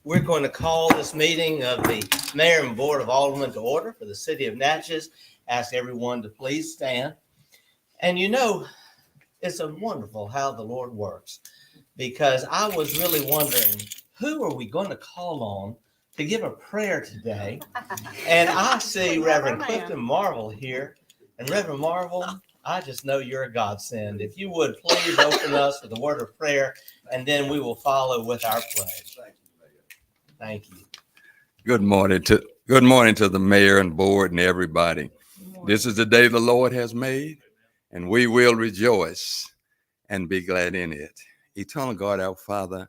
We're going to call this meeting of the Mayor and Board of Aldermen to order for the city of Natchez. Ask everyone to please stand. And you know, it's wonderful how the Lord works, because I was really wondering, who are we going to call on to give a prayer today? And I see Reverend Clifton Marvel here. And Reverend Marvel, I just know you're a godsend. If you would please open us with a word of prayer, and then we will follow with our pledge. Thank you. Good morning to the mayor and board and everybody. This is the day the Lord has made, and we will rejoice and be glad in it. Eternal God, our Father,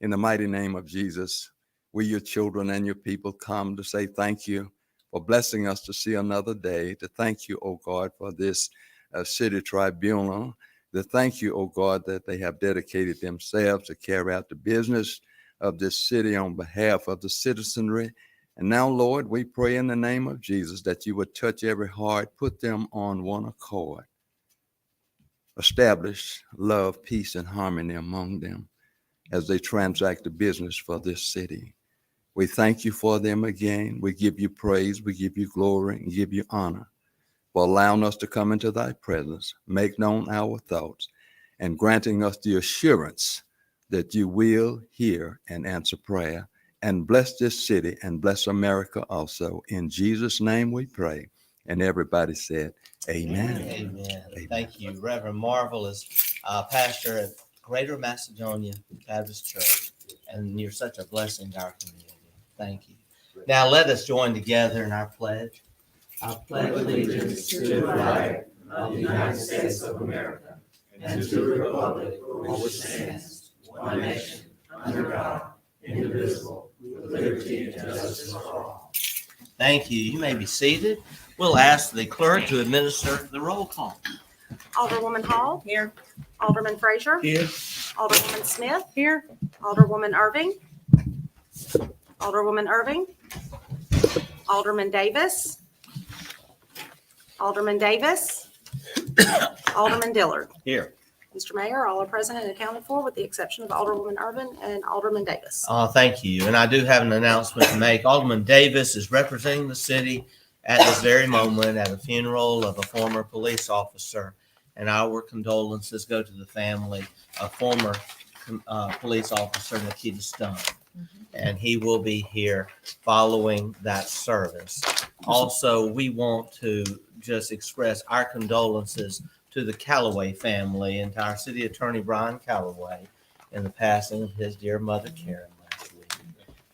in the mighty name of Jesus, we, your children and your people, come to say thank you for blessing us to see another day, to thank you, oh God, for this city tribunal, to thank you, oh God, that they have dedicated themselves to carry out the business of this city on behalf of the citizenry. And now, Lord, we pray in the name of Jesus that you would touch every heart, put them on one accord, establish love, peace, and harmony among them as they transact the business for this city. We thank you for them again. We give you praise, we give you glory, and give you honor for allowing us to come into thy presence, make known our thoughts, and granting us the assurance that you will hear and answer prayer, and bless this city and bless America also. In Jesus' name we pray. And everybody said, amen. Amen. Amen. Thank you. Reverend Marvel is pastor at Greater Macedonia Baptist Church, and you're such a blessing to our community. Thank you. Now let us join together in our pledge. I pledge allegiance to the flag of the United States of America and to the republic for which stands one nation, under God, indivisible, with liberty and justice for all. Thank you. You may be seated. We'll ask the clerk to administer the roll call. Alderwoman Hall. Here. Alderman Frazier. Here. Alderwoman Smith. Here. Alderwoman Irving. Alderwoman Irving. Alderman Davis. Alderman Davis. Alderman Dillard. Here. Mr. Mayor, all are present and accounted for with the exception of Alderwoman Irvin and Alderman Davis. Thank you. And I do have an announcement to make. Alderman Davis is representing the city at this very moment at a funeral of a former police officer. And our condolences go to the family of former police officer Nikita Stone. And he will be here following that service. Also, we want to just express our condolences to the Calloway family and to our city attorney, Brian Calloway, in the passing of his dear mother, Karen, last week.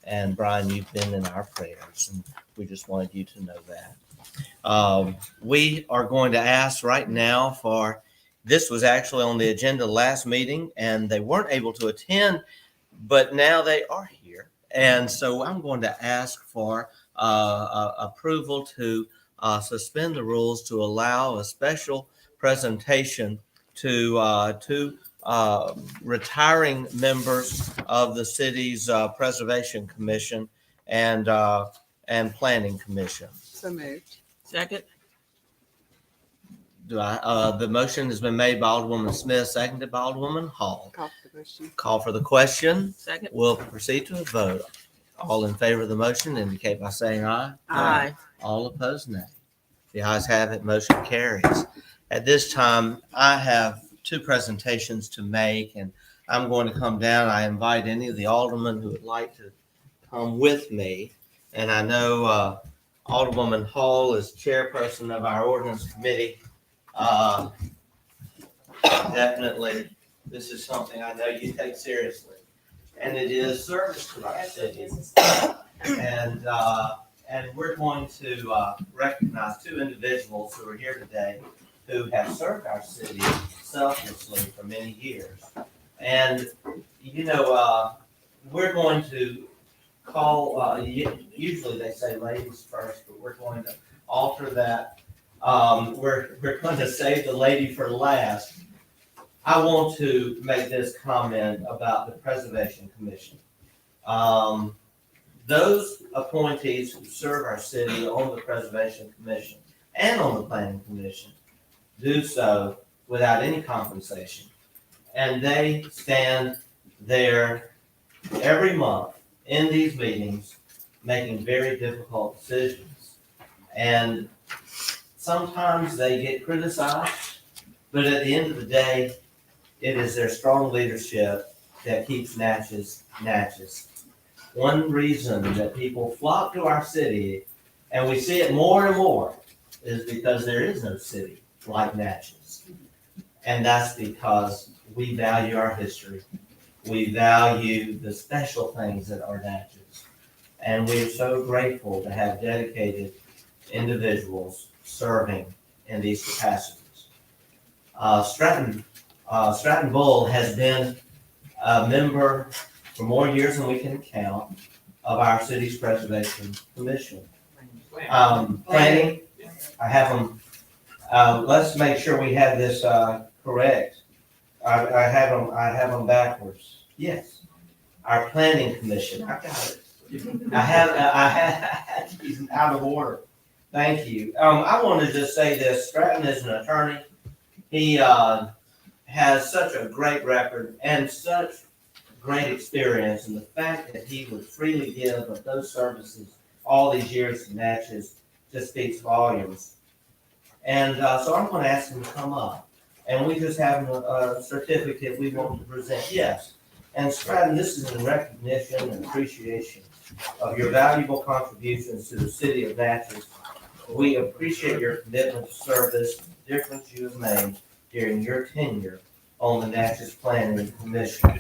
And Brian, you've been in our prayers, and we just wanted you to know that. We are going to ask right now for, this was actually on the agenda last meeting, and they weren't able to attend, but now they are here. And so I'm going to ask for approval to suspend the rules to allow a special presentation to two retiring members of the city's Preservation Commission and Planning Commission. So moved. Second. The motion has been made by Alderwoman Smith, seconded by Alderwoman Hall. Call for the question. Call for the question. Second. We'll proceed to a vote. All in favor of the motion indicate by saying aye. Aye. All opposed, nay. The ayes have it, motion carries. At this time, I have two presentations to make, and I'm going to come down. I invite any of the aldermen who would like to come with me. And I know Alderwoman Hall is chairperson of our ordinance committee. Definitely, this is something I know you take seriously, and it is service to our city. And we're going to recognize two individuals who are here today who have served our city selflessly for many years. And, you know, we're going to call, usually they say ladies first, but we're going to alter that. We're going to save the lady for last. I want to make this comment about the Preservation Commission. Those appointees who serve our city on the Preservation Commission and on the Planning Commission do so without any compensation. And they stand there every month in these meetings, making very difficult decisions. And sometimes they get criticized, but at the end of the day, it is their strong leadership that keeps Natchez, Natchez. One reason that people flock to our city, and we see it more and more, is because there is no city like Natchez. And that's because we value our history. We value the special things that are Natchez. And we are so grateful to have dedicated individuals serving in these capacities. Stratton Bull has been a member for more years than we can count of our city's preservation commission. Planning, I have them, let's make sure we have this correct. I have them backwards. Yes. Our planning commission, I got it. I have, he's out of order. Thank you. I want to just say this, Stratton is an attorney. He has such a great record and such great experience, and the fact that he would freely give of those services all these years to Natchez just speaks volumes. And so I'm going to ask him to come up, and we just have a certificate we want to present. Yes. And Stratton, this is in recognition and appreciation of your valuable contributions to the city of Natchez. We appreciate your commitment to service, the difference you have made during your tenure on the Natchez Planning Commission.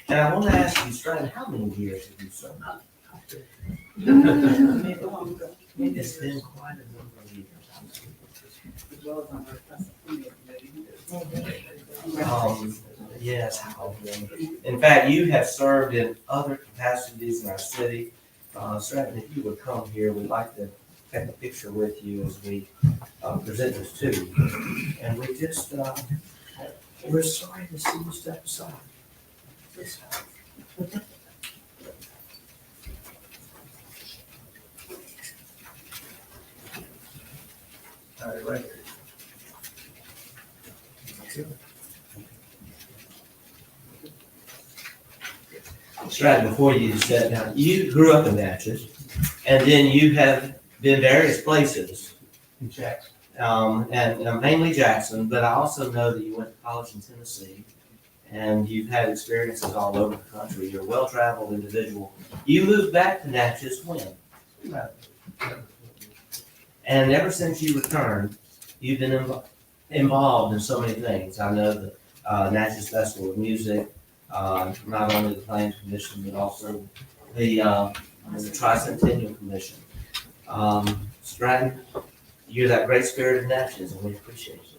And I want to ask you, Stratton, how many years have you served? It's been quite a number of years. Yes. In fact, you have served in other capacities in our city. Stratton, if you would come here, we'd like to take a picture with you as we present this to you. And we just, we're sorry to see you step aside. All right, right here. Stratton, before you sat down, you grew up in Natchez, and then you have been various places. In Jackson. And mainly Jackson, but I also know that you went to college in Tennessee, and you've had experiences all over the country. You're a well-traveled individual. You moved back to Natchez when? And ever since you returned, you've been involved in so many things. I know the Natchez Festival of Music, not only the Planning Commission, but also the Tricentennial Commission. Stratton, you're that great spirit of Natchez, and we appreciate you.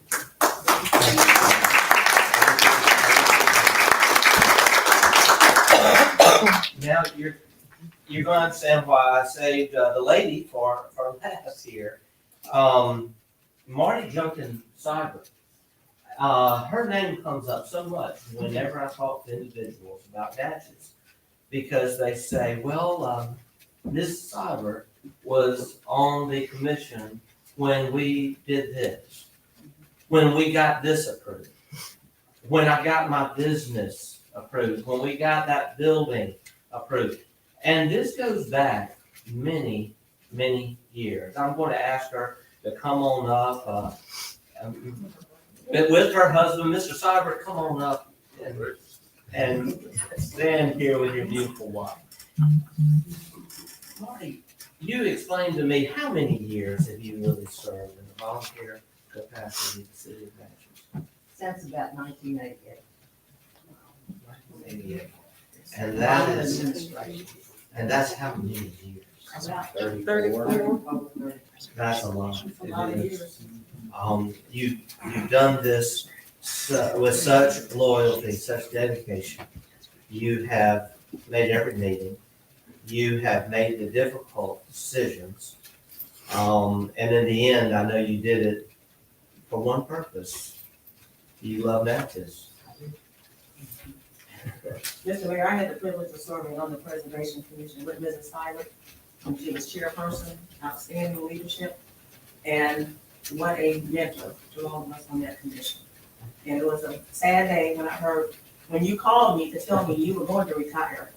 Now you're going to understand why I saved the lady for last here. Marty Junkin Cyber. Her name comes up so much whenever I talk to individuals about Natchez, because they say, well, Ms. Cyber was on the commission when we did this, when we got this approved, when I got my business approved, when we got that building approved. And this goes back many, many years. I'm going to ask her to come on up with her husband, Mr. Cyber. Come on up and stand here with your beautiful wife. Marty, you explained to me, how many years have you really served in a volunteer capacity in the city of Natchez? Since about 1988. 1988. And that is, and that's how many years? About 34. That's a lot. It is. You've done this with such loyalty, such dedication. You have made every meeting. You have made the difficult decisions. And in the end, I know you did it for one purpose. You love Natchez. Mr. Mayor, I had the privilege of serving on the Preservation Commission with Mrs. Tyler. She was chairperson, outstanding leadership, and what a mentor to all of us on that commission. And it was a sad day when I heard, when you called me to tell me you were going to retire.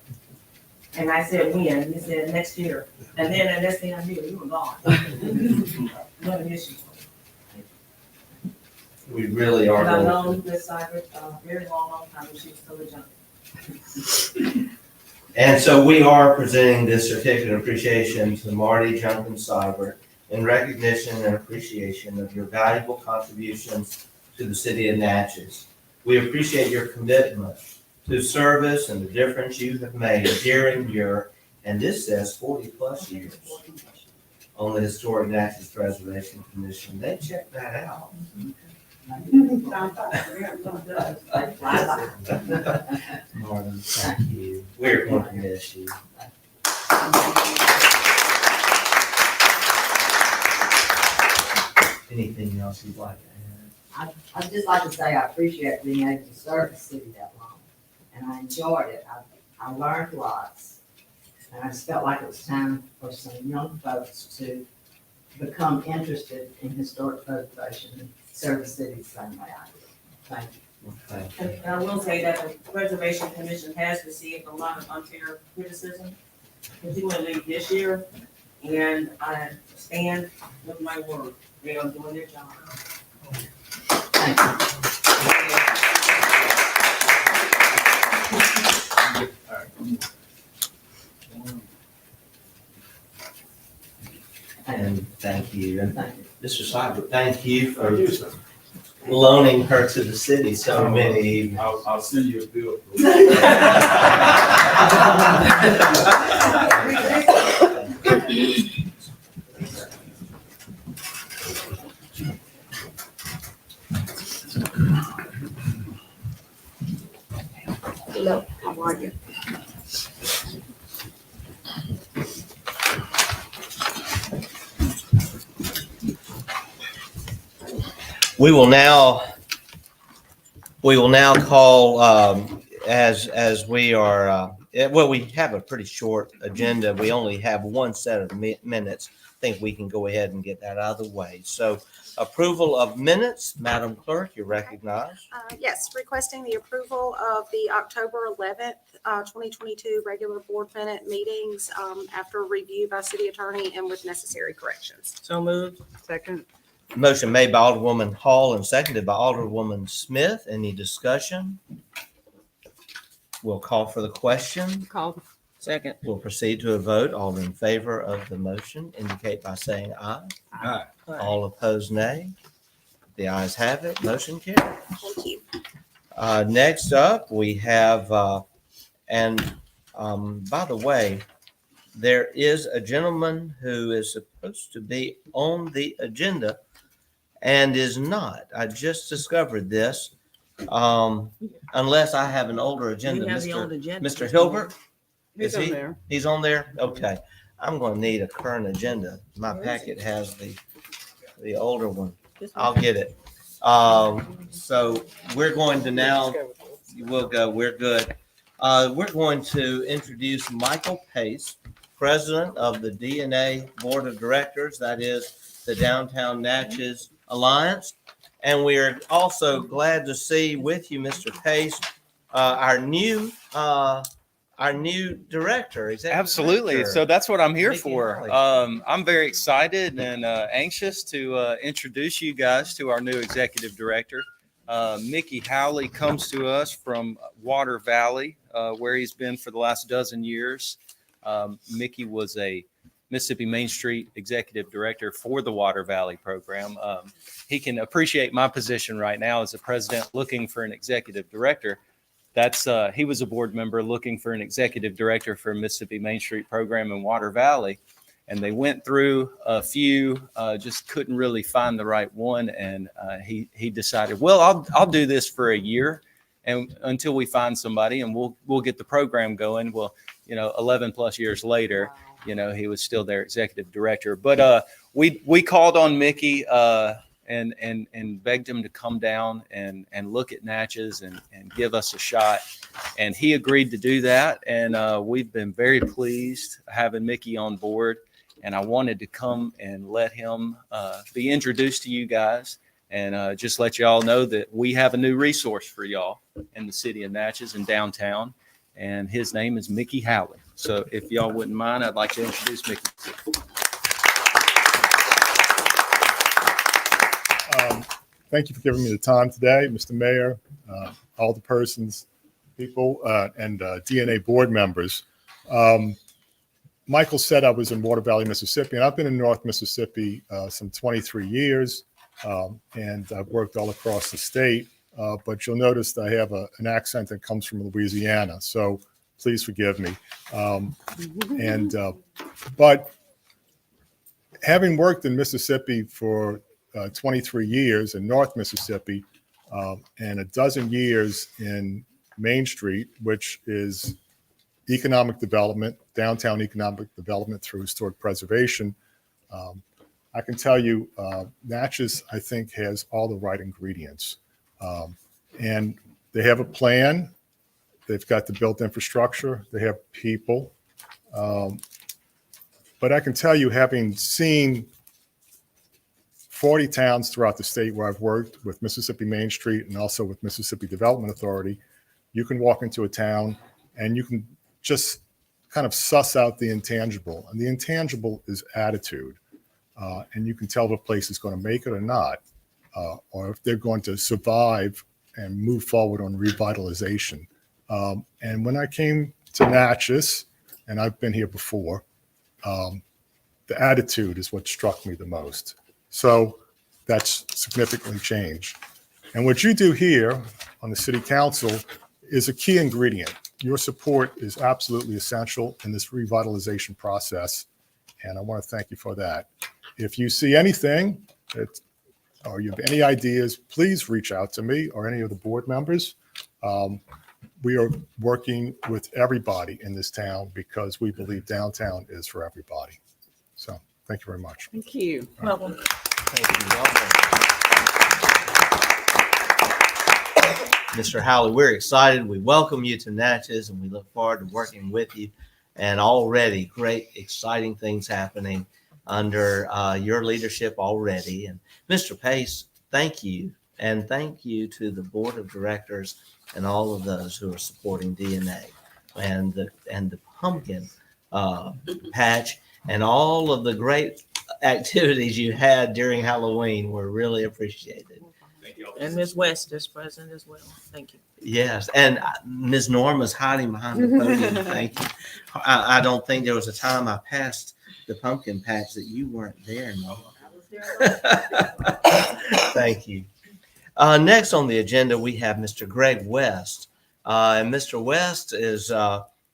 And I said, when? He said, next year. And then the next thing I knew, you were gone. What an issue. We really are. And I've going- known Ms. Seibert a very long time, and she was still a junkie. And so we are presenting this certificate of appreciation to Marty Junkin Seibert in recognition and appreciation of your valuable contributions to the city of Natchez. We appreciate your commitment to service and the difference you have made during your, and this says 40-plus years, on the Historic Natchez Preservation Commission. They checked that out. Martin, thank you. We're going to miss you. Anything else you'd like to I'd just like to say I appreciate being able to serve the city that long, and I enjoyed it. I learned lots, and I just felt like it was time for some young folks to become interested in historic preservation and serve the city the same way I do. Thank you. add? Thank you. And I will say that the Preservation Commission has received a lot of unfair criticism, particularly this year. And I stand with my word. They are doing their job. Thank you. And thank you. And Thank you. Mr. Seibert, thank you for loaning her to the city so many evenings. I'll send you a bill. Hello, how are you? We will now call, as we are, well, we have a pretty short agenda. We only have one set of minutes. I think we can go ahead and get that out of the way. So approval of minutes, Madam Clerk, you're recognized. Yes, requesting the approval of the October 11th, 2022 regular board minute meetings after review by city attorney and with necessary corrections. So moved. Second. Motion made by Alderwoman Hall and seconded by Alderwoman Smith. Any discussion? We'll call for the question. Call. Second. We'll proceed to a vote. All in favor of the motion indicate by saying aye. Aye. All opposed, nay. The ayes have it. Motion carried. Thank you. Next up, we have, by the way, there is a gentleman who is supposed to be on the agenda and is not. I just discovered this. Unless I have an older agenda. We have the old Mr. agenda. Mr. Hilbert? He's Is he? on there. He's on there? Okay. I'm going to need a current agenda. My packet has the older one. I'll get it. So we're going to now, we'll go, we're good. We're going to introduce Michael Pace, President of the DNA Board of Directors, that is the Downtown Natchez Alliance. And we are also glad to see with you, Mr. Pace, our new director. Absolutely. Director. So that's what I'm here Mickey for. Halley. I'm very excited and anxious to introduce you guys to our new executive director. Mickey Howley comes to us from Water Valley, where he's been for the last dozen years. Mickey was a Mississippi Main Street executive director for the Water Valley program. He can appreciate my position right now as a president looking for an executive director. He was a board member looking for an executive director for Mississippi Main Street program in Water Valley. And they went through a few, just couldn't really find the right one. And he decided, well, I'll do this for a year and until we find somebody and we'll get the program going. Well, 11 plus years later, he was still their executive director. But we called on Mickey and begged him to come down and look at Natchez and give us a shot. And he agreed to do that. And we've been very pleased having Mickey on board. And I wanted to come and let him be introduced to you guys and just let you all know that we have a new resource for y'all in the city of Natchez and downtown. And his name is Mickey Howley. So if y'all wouldn't mind, I'd like to introduce Mickey. Thank you for giving me the time today, Mr. Mayor, all the persons, people, and DNA board members. Michael said I was in Water Valley, Mississippi, and I've been in North Mississippi some 23 years, and I've worked all across the state. But you'll notice that I have an accent that comes from Louisiana, so please forgive me. But having worked in Mississippi for 23 years in North Mississippi, and a dozen years in Main Street, which is economic development, downtown economic development through historic preservation. I can tell you, Natchez, I think, has all the right ingredients. And they have a plan. They've got the built infrastructure. They have people. But I can tell you, having seen 40 towns throughout the state where I've worked with Mississippi Main Street and also with Mississippi Development Authority, you can walk into a town and you can just kind of suss out the intangible. And the intangible is attitude. And you can tell if a place is going to make it or not, or if they're going to survive and move forward on revitalization. And when I came to Natchez, and I've been here before, the attitude is what struck me the most. So that's significantly changed. And what you do here on the city council is a key ingredient. Your support is absolutely essential in this revitalization process. And I want to thank you for that. If you see anything that, or you have any ideas, please reach out to me or any of the board members. We are working with everybody in this town because we believe downtown is for everybody. So thank you very much. Thank you. Welcome. Thank you. Welcome. Mr. Howley, we're excited. We welcome you to Natchez and we look forward to working with you. And already great, exciting things happening under your leadership already. And Mr. Pace, thank you. And thank you to the board of directors and all of those who are supporting DNA and the pumpkin patch and all of the great activities you had during Halloween were really appreciated. And Ms. West is present as well. Thank you. Yes, and Ms. Norma's hiding behind the podium. Thank you. I don't think there was a time I passed the pumpkin patch that you weren't there, Norma. Thank you. Next on the agenda, we have Mr. Greg West. And Mr. West is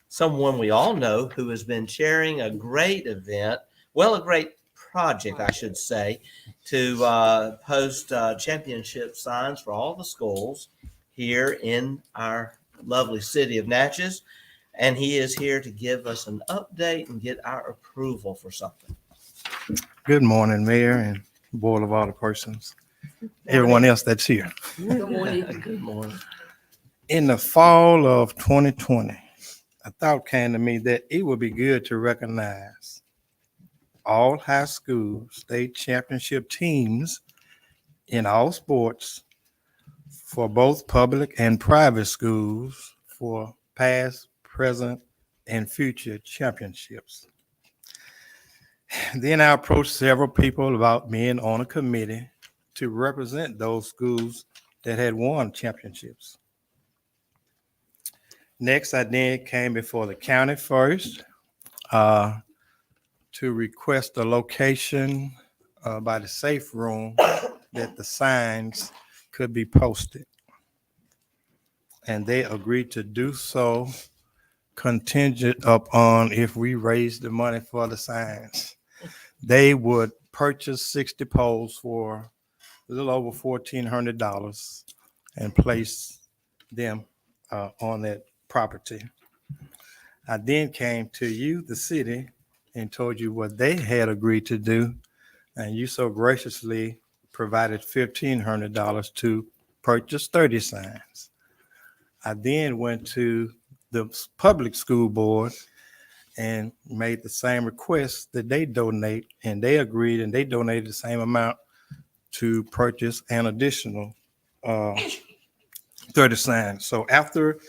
someone we all know who has been chairing a great event, a great project, I should say, to post championship signs for all the schools here in our lovely city of Natchez. And he is here to give us an update and get our approval for something. Good morning, Mayor and Board of Alderpersons, everyone else that's here. Good morning. Good morning. In the fall of 2020, a thought came to me that it would be good to recognize all high school state championship teams in all sports for both public and private schools for past, present, and future championships. Then I approached several people about being on a committee to represent those schools that had won championships. Next, I then came before the county first to request a location by the safe room that the signs could be posted. And they agreed to do so contingent upon if we raised the money for the signs. They would purchase 60 poles for a little over $1,400 and place them on that property. I then came to you, the city, and told you what they had agreed to do, and you so graciously provided $1,500 to purchase 30 signs. I then went to the public school board and made the same request that they donate, and they agreed, and they donated the same amount to purchase an additional 30 signs. So after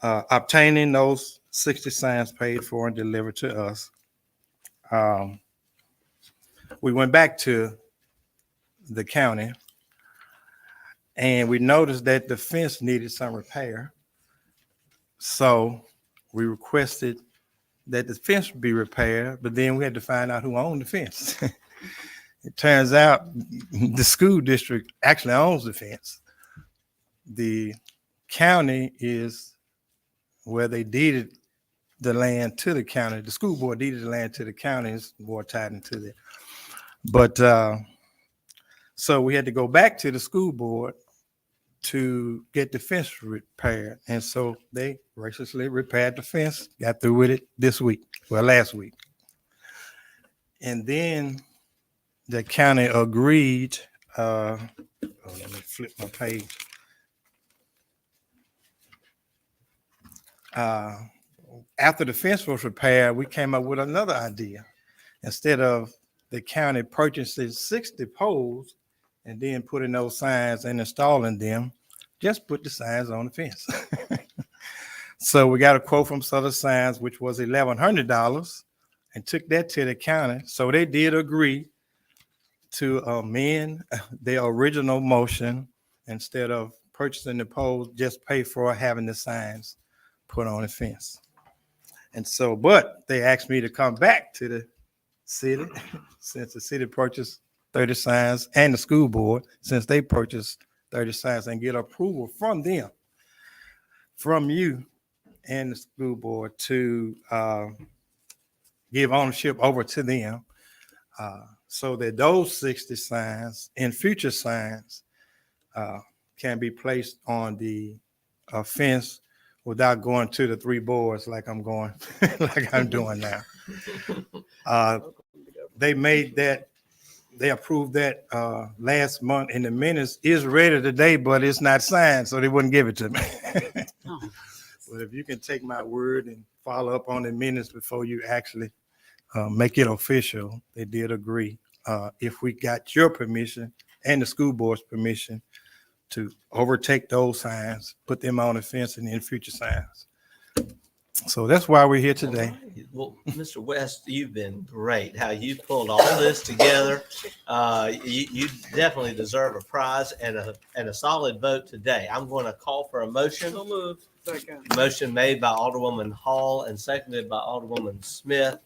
obtaining those 60 signs paid for and delivered to us. We went back to the county and we noticed that the fence needed some repair. So we requested that the fence be repaired, but then we had to find out who owned the fence. It turns out the school district actually owns the fence. The county is where they deeded the land to the county. The school board deeded the land to the county. It's more tied into that. But so we had to go back to the school board to get the fence repaired. And so they graciously repaired the fence, got through with it last week. And then the county agreed, let me flip my page. After the fence was repaired, we came up with another idea. Instead of the county purchasing 60 poles and then putting those signs and installing them, just put the signs on the fence. So we got a quote from Southern Signs, which was $1,100, and took that to the county. So they did agree to amend their original motion. Instead of purchasing the poles, just pay for having the signs put on the fence. And so, but they asked me to come back to the city since the city purchased 30 signs, and the school board, since they purchased 30 signs, and get approval from them, from you and the school board to give ownership over to them, so that those 60 signs and future signs can be placed on the fence without going to the 3 boards like I'm going, like I'm doing now. They made that, they approved that last month, and the minutes is ready today, but it's not signed, so they wouldn't give it to me. But if you can take my word and follow up on the minutes before you actually make it official, they did agree. If we got your permission and the school board's permission to overtake those signs, put them on the fence, and then future signs. So that's why we're here today. Well, Mr. West, you've been great. How you pulled all this together. You definitely deserve a prize and a solid vote today. I'm going to call for a motion. So moved. Second. Motion made by Alderwoman Hall and seconded by Alderwoman Smith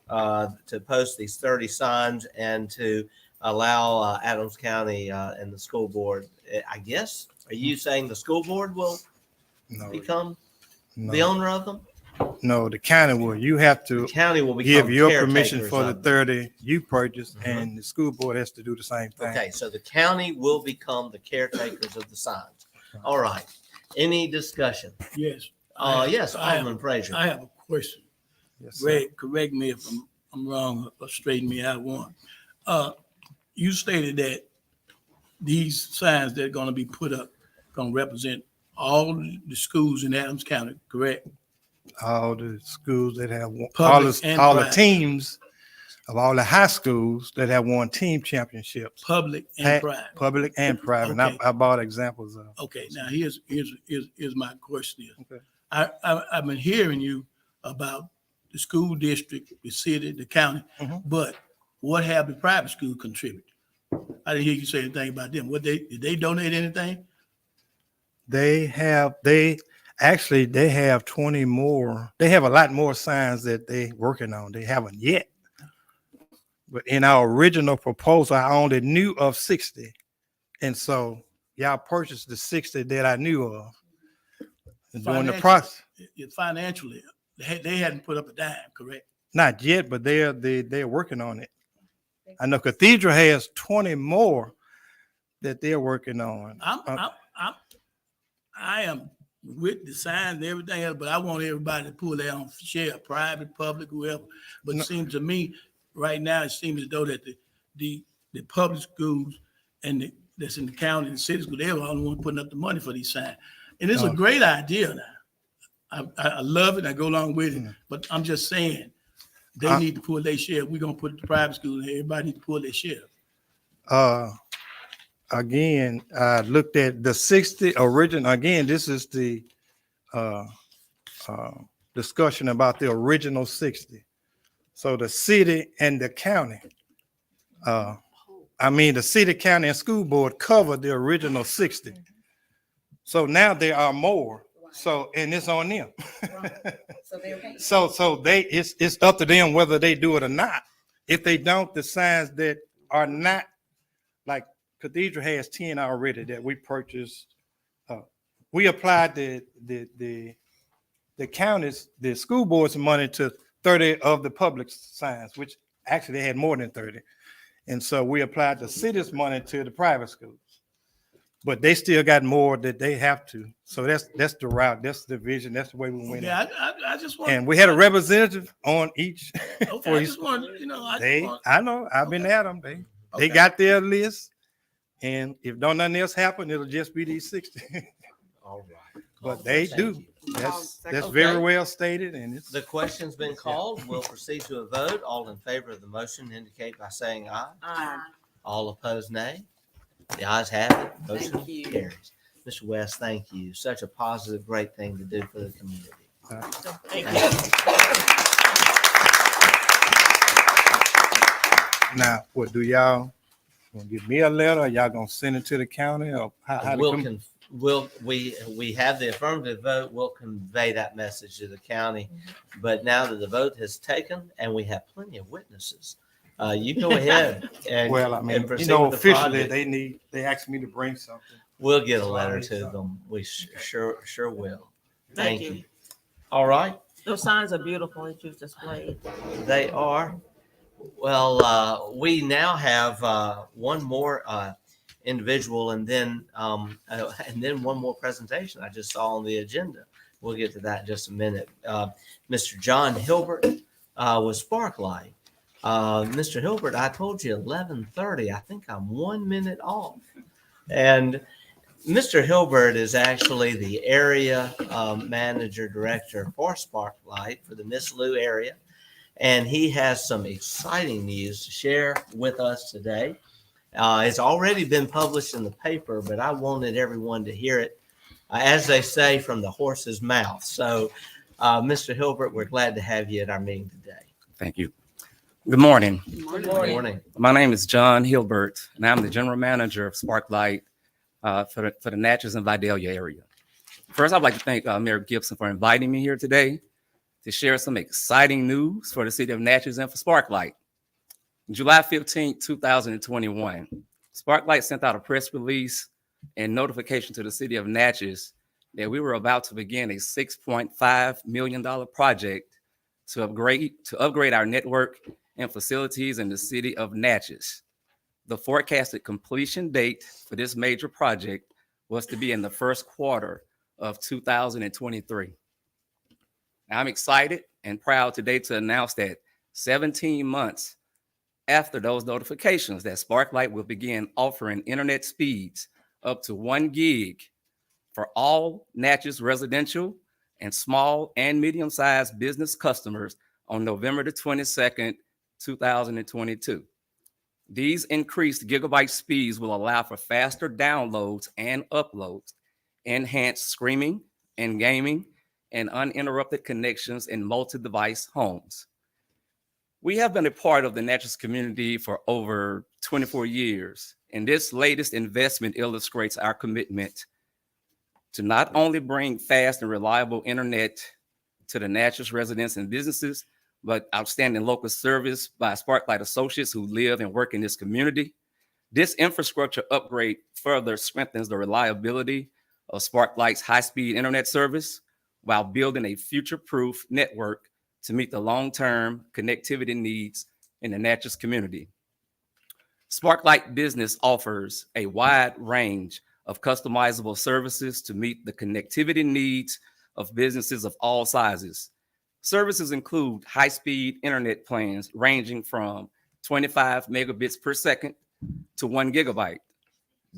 to post these 30 signs and to allow Adams County and the school board. I guess, are you saying the school board will become the owner of them? No, the county will. You have to The county will become give your caretakers permission for the of them. 30 you purchased, and the school board has to do the same thing. Okay, so the county will become the caretakers of the signs. All right. Any discussion? Yes. Yes, I have- Alderman Frazier. I have a question. Yes, sir. Greg, correct me if I'm wrong or straighten me out one. You stated that these signs that are gonna be put up, gonna represent all the schools in Adams County, correct? All the schools that have won, Public and all the private. teams of all the high schools that have won team championships, Public and private. public and private. And Okay. I bought examples of. Okay, now here's my question is. Okay. I've been hearing you about the school district, the city, the county, Mhm. but what have the private school contributed? I didn't hear you say anything about them. Did they donate anything? They have 20 more. They have a lot more signs that they working on. They haven't yet. But in our original proposal, I only knew of 60. And so y'all purchased the 60 that I knew of. And during the Financially- process, Financially, they hadn't put up a dime, correct? not yet, but they're working on it. I know Cathedral has 20 more that they're working on. I am with the signs and everything else, but I want everybody to pull their own share, private, public, whoever. But No. it seems to me, right now, it seems as though that the public schools and that's in the county and city schools, they're the only one putting up the money for these signs. And it's a No. great idea now. I love it. I go along with it, Mm. but I'm just saying they need to pull their share. We're gonna put the private schools, everybody need to pull their share. Again, I looked at the 60 original. Again, this is the discussion about the original 60. So the city and the county, the city, county, and school board covered the original 60. So now there are more. So, and it's on them. So it's up to them whether they do it or not. If they don't, the signs that are not, like Cathedral has 10 already that we purchased. We applied the county's, the school board's money to 30 of the public signs, which actually they had more than 30. And so we applied the city's money to the private schools. But they still got more that they have to. So that's the route, that's the vision, that's the way we went. Yeah, I just want. And we had a representative on each. Okay, I just want, you know, I know, I've been at them. They Okay. got their list. And if don't nothing else happen, it'll just be these 60. All right. But they Thank do. you. That's Okay. very well stated, and it's. The question's been called. We'll proceed to a vote. All in favor of the motion indicate by saying aye. All opposed, nay. The ayes have it. Motion Thank you. carries. Mr. West, thank you. Such a positive, great thing to do for the community. Thank you. Now, what do y'all gonna give me a letter? Or y'all gonna send it to the county, or how We have the affirmative vote. We'll convey that message to the county. But now that the vote has taken and we have plenty of witnesses, you go ahead and. Well, I and mean, proceed with the officially, project. they asked me to bring something. We'll get a So letter I'll to reach them. We sure will. Thank Thank you. you. All right, Those signs are beautiful that you've displayed. they are. Well, we now have one more individual and then one more presentation I just saw on the agenda. We'll get to that in just a minute. Mr. John Hilbert with Sparklight. Mr. Hilbert, I told you 11:30. I think I'm 1 minute off. And Mr. Hilbert is actually the area manager director for Sparklight for the Miss Lou area. And he has some exciting news to share with us today. It's already been published in the paper, but I wanted everyone to hear it, as they say, from the horse's mouth. So, Mr. Hilbert, we're glad to have you at our meeting today. Thank you. Good morning. Good morning. My name is John Hilbert, and I'm the general manager of Sparklight for the Natchez and Vidalia area. First, I'd like to thank Mayor Gibson for inviting me here today to share some exciting news for the city of Natchez and for Sparklight. July 15, 2021, Sparklight sent out a press release and notification to the city of Natchez that we were about to begin a $6.5 million project to upgrade our network and facilities in the city of Natchez. The forecasted completion date for this major project was to be in the first quarter of 2023. I'm excited and proud today to announce that 17 months after those notifications that Sparklight will begin offering internet speeds up to 1 gig for all Natchez residential and small and medium-sized business customers on November the 22nd, 2022. These increased gigabyte speeds will allow for faster downloads and uploads, enhanced streaming and gaming, and uninterrupted connections in multi-device homes. We have been a part of the Natchez community for over 24 years, and this latest investment illustrates our commitment to not only bring fast and reliable internet to the Natchez residents and businesses, but outstanding local service by Sparklight associates who live and work in this community. This infrastructure upgrade further strengthens the reliability of Sparklight's high-speed internet service while building a future-proof network to meet the long-term connectivity needs in the Natchez community. Sparklight Business offers a wide range of customizable services to meet the connectivity needs of businesses of all sizes. Services include high-speed internet plans ranging from 25 megabits per second to 1 gigabyte,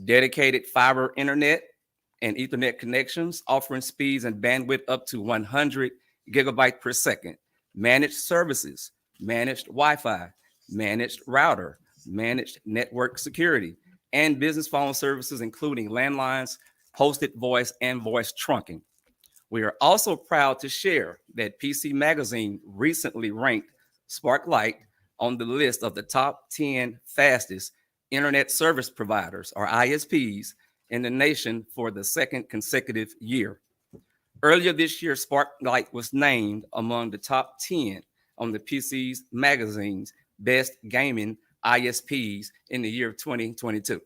dedicated fiber internet and Ethernet connections offering speeds and bandwidth up to 100 gigabyte per second, managed services, managed Wi-Fi, managed router, managed network security, and business phone services, including landlines, hosted voice, and voice trunking. We are also proud to share that PC Magazine recently ranked Sparklight on the list of the top 10 fastest internet service providers, or ISPs, in the nation for the second consecutive year. Earlier this year, Sparklight was named among the top 10 on the PC Magazine's best gaming ISPs in the year of 2022.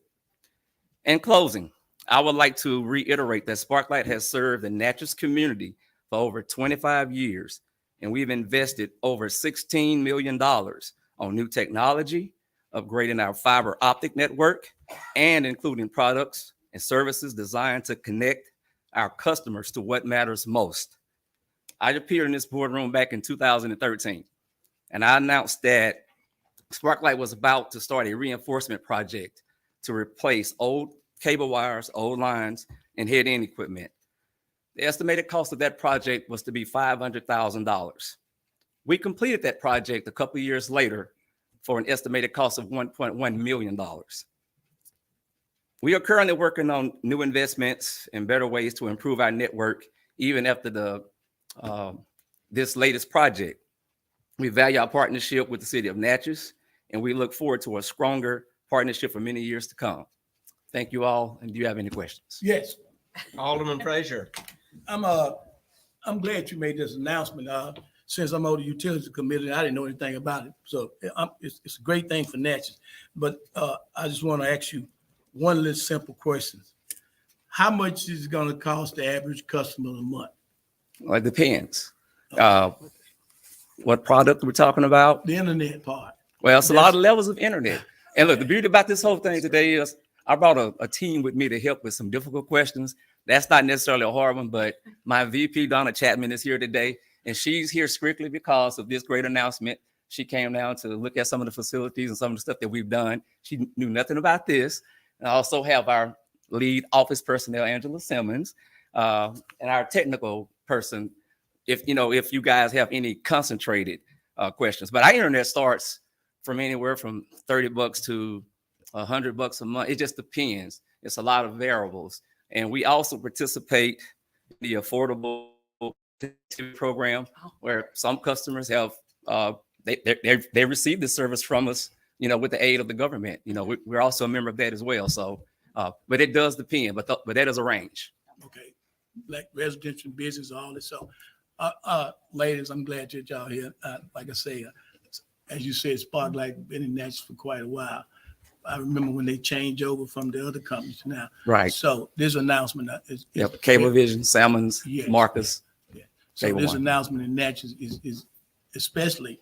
In closing, I would like to reiterate that Sparklight has served the Natchez community for over 25 years, and we've invested over $16 million on new technology, upgrading our fiber optic network, and including products and services designed to connect our customers to what matters most. I appeared in this boardroom back in 2013, and I announced that Sparklight was about to start a reinforcement project to replace old cable wires, old lines, and head-end equipment. The estimated cost of that project was to be $500,000. We completed that project a couple of years later for an estimated cost of $1.1 million. We are currently working on new investments and better ways to improve our network, even after this latest project. We value our partnership with the city of Natchez, and we look forward to a stronger partnership for many years to come. Thank you all. And do you have any questions? Yes, Alderman Frazier. I'm glad you made this announcement. Since I'm on the Utilities Committee, I didn't know anything about it. So it's a great thing for Natchez. But I just want to ask you one little simple question. How much is it going to cost the average customer a month? Well, it depends. What product we're talking about? The internet part. Well, it's a lot of levels of internet. And look, the beauty about this whole thing today is I brought a team with me to help with some difficult questions. That's not necessarily a hard one, but my VP, Donna Chapman, is here today, and she's here strictly because of this great announcement. She came down to look at some of the facilities and some of the stuff that we've done. She knew nothing about this. And I also have our lead office personnel, Angela Simmons, and our technical person, if you guys have any concentrated questions. But our internet starts from anywhere from $30 to $100 a month. It just depends. It's a lot of variables. And we also participate in the affordable program where some customers have they receive the service from us, with the aid of the government. We're also a member of that as well. So, but it does depend. But that is a range. Okay, like residential, business, all this. So, ladies, I'm glad that y'all here. Like I say, as you said, Sparklight been in Natchez for quite a while. I remember when they changed over from the other companies now. Right. So this announcement is Cablevision, Salmons, yes. Marcus. Yeah. So this announcement in Natchez is especially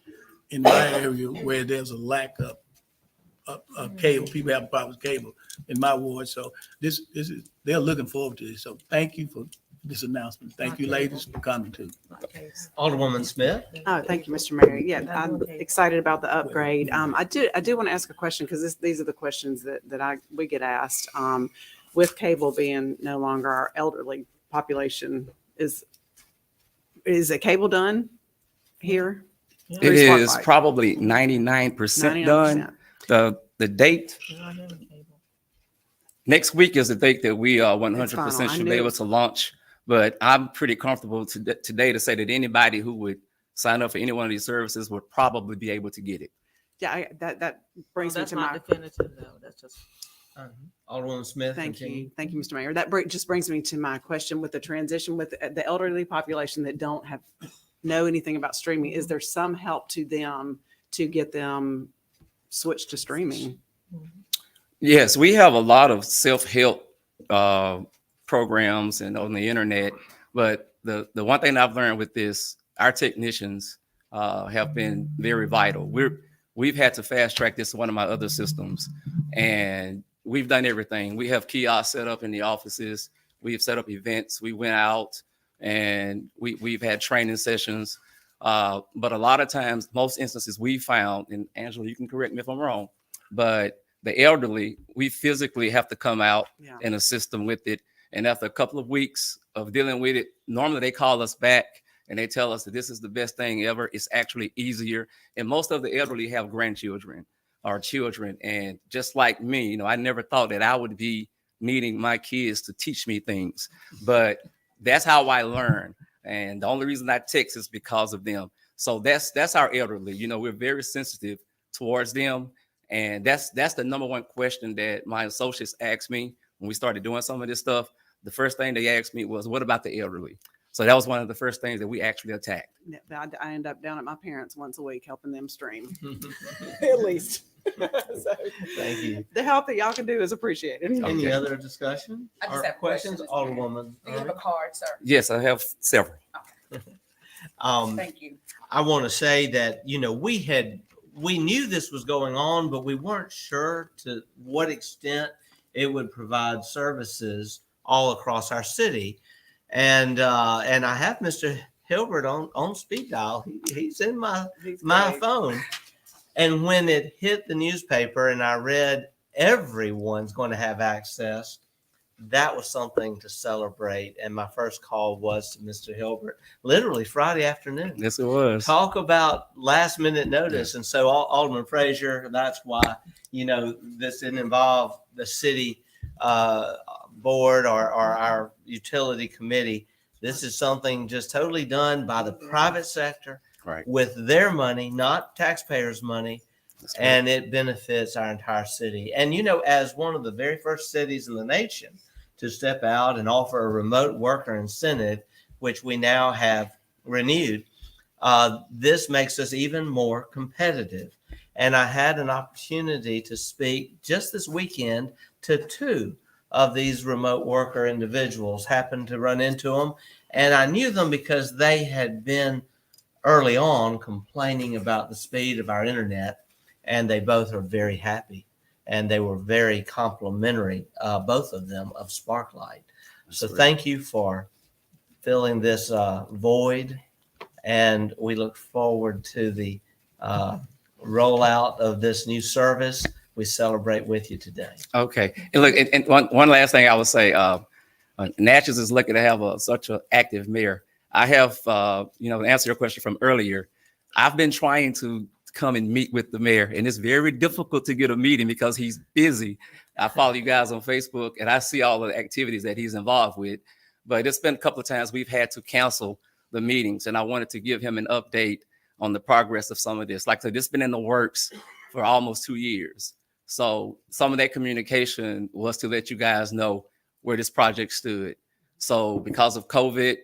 in my area where there's a lack of cable. People have problems with cable in my ward. So this is they're looking forward to this. So thank you for this announcement. Thank you, ladies, for coming too. Alderwoman Smith. Oh, thank you, Mr. Mayor. Yeah, I'm excited about the upgrade. I do want to ask a question because these are the questions that we get asked. With cable being no longer our elderly population, is a cable done here? It is probably 99% done. The date next week is the date that we 100% should be able to launch. But I'm pretty comfortable today to say that anybody who would sign up for any one of these services would probably be able to get it. Yeah, that brings me to my definitive though. That's just Alderwoman Smith. Thank you, Mr. Mayor. That just brings me to my question with the transition with the elderly population that don't know anything about streaming. Is there some help to them to get them switched to streaming? Yes, we have a lot of self-help programs and on the internet, but the one thing I've learned with this, our technicians have been very vital. We've had to fast track this to one of my other systems, and we've done everything. We have kiosks set up in the offices. We've set up events. We went out and we've had training sessions. But a lot of times, most instances we found, and Angela, you can correct me if I'm wrong, but the elderly, we physically have to come out and assist them with it. And after a couple of weeks of dealing with it, normally they call us back and they tell us that this is the best thing ever. It's actually easier. And most of the elderly have grandchildren or children. And just like me, I never thought that I would be needing my kids to teach me things. But That's how I learn. And the only reason I text is because of them. So that's our elderly. You know, we're very sensitive towards them. And that's the number one question that my associates asked me when we started doing some of this stuff. The first thing they asked me was, what about the elderly? So that was one of the first things that we actually attacked. Yeah, I end up down at my parents' once a week helping them stream. At least. So, Thank you. the help that y'all can do is appreciated. Any other discussion I just or have questions? questions, Mr. Mayor. Alderwoman. Do you have a card, sir? Yes, I have several. Thank you. I want to say that, you know, we knew this was going on, but we weren't sure to what extent it would provide services all across our city. And I have Mr. Hilbert on speed dial. He's in my great. phone. And when it hit the newspaper and I read everyone's going to have access, that was something to celebrate. And my first call was to Mr. Hilbert, literally Friday afternoon. Yes, it was. Talk about last minute notice. And so Alderman Frazier, that's why, you know, this didn't involve the city board or our utility committee. This is something just totally done by the private sector with their money, not taxpayers' money. And it benefits our entire city. And, you know, as one of the very first cities in the nation to step out and offer a remote worker incentive, which we now have renewed, this makes us even more competitive. And I had an opportunity to speak just this weekend to 2 of these remote worker individuals, happened to run into them. And I knew them because they had been early on complaining about the speed of our internet. And they both are very happy. And they were very complimentary, both of them, of Sparklight. So thank you for filling this void. And we look forward to the rollout of this new service. We celebrate with you today. Okay. And look, and one last thing I would say, Natchez is lucky to have such an active mayor. I have, you know, to answer your question from earlier, I've been trying to come and meet with the mayor, and it's very difficult to get a meeting because he's busy. I follow you guys on Facebook and I see all the activities that he's involved with, but it's been a couple of times we've had to cancel the meetings, and I wanted to give him an update on the progress of some of this. Like I said, this has been in the works for almost 2 years. So some of that communication was to let you guys know where this project stood. So because of COVID,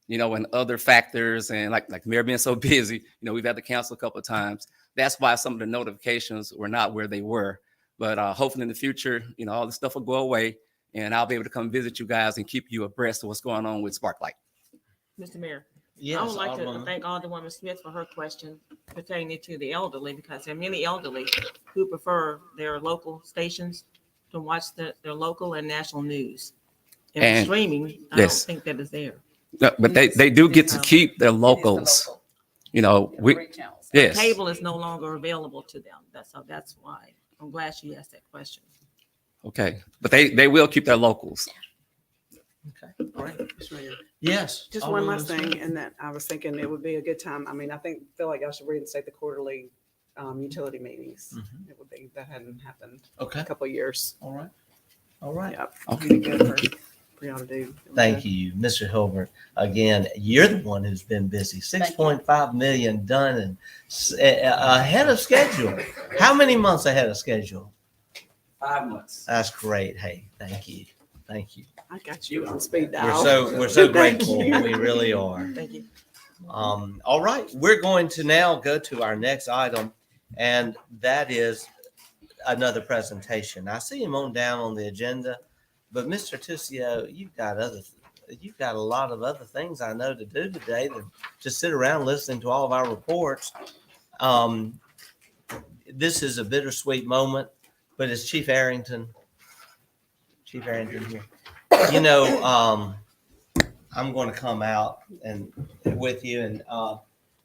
you know, and other factors, and like Mayor being so busy, you know, we've had to cancel a couple of times. That's why some of the notifications were not where they were. But hopefully in the future, you know, all this stuff will go away, and I'll be able to come visit you guys and keep you abreast of what's going on with Sparklight. Mr. Mayor, Yes, I would like to Alderwoman. thank Alderwoman Smith for her question pertaining to the elderly, because there are many elderly who prefer their local stations to watch their local and national news. And And- streaming, I yes. don't think that is there. No, but they do get to keep their locals. You know, yes. Cable is no longer available to them. That's why. I'm glad she asked that question. Okay, but they will keep their locals. Okay, great. Mr. Mayor. Yes. Just one last Alderwoman thing, Smith. and that I was thinking it would be a good time. I mean, feel like I should reinstate the quarterly utility meetings. Mhm. It would be, that hadn't happened Okay. a couple of years. All right. All right. Yep. Okay. Be good for y'all to do. Thank you, Mr. Hilbert. Again, you're the one who's been busy. 6.5 million done and ahead of schedule. How many months ahead of schedule? 5 months. That's great. Hey, thank you. Thank you. I got you on speed We're dial. so Thank grateful. you. We really are. Thank you. All right, we're going to now go to our next item, and that is another presentation. I see him on down on the agenda, but Mr. Tussio, you've got a lot of other things I know to do today than just sit around listening to all of our reports. This is a bittersweet moment, but it's Chief Arrington here. You know, I'm going to come out and with you, and I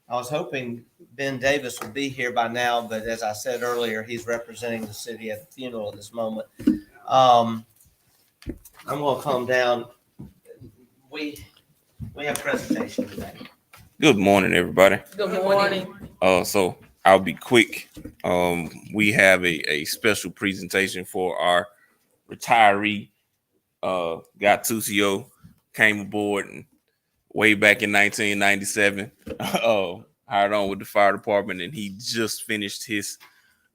was hoping Ben Davis would be here by now, but as I said earlier, he's representing the city at the funeral at this moment. I'm going to come down. We have a presentation today. Good morning, everybody. Good morning. So I'll be quick. We have a special presentation for our retiree, Gattucio. came aboard and way back in 1997. Hired on with the fire department, and he just finished his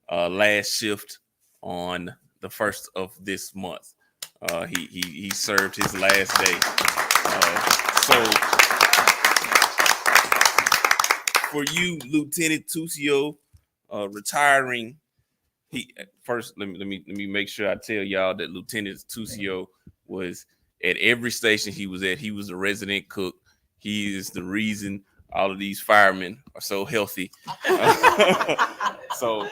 last shift on the 1st of this month. He served his last day. So for you, Lieutenant Tucio, retiring, let me make sure I tell y'all that Lieutenant Tucio was at every station he was at. He was a resident cook. He is the reason all of these firemen are so healthy. So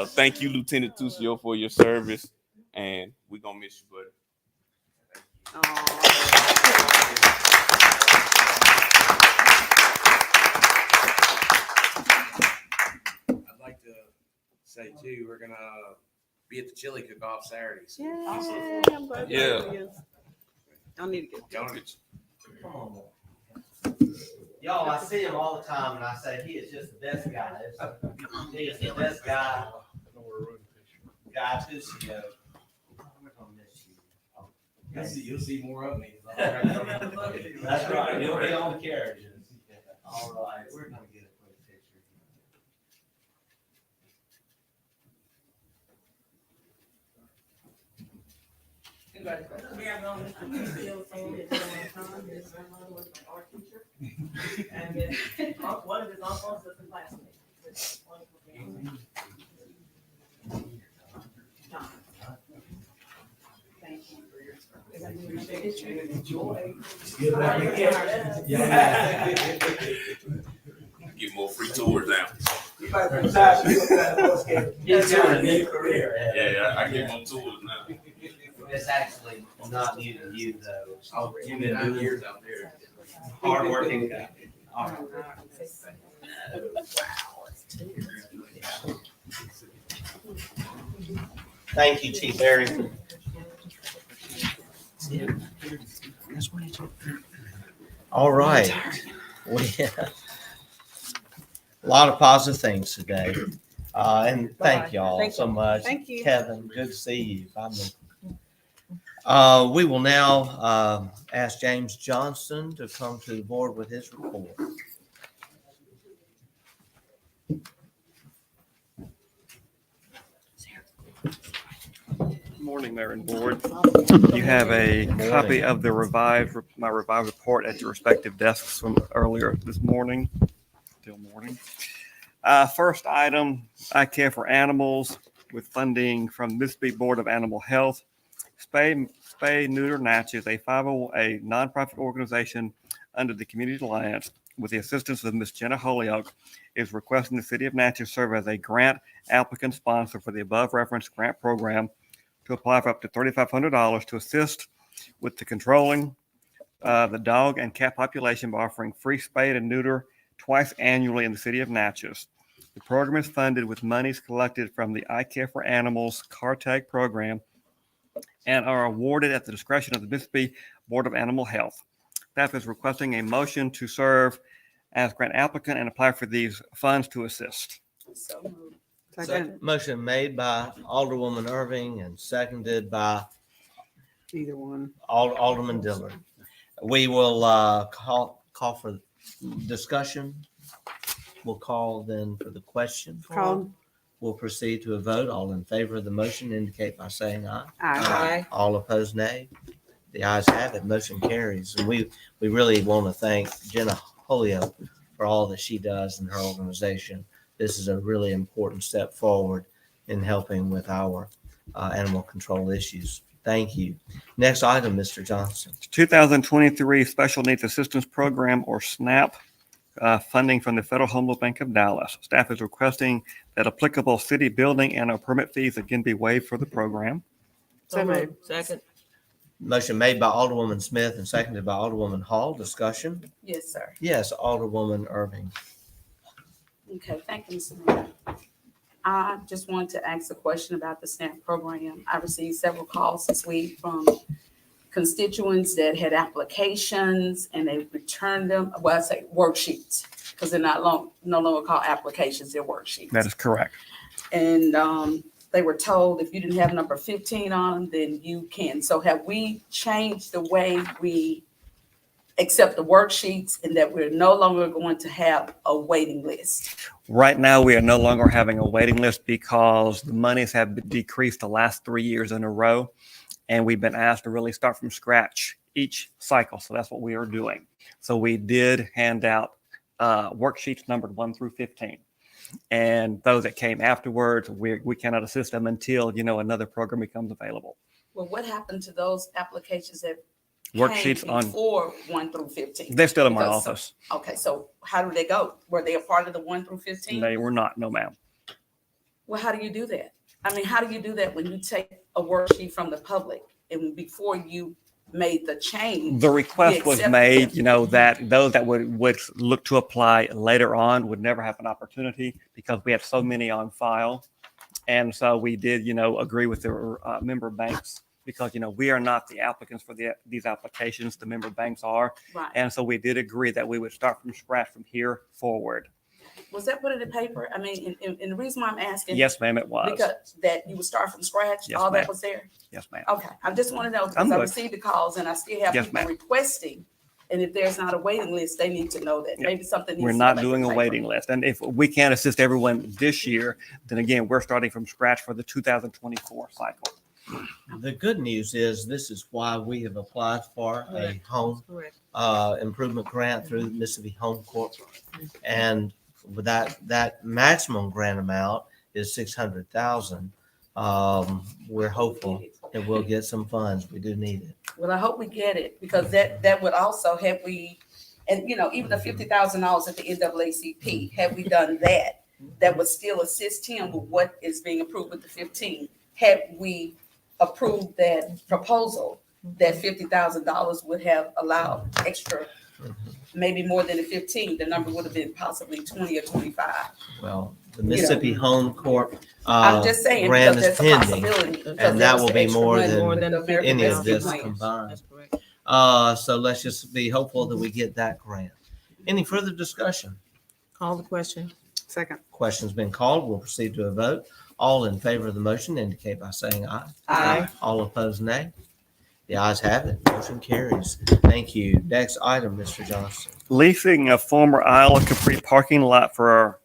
thank you, Lieutenant Tucio, for your service, and we're gonna miss you, buddy. I'd like to say too, we're gonna be at the chili cook-off Saturdays. Yay, I'm glad Yeah. that is. I need to get. Come on. Y'all, I see him all the time, and I say he is just the best guy. He is the best guy. Guy Tucio. We're gonna miss you. You'll see more of me. That's right. You'll be on carriages. All right, we're gonna get a quick picture. We have on Mr. Tucio saying his son, his grandmother was an art teacher. And one of his uncles was a classmate. Wonderful family. Thank you for your service. Enjoy. Get more free tours now. He's got a new career. Yeah, I get more tours now. It's actually not new to you, though. You've been 9 years out there. Hardworking guy. All right. Thank you, Chief Harry. All right. We have a lot of positive things today. And thank y'all Thank so you. much. Thank you. Kevin, good to see you. We will now ask James Johnson to come to the board with his report. Morning, Mayor and Board. You have a copy of the my revised report at your respective desks from earlier this morning. Still morning. First item, I Care for Animals with funding from Mississippi Board of Animal Health. Spay Neuter Natchez, a nonprofit organization under the Community Alliance with the assistance of Ms. Jenna Holyoke, is requesting the City of Natchez serve as a grant applicant sponsor for the above referenced grant program to apply for up to $3,500 to assist with the controlling the dog and cat population by offering free spay and neuter twice annually in the City of Natchez. The program is funded with monies collected from the I Care for Animals car tag program and are awarded at the discretion of the Mississippi Board of Animal Health. Staff is requesting a motion to serve as grant applicant and apply for these funds to assist. So moved. So, motion made by Alderwoman Irving and seconded by Either one. Alderman Dillard. We will call for discussion. We'll call then for the question. Call. We'll proceed to a vote. All in favor of the motion indicate by saying aye. Aye. All opposed, nay. The ayes have it. Motion carries. And we really want to thank Jenna Holyoke for all that she does in her organization. This is a really important step forward in helping with our animal control issues. Thank you. Next item, Mr. Johnson. 2023 Special Needs Assistance Program, or SNAP, funding from the Federal Home Loan Bank of Dallas. Staff is requesting that applicable city building and permit fees again be waived for the program. So moved. Second. Motion made by Alderwoman Smith and seconded by Alderwoman Hall. Discussion? Yes, sir. Yes, Alderwoman Irving. Okay, thank you, Mr. Mayor. I just wanted to ask a question about the SNAP program. I received several calls this week from constituents that had applications and they returned them, well, I say worksheets, because they're no longer called applications, they're worksheets. That is correct. And they were told if you didn't have number 15 on them, then you can. So have we changed the way we accept the worksheets and that we're no longer going to have a waiting list? Right now, we are no longer having a waiting list because the monies have decreased the last 3 years in a row. And we've been asked to really start from scratch each cycle. So that's what we are doing. So we did hand out worksheets numbered 1 through 15. And those that came afterwards, we cannot assist them until, another program becomes available. Well, what happened to those applications that Worksheets came on, before 1 through 15? they're still in my Because office. Okay, so how do they go? Were they a part of the 1 through 15? They were not, no ma'am. Well, how do you do that? I mean, how do you do that when you take a worksheet from the public and before you made the change? The request was accepted made, them? that those that would look to apply later on would never have an opportunity because we had so many on file. And so we did, agree with the member banks because, we are not the applicants for these applications. The member banks are. Right. And so we did agree that we would start from scratch from here forward. Was that put in the paper? I mean, and the reason why I'm asking. Yes, ma'am, it was. Because that you would start from scratch, Yes, all that ma'am. was there? Yes, ma'am. Okay, I just want to know I'm because I good. received the calls and I still have Yes, people ma'am. requesting. And if there's not a waiting list, they need to know that. Yeah. Maybe something needs We're to not go back doing in a paper. waiting list. And if we can't assist everyone this year, then again, we're starting from scratch for the 2024 cycle. The good news is this is why we have applied for a home Correct. improvement grant through the Mississippi Home Corp. And with that maximum grant amount is 600,000. We're hopeful that we'll get some funds. We do need it. Well, I hope we get it because that would also have we, and even the $50,000 at the NAACP, had we done that, that would still assist him with what is being approved with the 15. Had we approved that proposal, that $50,000 would have allowed extra, maybe more than the 15. The number would have been possibly 20 or 25. Well, the Mississippi Home Corp I'm just saying grant because is there's a pending, possibility. because and there that was will the be extra more money than with the American any of Rescue this Plan. combined. That's correct. So let's just be hopeful that we get that grant. Any further discussion? Call the question. Second. Question's been called. We'll proceed to a vote. All in favor of the motion indicate by saying aye. Aye. All opposed, nay. The ayes have it. Motion carries. Thank you. Next item, Mr. Johnson. Leasing a former Isle of Capri parking lot for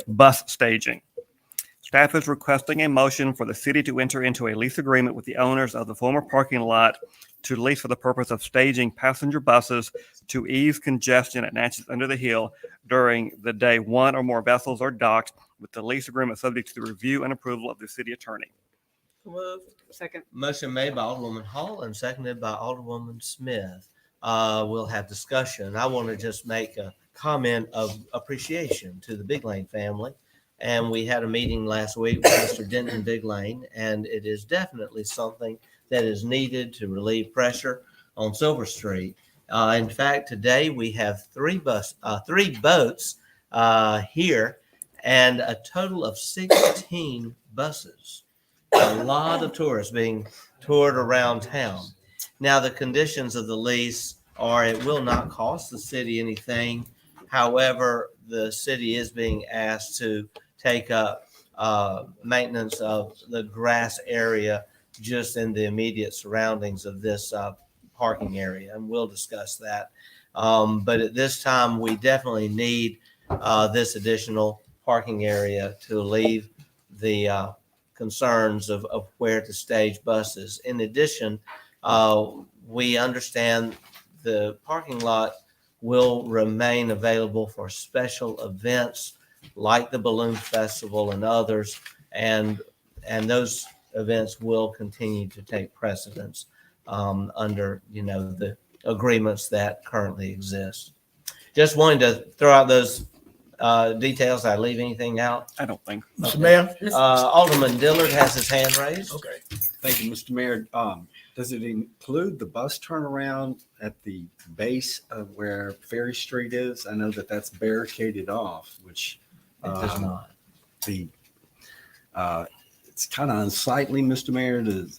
bus staging. Staff is requesting a motion for the city to enter into a lease agreement with the owners of the former parking lot to lease for the purpose of staging passenger buses to ease congestion at Natchez Under the Hill during the day one or more vessels are docked, with the lease agreement subject to the review and approval of the city attorney. Move. Second. Motion made by Alderwoman Hall and seconded by Alderwoman Smith. We'll have discussion. I want to just make a comment of appreciation to the Big Lane family. And we had a meeting last week with Mr. Denton Big Lane, and it is definitely something that is needed to relieve pressure on Silver Street. In fact, today we have three boats here and a total of 16 buses. A lot of tourists being toured around town. Now, the conditions of the lease are it will not cost the city anything. However, the city is being asked to take up maintenance of the grass area just in the immediate surroundings of this parking area, and we'll discuss that. But at this time, we definitely need this additional parking area to alleviate the concerns of where to stage buses. In addition, we understand the parking lot will remain available for special events like the Balloon Festival and others, and those events will continue to take precedence under the agreements that currently exist. Just wanted to throw out those details. Did I leave anything out? I don't think. Mr. Mayor? Alderman Dillard has his hand raised. Okay. Thank you, Mr. Mayor. Does it include the bus turnaround at the base of where Ferry Street is? I know that that's barricaded off, which It does not. It's kind of unsightly, Mr. Mayor,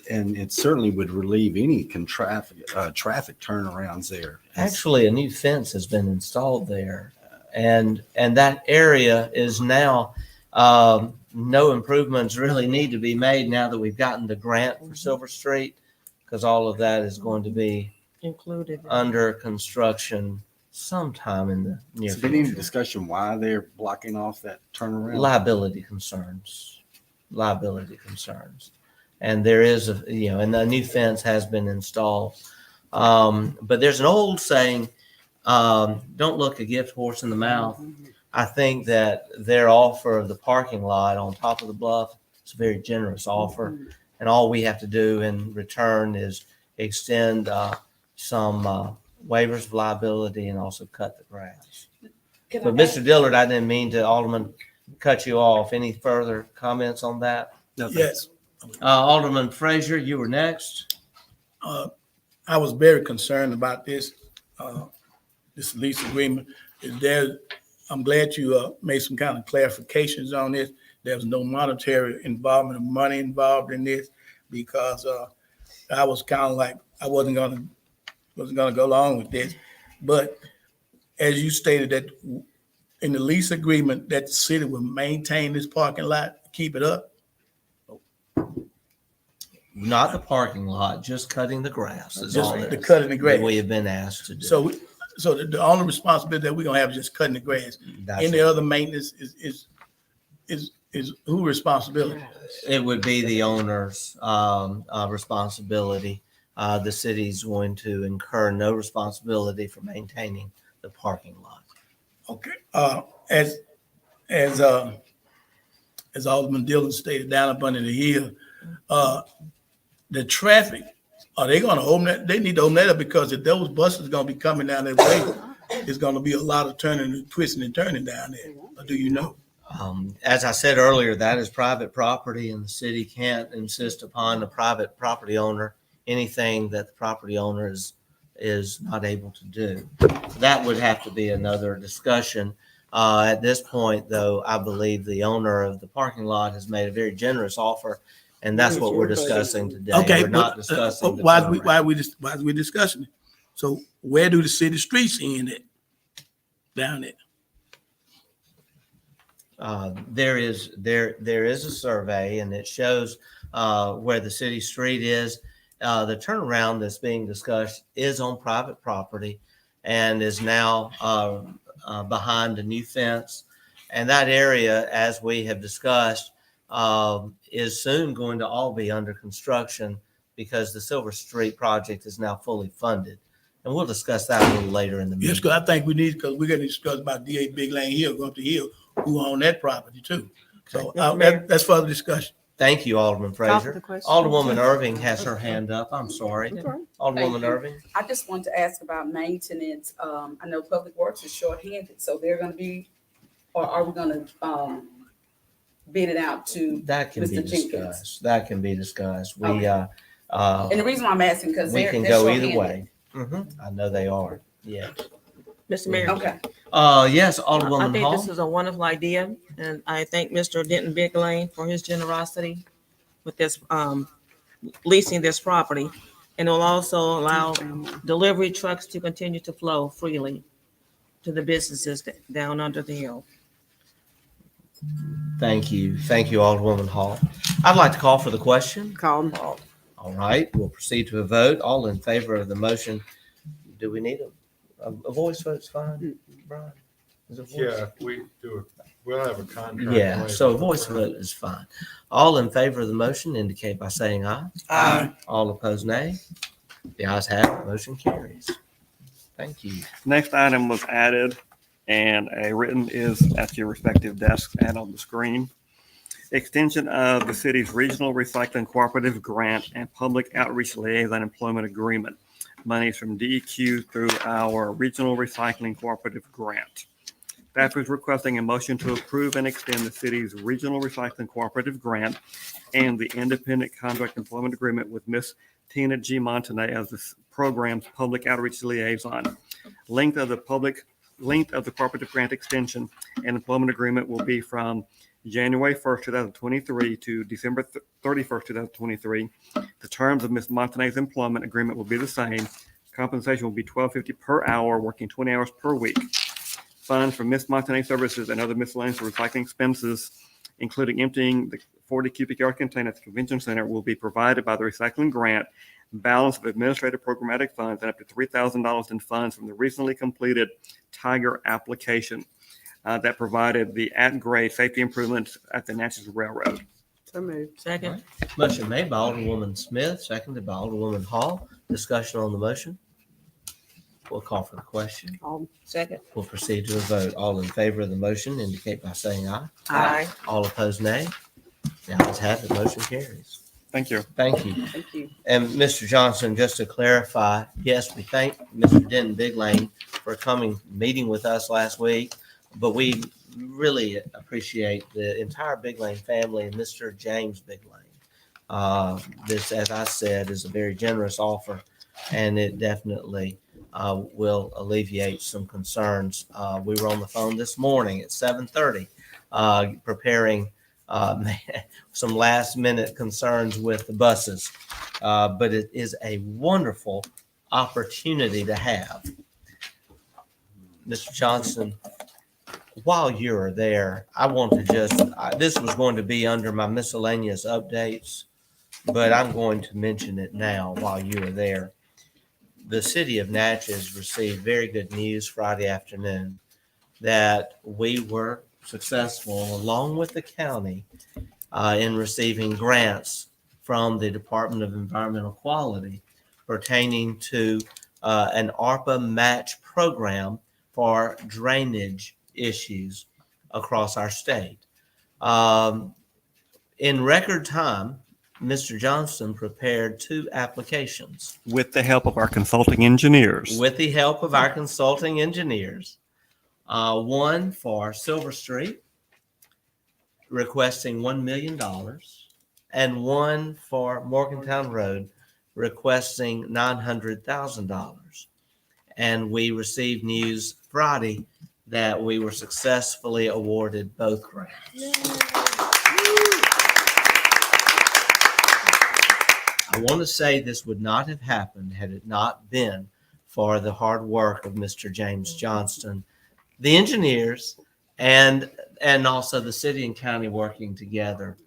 and it certainly would relieve any traffic turnarounds there. Actually, a new fence has been installed there, and that area is now no improvements really need to be made now that we've gotten the grant for Silver Street, because all of that is going to be included. under construction sometime in the near Has there been any future. discussion why they're blocking off that turnaround? Liability concerns, liability concerns. And there is and the new fence has been installed. But there's an old saying, don't look a gift horse in the mouth. I think that their offer of the parking lot on top of the bluff is a very generous offer. And all we have to do in return is extend some waivers of liability and also cut the grass. But Mr. Dillard, I didn't mean to, Alderman, cut you off. Any further comments on that? Yes. Alderman Frazier, you were next. I was very concerned about this lease agreement. I'm glad you made some kind of clarifications on this. There's no monetary involvement of money involved in this, because I was kind of like, I wasn't gonna go along with this. But as you stated, that in the lease agreement that the city will maintain this parking lot, keep it up. Not the parking lot, just cutting the grass is Just all it the is cutting the grass. that we have been asked to do. So the only responsibility that we're gonna have is just cutting the grass. That's Any right. other maintenance is who responsibility? It would be the owner's responsibility. The city's going to incur no responsibility for maintaining the parking lot. Okay, as Alderman Dillon stated, down up under the hill, the traffic, are they gonna open that? They need to open that up, because if those buses gonna be coming down that way, there's gonna be a lot of turning and twisting and turning down there. Or do you know? As I said earlier, that is private property, and the city can't insist upon the private property owner anything that the property owner is not able to do. That would have to be another discussion. At this point, though, I believe the owner of the parking lot has made a very generous offer, and that's what we're discussing today. Okay, We're not but discussing the why turnaround. are we discussing it? So where do the city streets end at? Down there. There is a survey, and it shows where the city street is. The turnaround that's being discussed is on private property and is now behind a new fence. And that area, as we have discussed, is soon going to all be under construction, because the Silver Street project is now fully funded. And we'll discuss that a little later in the meeting. Yes, because I think we need, because we're going to discuss about DA Big Lane Hill, go up the hill, who own that property too. So that's further discussion. Thank you, Alderman Call for Frazier. the question. Alderwoman Irving has her hand up. I'm sorry. Alderwoman Thank you. Irving. I just want to ask about maintenance. I know Public Works is shorthanded, so they're gonna be, or are we gonna, bid it out to That can be Mr. Jenkins? discussed. That can be discussed. We, Okay. And the reason why I'm asking, because we they're can they're go either shorthanded. way. I know they are. Yeah. Mr. Mayor. Okay. Yes, I Alderwoman think this Hall. is a wonderful idea, and I thank Mr. Denton Big Lane for his generosity with this, leasing this property. And it will also allow delivery trucks to continue to flow freely to the businesses down under the hill. Thank you. Thank you, Alderwoman Hall. I'd like to call for the question. Called. All right, we'll proceed to a vote. All in favor of the motion. Do we need a voice vote's fine, Brian? Is it voice? Yeah, if we do it, we'll have a contract. Yeah, later. so a voice vote is fine. All in favor of the motion indicate by saying aye. Aye. All opposed, nay. The ayes have it, motion carries. Thank you. Next item was added, and a written is at your respective desks and on the screen. Extension of the city's Regional Recycling Cooperative Grant and Public Outreach Liaison Employment Agreement. Monies from DEQ through our Regional Recycling Cooperative Grant. Staff is requesting a motion to approve and extend the city's Regional Recycling Cooperative Grant and the Independent Contract Employment Agreement with Miss Tina G. Montanay as the program's Public Outreach Liaison. Length of the cooperative grant extension and employment agreement will be from January 1st, 2023 to December 31st, 2023. The terms of Ms. Montanay's employment agreement will be the same. Compensation will be $12.50 per hour, working 20 hours per week. Funds from Ms. Montanay services and other miscellaneous recycling expenses, including emptying the 40 cubic yard container at the convention center will be provided by the recycling grant, balance of administrative programmatic funds, and up to $3,000 in funds from the recently completed Tiger application that provided the at-grade safety improvements at the Natchez Railroad. So moved. Second. Motion made by Alderwoman Smith, seconded by Alderwoman Hall. Discussion on the motion. We'll call for the question. Second. We'll proceed to a vote. All in favor of the motion indicate by saying aye. Aye. All opposed, nay. The ayes have it. Motion carries. Thank you. Thank you. Thank you. And Mr. Johnson, just to clarify, yes, we thank Mr. Denton Big Lane for meeting with us last week, but we really appreciate the entire Big Lane family and Mr. James Big Lane. This, as I said, is a very generous offer, and it definitely will alleviate some concerns. We were on the phone this morning at 7:30, preparing some last minute concerns with the buses. But it is a wonderful opportunity to have. Mr. Johnson, while you're there, I want to this was going to be under my miscellaneous updates, but I'm going to mention it now while you are there. The city of Natchez received very good news Friday afternoon that we were successful, along with the county, in receiving grants from the Department of Environmental Quality pertaining to an ARPA match program for drainage issues across our state. In record time, Mr. Johnson prepared 2 applications. With the help of our consulting engineers. With the help of our consulting engineers. One for Silver Street, requesting $1 million, and one for Morgantown Road, requesting $900,000. And we received news Friday that we were successfully awarded both grants. I want to say this would not have happened had it not been for the hard work of Mr. James Johnston, the engineers, and also the city and county working together.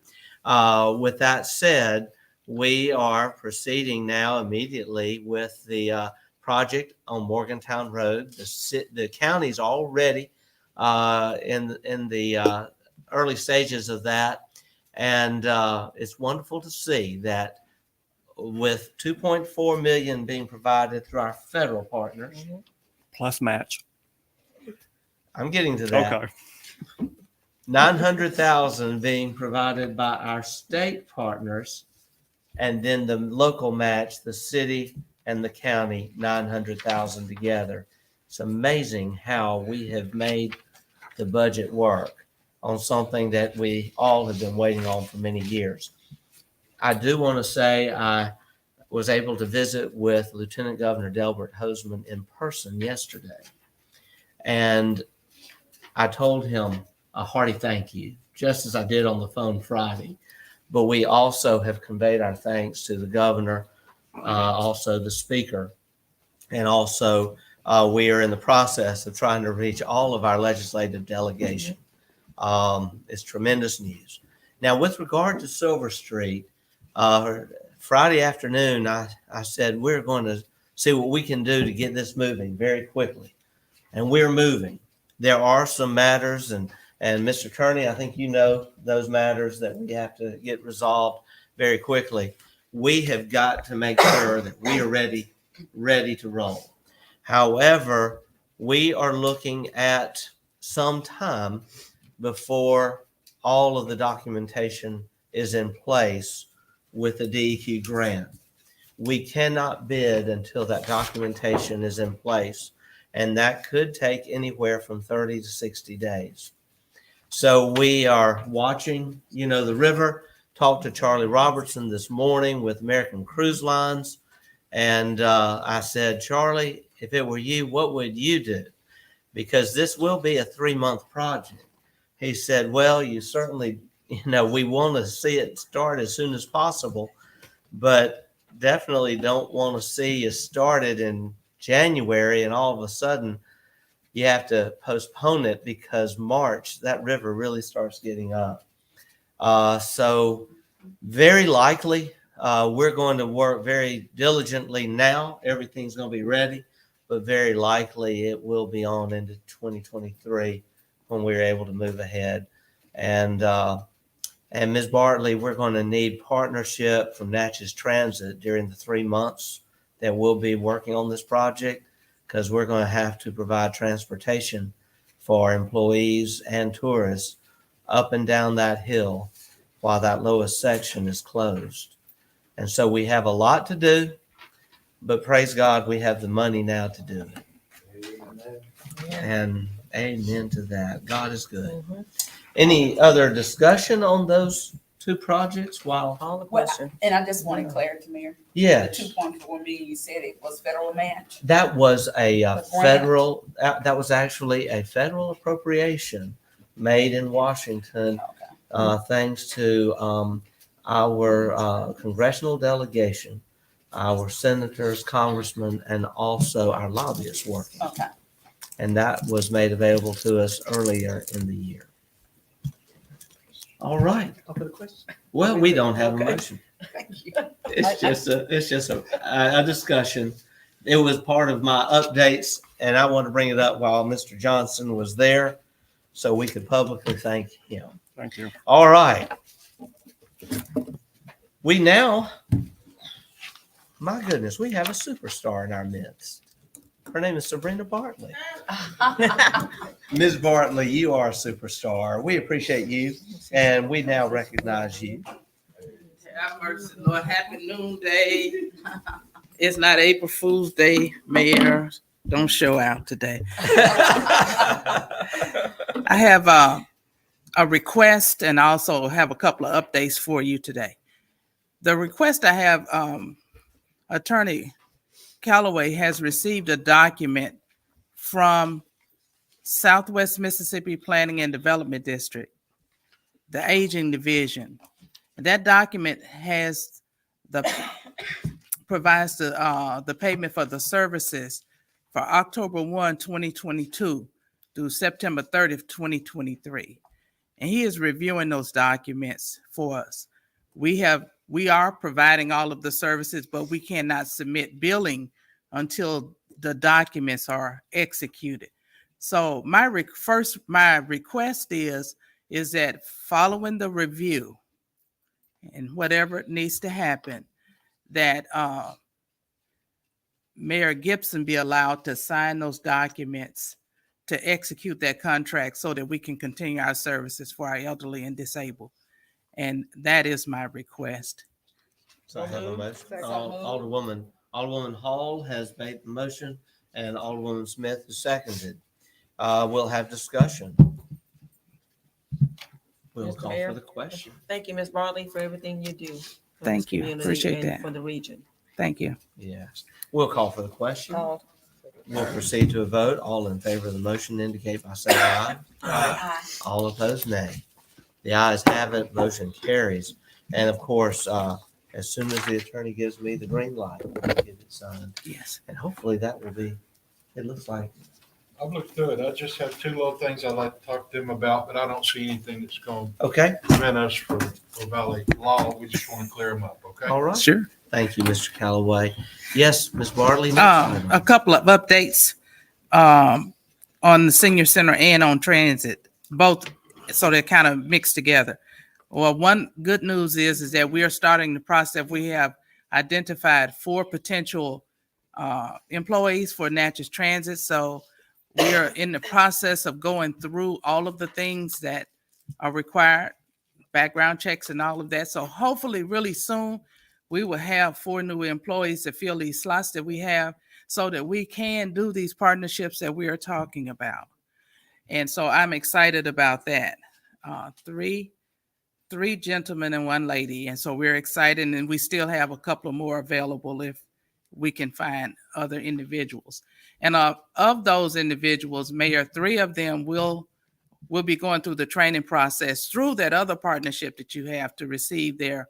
With that said, we are proceeding now immediately with the project on Morgantown Road. The county's already in the early stages of that, and it's wonderful to see that with $2.4 million being provided through our federal partners. Plus match. I'm getting to that. Okay. $900,000 being provided by our state partners, and then the local match, the city and the county, $900,000 together. It's amazing how we have made the budget work on something that we all have been waiting on for many years. I do want to say I was able to visit with Lieutenant Governor Delbert Hosemann in person yesterday. And I told him a hearty thank you, just as I did on the phone Friday. But we also have conveyed our thanks to the governor, also the speaker, and also we are in the process of trying to reach all of our legislative delegation. It's tremendous news. Now, with regard to Silver Street, Friday afternoon, I said, we're going to see what we can do to get this moving very quickly. And we're moving. There are some matters, and Mr. Kearney, I think you know those matters that we have to get resolved very quickly. We have got to make sure that we are ready to roll. However, we are looking at some time before all of the documentation is in place with the DEQ grant. We cannot bid until that documentation is in place, and that could take anywhere from 30 to 60 days. So we are watching, the river. Talked to Charlie Robertson this morning with American Cruise Lines, and I said, Charlie, if it were you, what would you do? Because this will be a 3-month project. He said, well, you certainly, we want to see it start as soon as possible, but definitely don't want to see it started in January and all of a sudden you have to postpone it because March, that river really starts getting up. So very likely, we're going to work very diligently now. Everything's going to be ready, but very likely it will be on into 2023 when we're able to move ahead. And Ms. Bartley, we're going to need partnership from Natchez Transit during the 3 months that we'll be working on this project, because we're going to have to provide transportation for employees and tourists up and down that hill while that lowest section is closed. And so we have a lot to do, but praise God, we have the money now to do it. And amen to that. God is good. Any other discussion on those two projects while? All the Well, question. and I just wanted clarity, Mayor. Yes. The 2.4 million, you said it was federal match. That was a The grant. federal, that was actually a federal appropriation made in Washington, thanks to our congressional delegation, our senators, congressmen, and also our lobbyists working. Okay. And that was made available to us earlier in the year. All right. Well, we don't have a motion. It's just a discussion. It was part of my updates, and I want to bring it up while Mr. Johnson was there so we could publicly thank him. Thank you. All right. We now, my goodness, we have a superstar in our midst. Her name is Sabrina Bartley. Ms. Bartley, you are a superstar. We appreciate you, and we now recognize you. Have mercy, Lord. Happy noonday. It's not April Fool's Day, Mayor. Don't show out today. I have a request and also have a couple of updates for you today. The request I have, Attorney Callaway has received a document from Southwest Mississippi Planning and Development District, the Aging Division. And that document has provides the payment for the services for October 1, 2022 through September 30th, 2023. And he is reviewing those documents for us. We are providing all of the services, but we cannot submit billing until the documents are executed. So my request is that following the review and whatever needs to happen, that Mayor Gibson be allowed to sign those documents to execute that contract so that we can continue our services for our elderly and disabled. And that is my request. So I have a motion. Alderwoman Hall has made the motion, and Alderwoman Smith has seconded. We'll have discussion. We'll Mr. call Mayor. for the question. Thank you, Ms. Bartley, for everything you do. for Thank this you. community Appreciate and that. For the region. Thank you. Yes. We'll call for the question. Called. We'll proceed to a vote. All in favor of the motion indicate by saying aye. Aye. All opposed, nay. The ayes have it. Motion carries. And of course, as soon as the attorney gives me the green light, I'll get it signed. Yes. And hopefully that will be, it looks like. I've looked through it. I just have two little things I'd like to talk to them about, but I don't see anything that's going Okay. to prevent us from Valley law. We just want to clear them up, okay? All right. Sure. Thank you, Mr. Callaway. Yes, Ms. Bartley. next item. A couple of updates on the senior center and on transit, both, so they're kind of mixed together. Well, one good news is that we are starting the process. We have identified 4 potential employees for Natchez Transit. So we are in the process of going through all of the things that are required, background checks and all of that. So hopefully really soon we will have 4 new employees to fill these slots that we have so that we can do these partnerships that we are talking about. And so I'm excited about that. 3 gentlemen and 1 lady. And so we're excited, and we still have a couple more available if we can find other individuals. And of those individuals, Mayor, 3 of them will be going through the training process through that other partnership that you have to receive their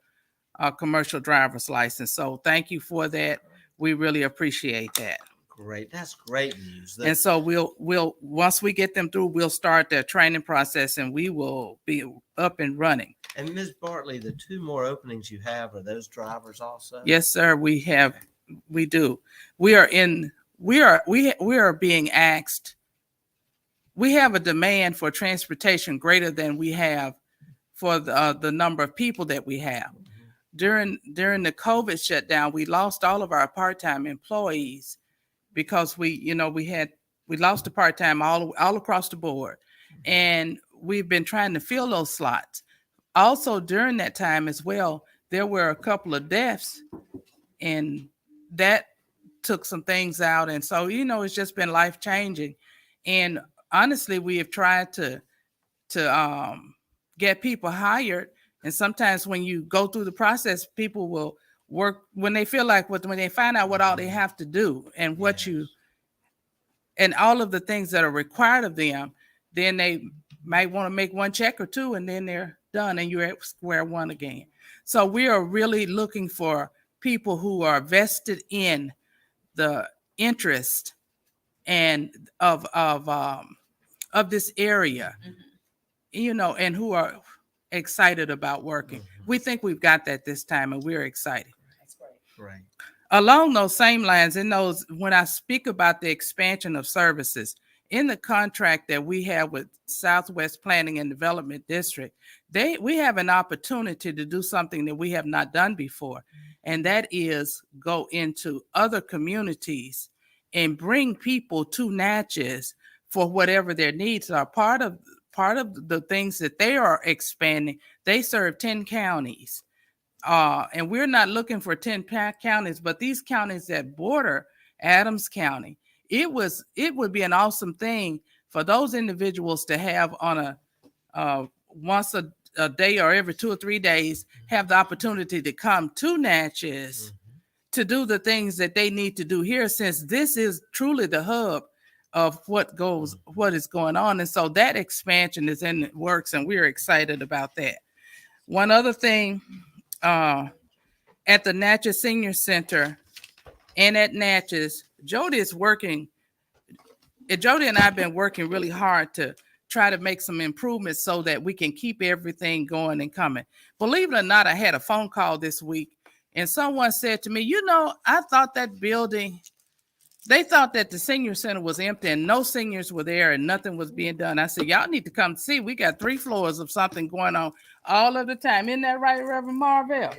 commercial driver's license. So thank you for that. We really appreciate that. Great. That's great news. And so we'll once we get them through, we'll start their training process and we will be up and running. And Ms. Bartley, the 2 more openings you have, are those drivers also? Yes, sir. We do. We are being asked. We have a demand for transportation greater than we have for the number of people that we have. During the COVID shutdown, we lost all of our part-time employees because we lost the part-time all across the board. And we've been trying to fill those slots. Also during that time as well, there were a couple of deaths and that took some things out. And so, it's just been life-changing. And honestly, we have tried to get people hired. And sometimes when you go through the process, people will work when they feel like when they find out what all they have to do and and all of the things that are required of them, then they might want to make one check or two and then they're done and you're at square one again. So we are really looking for people who are vested in the interest and of this area, and who are excited about working. We think we've got that this time and we're excited. That's great. Right. Along those same lines, when I speak about the expansion of services, in the contract that we have with Southwest Planning and Development District, we have an opportunity to do something that we have not done before, and that is go into other communities and bring people to Natchez for whatever their needs are. Part of the things that they are expanding, they serve 10 counties. And we're not looking for 10 counties, but these counties that border Adams County, it would be an awesome thing for those individuals to have on a once a day or every 2 or 3 days, have the opportunity to come to Natchez to do the things that they need to do here, since this is truly the hub of what is going on. And so that expansion is in the works and we're excited about that. One other thing, at the Natchez Senior Center and at Natchez, Jody and I have been working really hard to try to make some improvements so that we can keep everything going and coming. Believe it or not, I had a phone call this week and someone said to me, I thought that building, they thought that the senior center was empty and no seniors were there and nothing was being done. I said, y'all need to come see. We got 3 floors of something going on all of the time. Isn't that right, Reverend Marvell?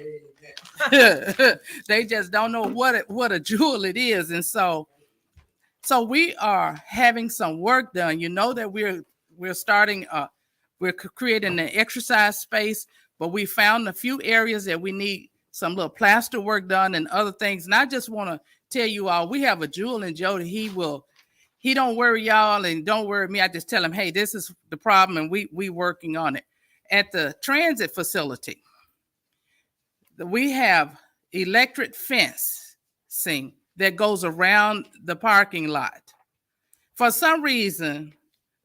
They just don't know what a jewel it is. And so we are having some work done. That we're starting, we're creating an exercise space, but we found a few areas that we need some little plaster work done and other things. And I just want to tell you all, we have a jewel in Jody. He don't worry y'all and don't worry me. I just tell him, hey, this is the problem and we working on it. At the transit facility, we have electric fencing that goes around the parking lot. For some reason,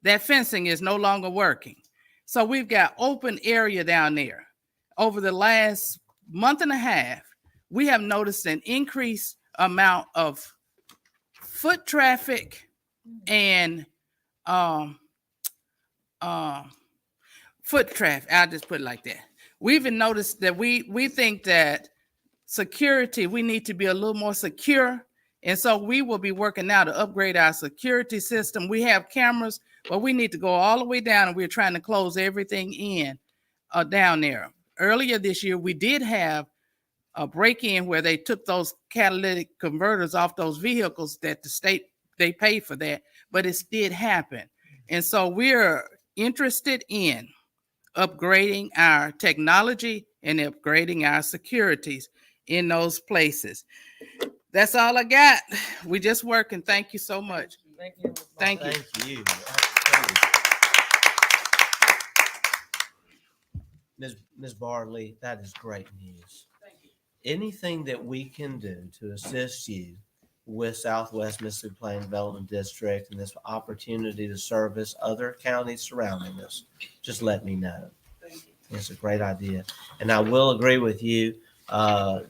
that fencing is no longer working. So we've got open area down there. Over the last month and a half, we have noticed an increased amount of foot traffic and foot traffic. I'll just put it like that. We've even noticed that we think that security, we need to be a little more secure. And so we will be working now to upgrade our security system. We have cameras, but we need to go all the way down and we're trying to close everything in down there. Earlier this year, we did have a break-in where they took those catalytic converters off those vehicles that the state, they paid for that, but it did happen. And so we're interested in upgrading our technology and upgrading our securities in those places. That's all I got. We just working. Thank you so much. Thank you. Thank you. Thank you. Ms. Bartley, that is great news. Anything that we can do to assist you with Southwest Mississippi Plain Development District and this opportunity to service other counties surrounding us, just let me know. It's a great idea. And I will agree with you.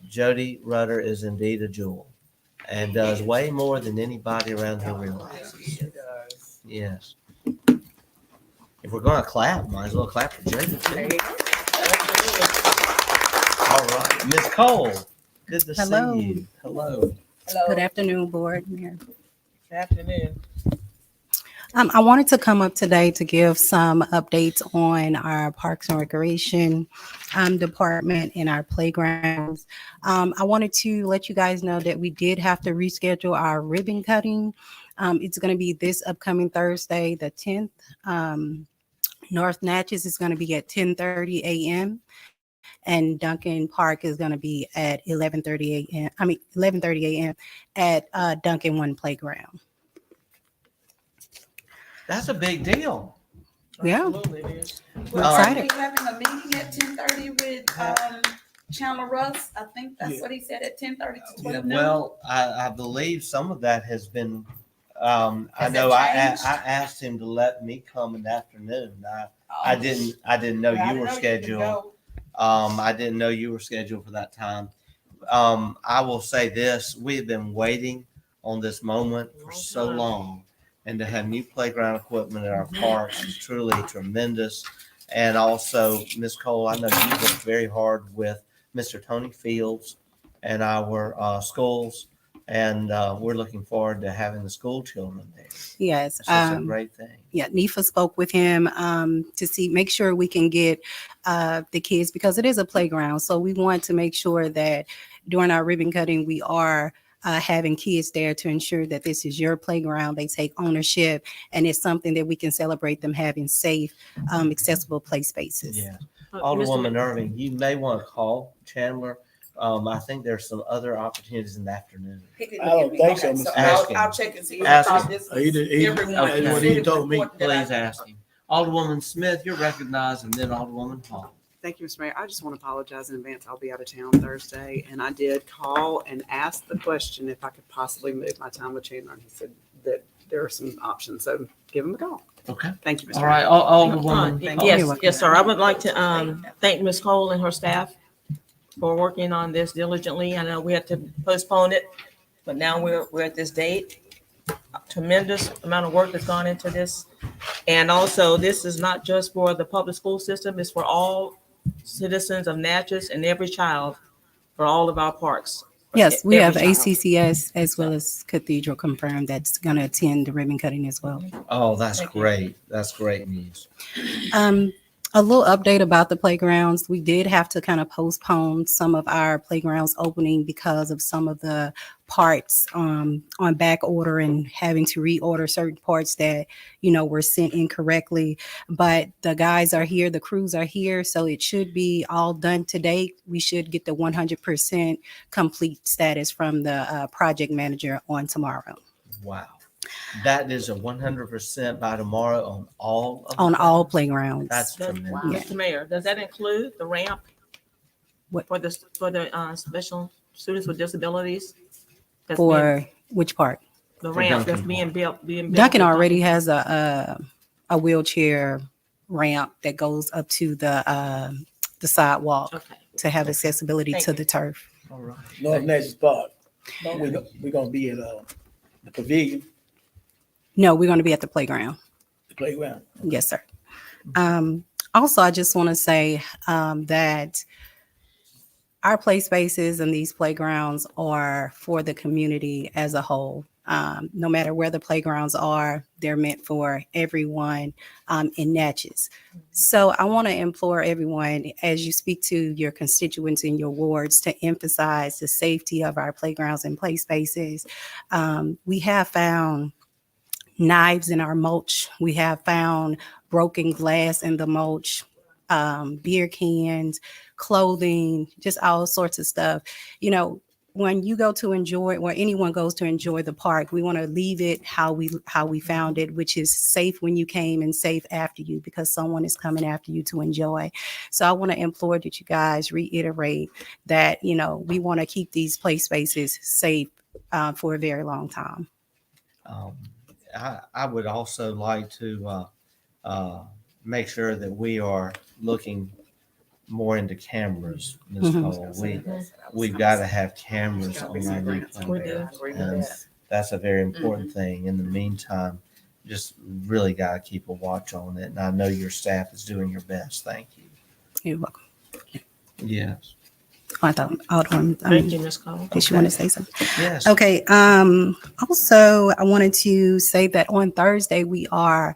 Jody Rudder is indeed a jewel. and does way more than anybody around here realizes. Yes. If we're going to clap, might as well clap for Jacob too. All right, Ms. Cole, good to Hello. see you. Hello. Good afternoon, Board. Mayor. Good afternoon. I wanted to come up today to give some updates on our Parks and Recreation department and our playgrounds. I wanted to let you guys know that we did have to reschedule our ribbon cutting. It's going to be this upcoming Thursday, the 10th. North Natchez is going to be at 10:30 a.m. and Duncan Park is going to be at 11:30 a.m. 11:30 a.m. at Duncan One Playground. That's a big deal. Yeah. Absolutely it is. We're Well, are excited. we having a meeting at 10:30 with Chandler Russ? I think that's what he said, at 10:30 to 12 noon. Well, I believe some of that has been, I Has know that I changed? asked him to let me come in the afternoon. I didn't know you were scheduled. I didn't know you were scheduled for that time. I will say this, we have been waiting on this moment for so long. And to have new playground equipment at our parks is truly tremendous. And also, Ms. Cole, I know you worked very hard with Mr. Tony Fields and our schools. And we're looking forward to having the school children there. Yes. It's just a great thing. Yeah, NIFA spoke with him to make sure we can get the kids, because it is a playground. So we want to make sure that during our ribbon cutting, we are having kids there to ensure that this is your playground. They take ownership, and it's something that we can celebrate them having safe, accessible play spaces. Yeah. Alderwoman Irving, you may want to call Chandler. I think there's some other opportunities in the afternoon. I don't think so, Mr. Ask him. I'll check and see. Ask I thought him. this was That's everyone. what he told me. Please ask him. Alderwoman Smith, you're recognized, and then Alderwoman Hall. Thank you, Mr. Mayor. I just want to apologize in advance. I'll be out of town Thursday, and I did call and ask the question if I could possibly move my time with Chandler, and he said that there are some options. So give him a call. Okay. Thank you, Mr. All Mayor. right, Alderwoman. Thank you. Yes, yes, sir. I would like to thank Ms. Cole and her staff for working on this diligently. I know we had to postpone it, but now we're at this date. A tremendous amount of work has gone into this. And also, this is not just for the public school system, it's for all citizens of Natchez and every child for all of our parks. Yes, we have Every child. ACCS as well as Cathedral confirmed that's going to attend the ribbon cutting as well. Oh, that's great. That's great news. A little update about the playgrounds. We did have to kind of postpone some of our playgrounds opening because of some of the parts on back order and having to reorder certain parts that, were sent incorrectly. But the guys are here, the crews are here, so it should be all done today. We should get the 100% complete status from the project manager on tomorrow. Wow. That is a 100% by tomorrow on all of On them? all playgrounds. That's tremendous. Mr. Mayor, does that include the ramp What? for the special students with disabilities? That's For which part? the For ramp that's Duncan being built. Duncan already has a wheelchair ramp that goes up to the sidewalk Okay. to have accessibility Thank to you. the turf. All right. North Natchez Park. We're gonna be at the pavilion, No, we're going to be at the playground. the playground. Yes, sir. Also, I just want to say that our play spaces and these playgrounds are for the community as a whole. No matter where the playgrounds are, they're meant for everyone in Natchez. So I want to implore everyone, as you speak to your constituents in your wards, to emphasize the safety of our playgrounds and play spaces. We have found knives in our mulch. We have found broken glass in the mulch, beer cans, clothing, just all sorts of stuff. When you go to enjoy, or anyone goes to enjoy the park, we want to leave it how we found it, which is safe when you came and safe after you, because someone is coming after you to enjoy. So I want to implore that you guys reiterate that, we want to keep these play spaces safe for a very long time. I would also like to make sure that we are looking more into cameras, Ms. Mhm. Cole. We've got to have cameras on our replay. And that's a very important thing. In the meantime, just really got to keep a watch on it. And I know your staff is doing your best. Thank you. You're welcome. Yes. I thought Alderman. Thank you, Ms. Cole. Did you want to say something? Yes. Okay. Also, I wanted to say that on Thursday we are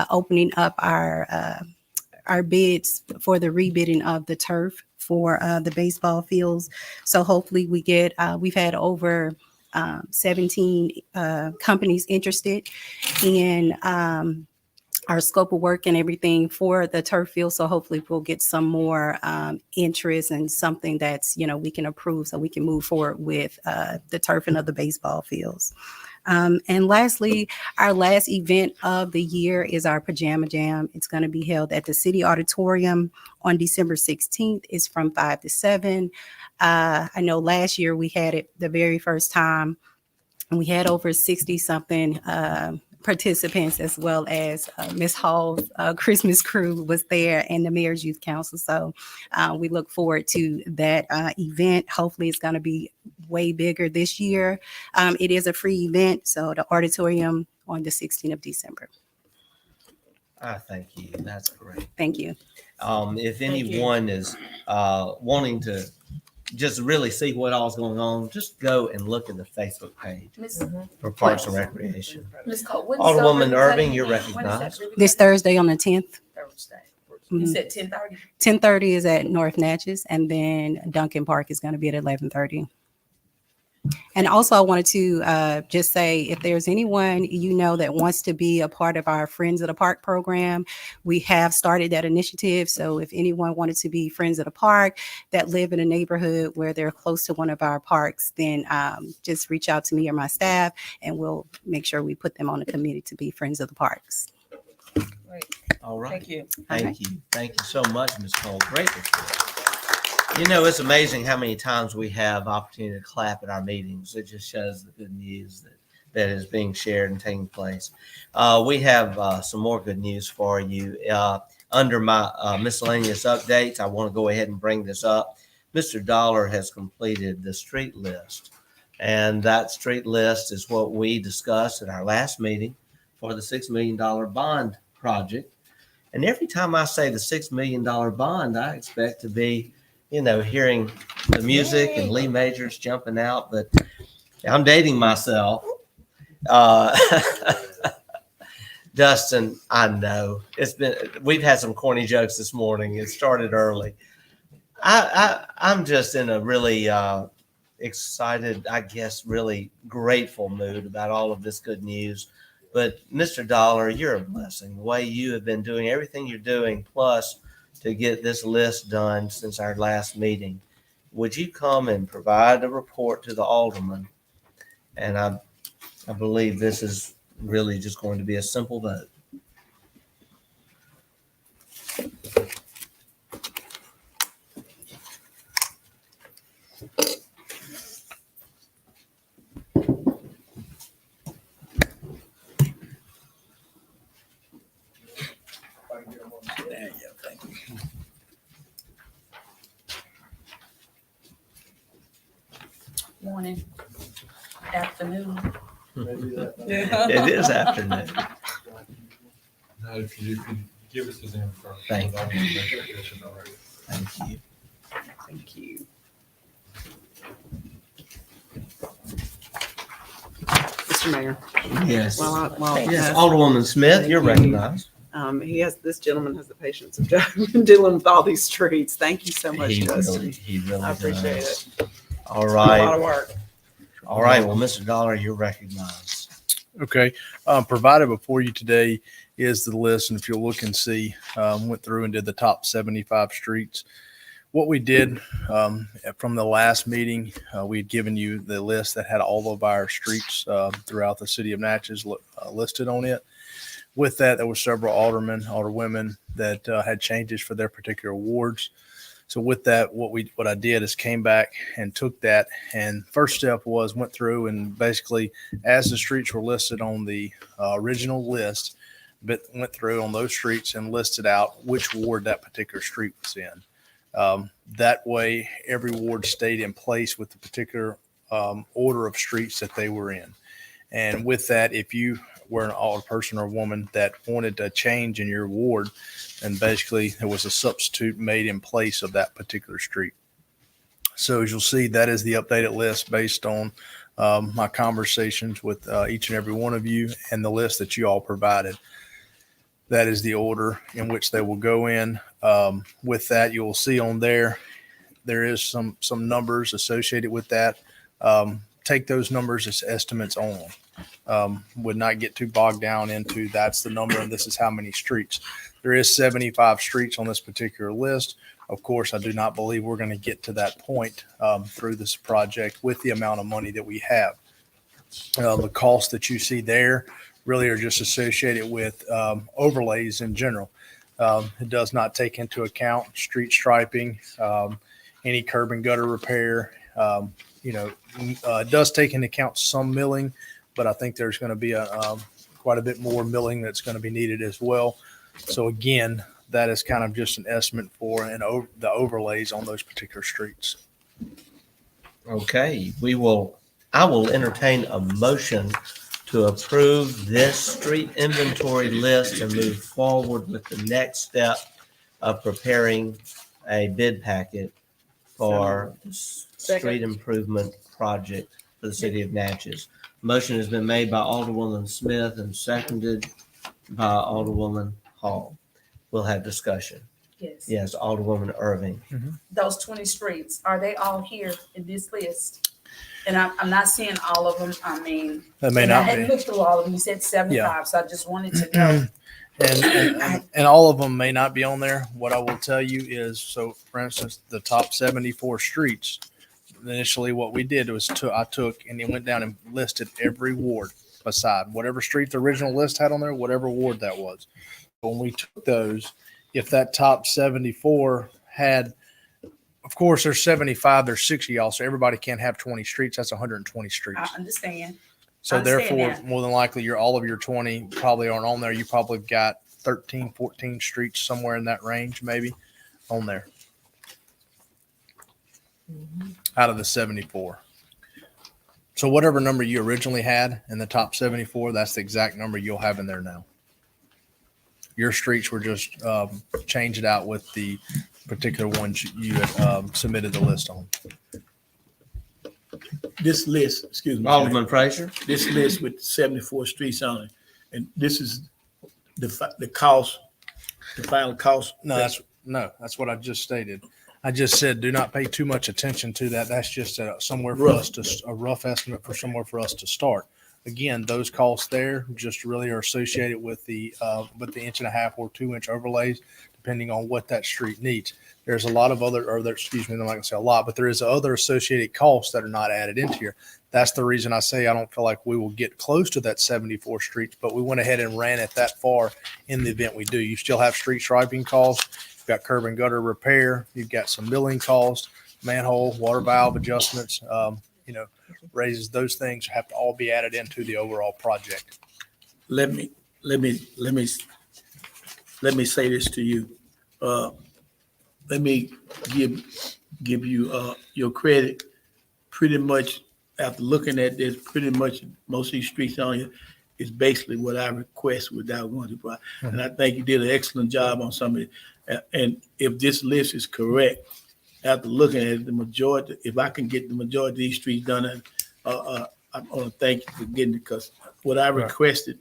opening up our bids for the rebidding of the turf for the baseball fields. So hopefully we've had over 17 companies interested in our scope of work and everything for the turf field. So hopefully we'll get some more interest and something that's, we can approve so we can move forward with the turfing of the baseball fields. And lastly, our last event of the year is our Pajama Jam. It's going to be held at the City Auditorium on December 16th. It's from 5 to 7. I know last year we had it the very first time, and we had over 60 something participants, as well as Miss Hall's Christmas crew was there, and the Mayor's Youth Council. So we look forward to that event. Hopefully it's going to be way bigger this year. It is a free event, so the auditorium on the 16th of December. Thank you. That's great. Thank you. If anyone is wanting to just really see what all's going on, just go and look at the Facebook page for Parks and Recreation. Ms. Cole, when's Alderwoman Celebrity Irving, Day? you're When is that recognized. really? This Thursday on the 10th. Thursday. You said 10:30? 10:30 is at North Natchez, and then Duncan Park is going to be at 11:30. And also I wanted to just say, if there's anyone that wants to be a part of our Friends of the Park program, we have started that initiative. So if anyone wanted to be Friends of the Park that live in a neighborhood where they're close to one of our parks, then just reach out to me or my staff, and we'll make sure we put them on the committee to be Friends of the Parks. All right. Thank you. Thank you. Thank you so much, Ms. Cole. Great report. It's amazing how many times we have opportunity to clap at our meetings. It just shows the good news that is being shared and taking place. We have some more good news for you. Under my miscellaneous updates, I want to go ahead and bring this up. Mr. Dollar has completed the street list, and that street list is what we discussed at our last meeting for the $6 million bond project. And every time I say the $6 million bond, I expect to be hearing the music and Lee Majors jumping out, but I'm dating myself. Dustin, I know we've had some corny jokes this morning. It started early. I'm just in a really excited, I guess, really grateful mood about all of this good news. But Mr. Dollar, you're a blessing. The way you have been doing everything you're doing, plus to get this list done since our last meeting. Would you come and provide a report to the alderman? And I believe this is really just going to be a simple vote. Morning, afternoon. It is afternoon. Now, if you could give us his info. Thank you. Thank Thank you. Thank you. Mr. Mayor. Yes. Well, Yes, Alderwoman Smith, you're recognized. This gentleman has the patience of dealing with all these streets. Thank you so much, Justin. He really I appreciate does. it. All It's right. a lot of work. All right. Well, Mr. Dollar, you're recognized. Okay. Provided before you today is the list. And if you'll look and see, went through and did the top 75 streets. What we did from the last meeting, we had given you the list that had all of our streets throughout the city of Natchez listed on it. With that, there were several aldermen, alderwomen that had changes for their particular wards. So with that, what I did is came back and took that, and first step was went through and basically, as the streets were listed on the original list, but went through on those streets and listed out which ward that particular street was in. That way, every ward stayed in place with the particular order of streets that they were in. And with that, if you were an alderperson or woman that wanted a change in your ward, and basically there was a substitute made in place of that particular street. So as you'll see, that is the updated list based on my conversations with each and every one of you and the list that you all provided. That is the order in which they will go in. With that, you will see on there is some numbers associated with that. Take those numbers as estimates only. Would not get too bogged down into that's the number and this is how many streets. There is 75 streets on this particular list. Of course, I do not believe we're going to get to that point through this project with the amount of money that we have. The costs that you see there really are just associated with overlays in general. It does not take into account street striping, any curb and gutter repair. It does take into account some milling, but I think there's going to be quite a bit more milling that's going to be needed as well. So again, that is kind of just an estimate for the overlays on those particular streets. Okay, I will entertain a motion to approve this street inventory list and move forward with the next step of preparing a bid packet for the street improvement project for the city of Natchez. Motion has been made by Alderwoman Smith and seconded by Alderwoman Hall. We'll have discussion. Yes. Yes, Alderwoman Irving. Those 20 streets, are they all here in this list? And I'm not seeing all of them. I mean, That may not I hadn't be. looked through all of them. You said 75, Yeah. so I just wanted to know. And all of them may not be on there. What I will tell you is, so for instance, the top 74 streets, initially what we did was I took and it went down and listed every ward beside whatever street the original list had on there, whatever ward that was. When we took those, if that top 74 had, of course, there's 75, there's 60 y'all, so everybody can't have 20 streets. That's 120 streets. I understand. So I understand therefore, that. more than likely, all of your 20 probably aren't on there. You probably got 13, 14 streets somewhere in that range, maybe on there out of the 74. So whatever number you originally had in the top 74, that's the exact number you'll have in there now. Your streets were just changed out with the particular ones you had submitted the list on. This list, excuse me. Alderman Frazier. This list with 74 streets on it, and this is the cost, the final cost. No, that's what I just stated. I just said, do not pay too much attention to that. That's just somewhere for us a rough estimate for somewhere for us to start. Again, those costs there just really are associated with the 1.5 or 2 inch overlays, depending on what that street needs. There's a lot of excuse me, I'm not gonna say a lot, but there is other associated costs that are not added into here. That's the reason I say I don't feel like we will get close to that 74 streets, but we went ahead and ran it that far in the event we do. You still have street striping costs, you've got curb and gutter repair, you've got some milling costs, manhole, water valve adjustments, raises, those things have to all be added into the overall project. Let me say this to you. Let me give you your credit. Pretty much after looking at this, pretty much most of these streets on here is basically what I request without going to buy. And I think you did an excellent job on some of it. And if this list is correct, after looking at it, the majority, if I can get the majority of these streets done, I want to thank you for getting it, because what I requested,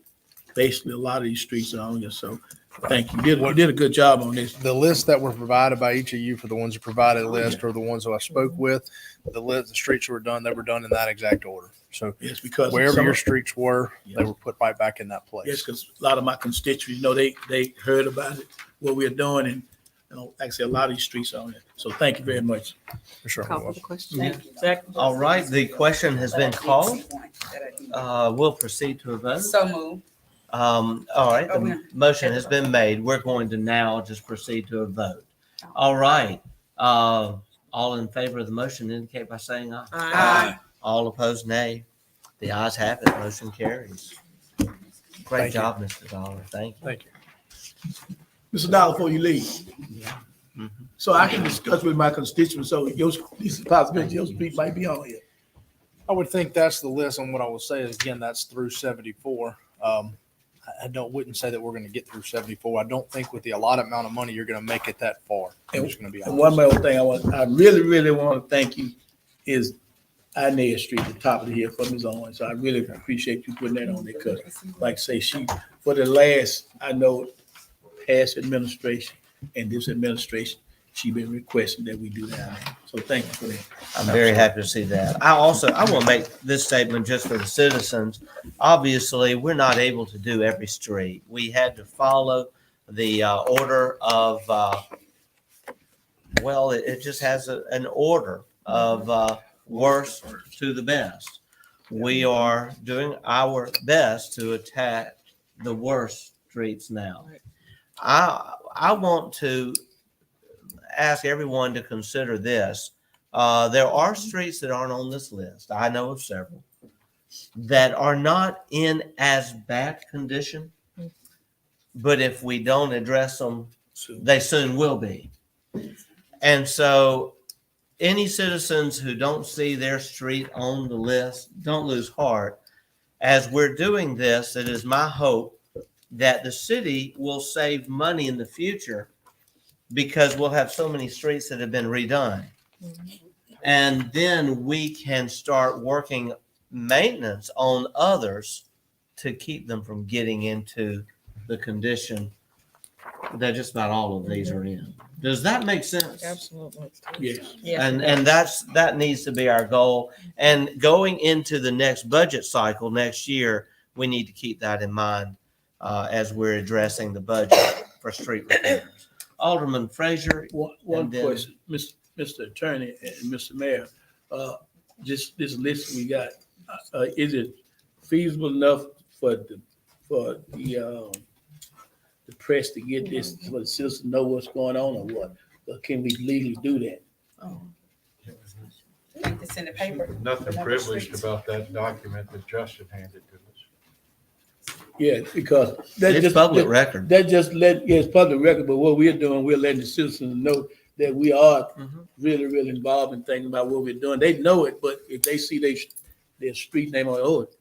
basically a lot of these streets are on here. So thank you. You did a good job on this. The lists that were provided by each of you, for the ones who provided a list or the ones who I spoke with, the streets were done, they were done in that exact order. So yes, because wherever your streets were, they were put right back in that place. Yes, because a lot of my constituents, they heard about it, what we're doing, and like I said, a lot of these streets are on it. So thank you very much. For sure. Call for the question. All right, the question has been called. We'll proceed to a vote. So moved. All right, the motion has been made. We're going to now just proceed to a vote. All right. All in favor of the motion indicate by saying aye. Aye. All opposed, nay. The ayes have it. Motion carries. Great job, Mr. Dollar. Thank you. Mr. Dollar, before you leave, So I can discuss with my constituents, so this is a possibility your street might be on here. I would think that's the list, and what I will say is, again, that's through 74. Wouldn't say that we're going to get through 74. I don't think with the allotted amount of money, you're going to make it that far. I'm just going to be And one honest. more thing I really want to thank you is Inez Street, the top of the hill for Ms. Owens. So I really appreciate you putting that on there, because like I say, she, for the last, I know, past administration and this administration, she been requesting that we do that. So thank you for that. I'm very happy to see that. I want to make this statement just for the citizens. Obviously, we're not able to do every street. We had to follow the order of, it just has an order of worst to the best. We are doing our best to attack the worst streets now. I want to ask everyone to consider this. There are streets that aren't on this list. I know of several that are not in as bad condition, but if we don't address them, they soon will be. And so any citizens who don't see their street on the list, don't lose heart. As we're doing this, it is my hope that the city will save money in the future, because we'll have so many streets that have been redone. And then we can start working maintenance on others to keep them from getting into the condition that just about all of these are in. Does that make sense? Absolutely. Yes. And that needs to be our goal. And going into the next budget cycle next year, we need to keep that in mind as we're addressing the budget for street repairs. Alderman Frazier. One question, Mr. Attorney and Mr. Mayor, this list we got, is it feasible enough for the press to get this, for the citizens to know what's going on, or what? Or can we legally do that? It's in the paper. Nothing privileged about that document that Justin handed to us. Yeah, because that's It's just public record. It's public record, but what we're doing, we're letting the citizens know that we are really involved in thinking about what we're doing. They know it, but if they see their street name on it,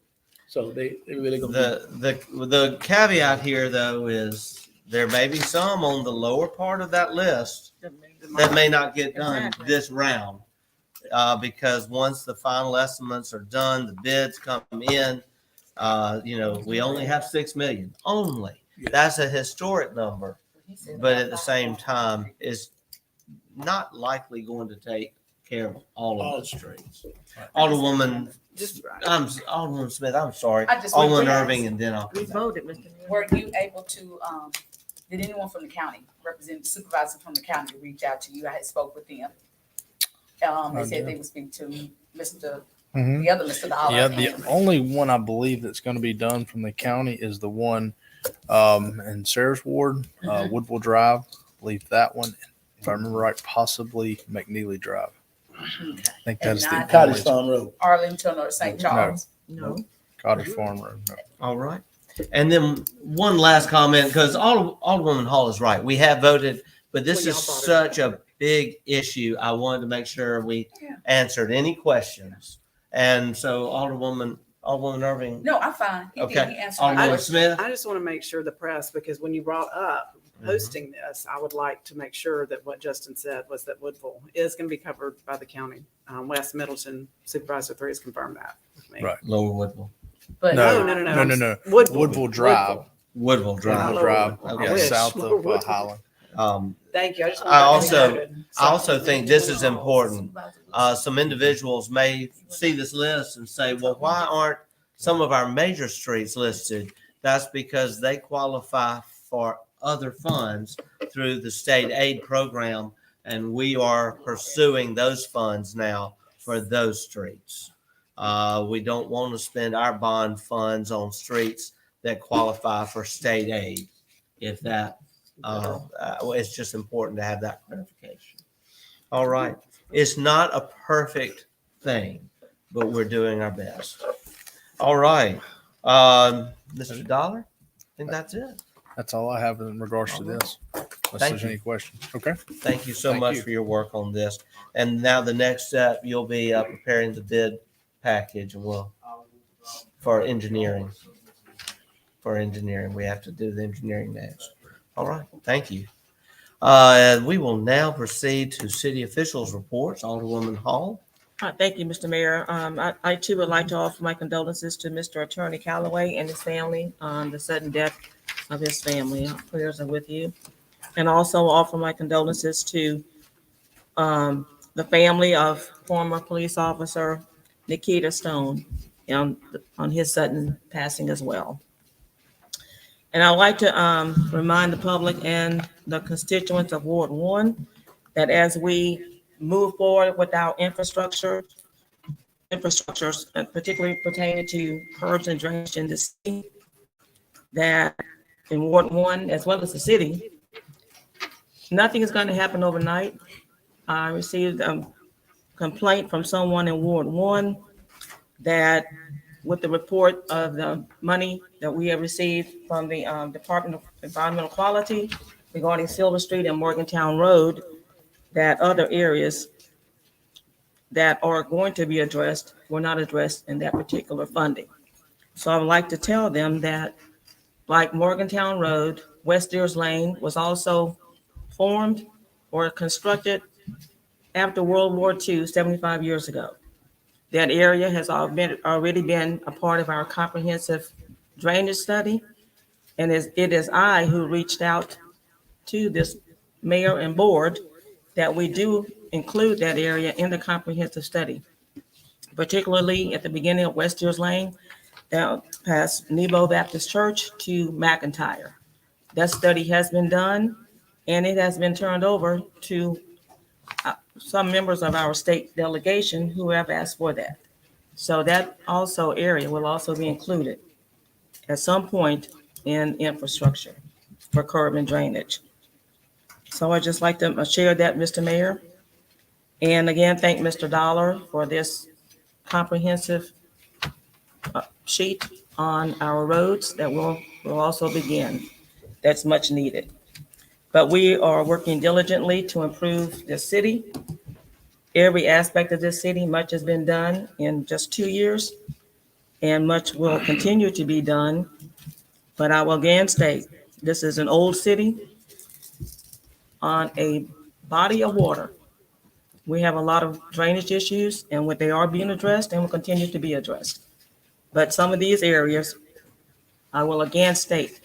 so they really gonna. The caveat here, though, is there may be some on the lower part of that list that may not get done this round, because once the final estimates are done, the bids come in. We only have 6 million. Only. That's a historic number, but at the same time, is not likely going to take care of all of the streets. Alderwoman, Alderwoman Smith, I'm sorry. Alderman Irving, and then I'll. We voted, Mr. Mayor. Were you able to, did anyone from the county, representative supervisor from the county, reach out to you? I had spoke with them. They said they would speak to Mr. The other Mr. Dollar. Yeah, the only one I believe that's going to be done from the county is the one in Sarah's ward, Woodville Drive. I believe that one, if I remember right, possibly McNeely Drive. I think that's the Cottage Farm Road. Arlington or St. Charles? No. Cottage Farm Road. No. All right. And then one last comment, because Alderwoman Hall is right. We have voted, but this is such a big issue. I wanted to make sure we answered any questions. And so Alderwoman Irving. No, I'm fine. Okay. I Smith. I just want to make sure the press, because when you brought up hosting this, I would like to make sure that what Justin said was that Woodville is going to be covered by the county. West Middleton Supervisor 3 has confirmed that with me. Right. Lower Woodville. But No. Woodville Drive. Woodville Drive. Yeah, south of Highland. Thank you. I also think this is important. Some individuals may see this list and say, well, why aren't some of our major streets listed? That's because they qualify for other funds through the state aid program, and we are pursuing those funds now for those streets. We don't want to spend our bond funds on streets that qualify for state aid. If that, it's just important to have that clarification. All right. It's not a perfect thing, but we're doing our best. All right. Mr. Dollar, I think that's it. That's all I have in regards to this. Unless Thank there's you. any questions. Okay. Thank you so Thank much you. for your work on this. And now the next step, you'll be preparing the bid package and for engineering. For engineering, we have to do the engineering next. All right, thank you. And we will now proceed to city officials' reports. Alderwoman Hall. Thank you, Mr. Mayor. I too would like to offer my condolences to Mr. Attorney Calloway and his family on the sudden death of his family. Our prayers are with you. And also offer my condolences to the family of former police officer Nikita Stone on his sudden passing as well. And I'd like to remind the public and the constituents of Ward 1 that as we move forward with our infrastructures, particularly pertaining to curbs and drainage in the city, that in Ward 1 as well as the city, nothing is going to happen overnight. I received a complaint from someone in Ward 1 that with the report of the money that we have received from the Department of Environmental Quality regarding Silver Street and Morgantown Road, that other areas that are going to be addressed were not addressed in that particular funding. So I would like to tell them that like Morgantown Road, West Deers Lane was also formed or constructed after World War II, 75 years ago. That area has already been a part of our comprehensive drainage study. And it is I who reached out to this mayor and board that we do include that area in the comprehensive study, particularly at the beginning of West Deers Lane, down past Nebo Baptist Church to McIntyre. That study has been done and it has been turned over to some members of our state delegation who have asked for that. So that also area will also be included at some point in infrastructure for curb and drainage. So I'd just like to share that, Mr. Mayor. And again, thank Mr. Dollar for this comprehensive sheet on our roads that will also begin. That's much needed. But we are working diligently to improve the city. Every aspect of this city, much has been done in just 2 years, and much will continue to be done. But I will again state, this is an old city on a body of water. We have a lot of drainage issues, and what they are being addressed and will continue to be addressed. But some of these areas, I will again state,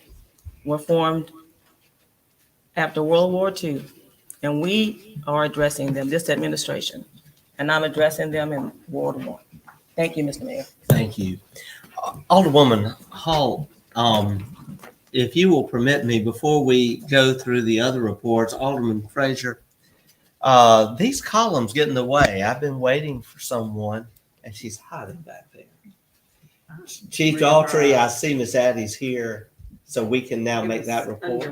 were formed after World War II. And we are addressing them, this administration, and I'm addressing them in Ward 1. Thank you, Mr. Mayor. Thank you. Alderwoman Hall, if you will permit me, before we go through the other reports, Alderman Frazier, these columns get in the way. I've been waiting for someone, and she's hiding back there. Chief Daughtry, I see Miss Addie's here, so we can now make that report.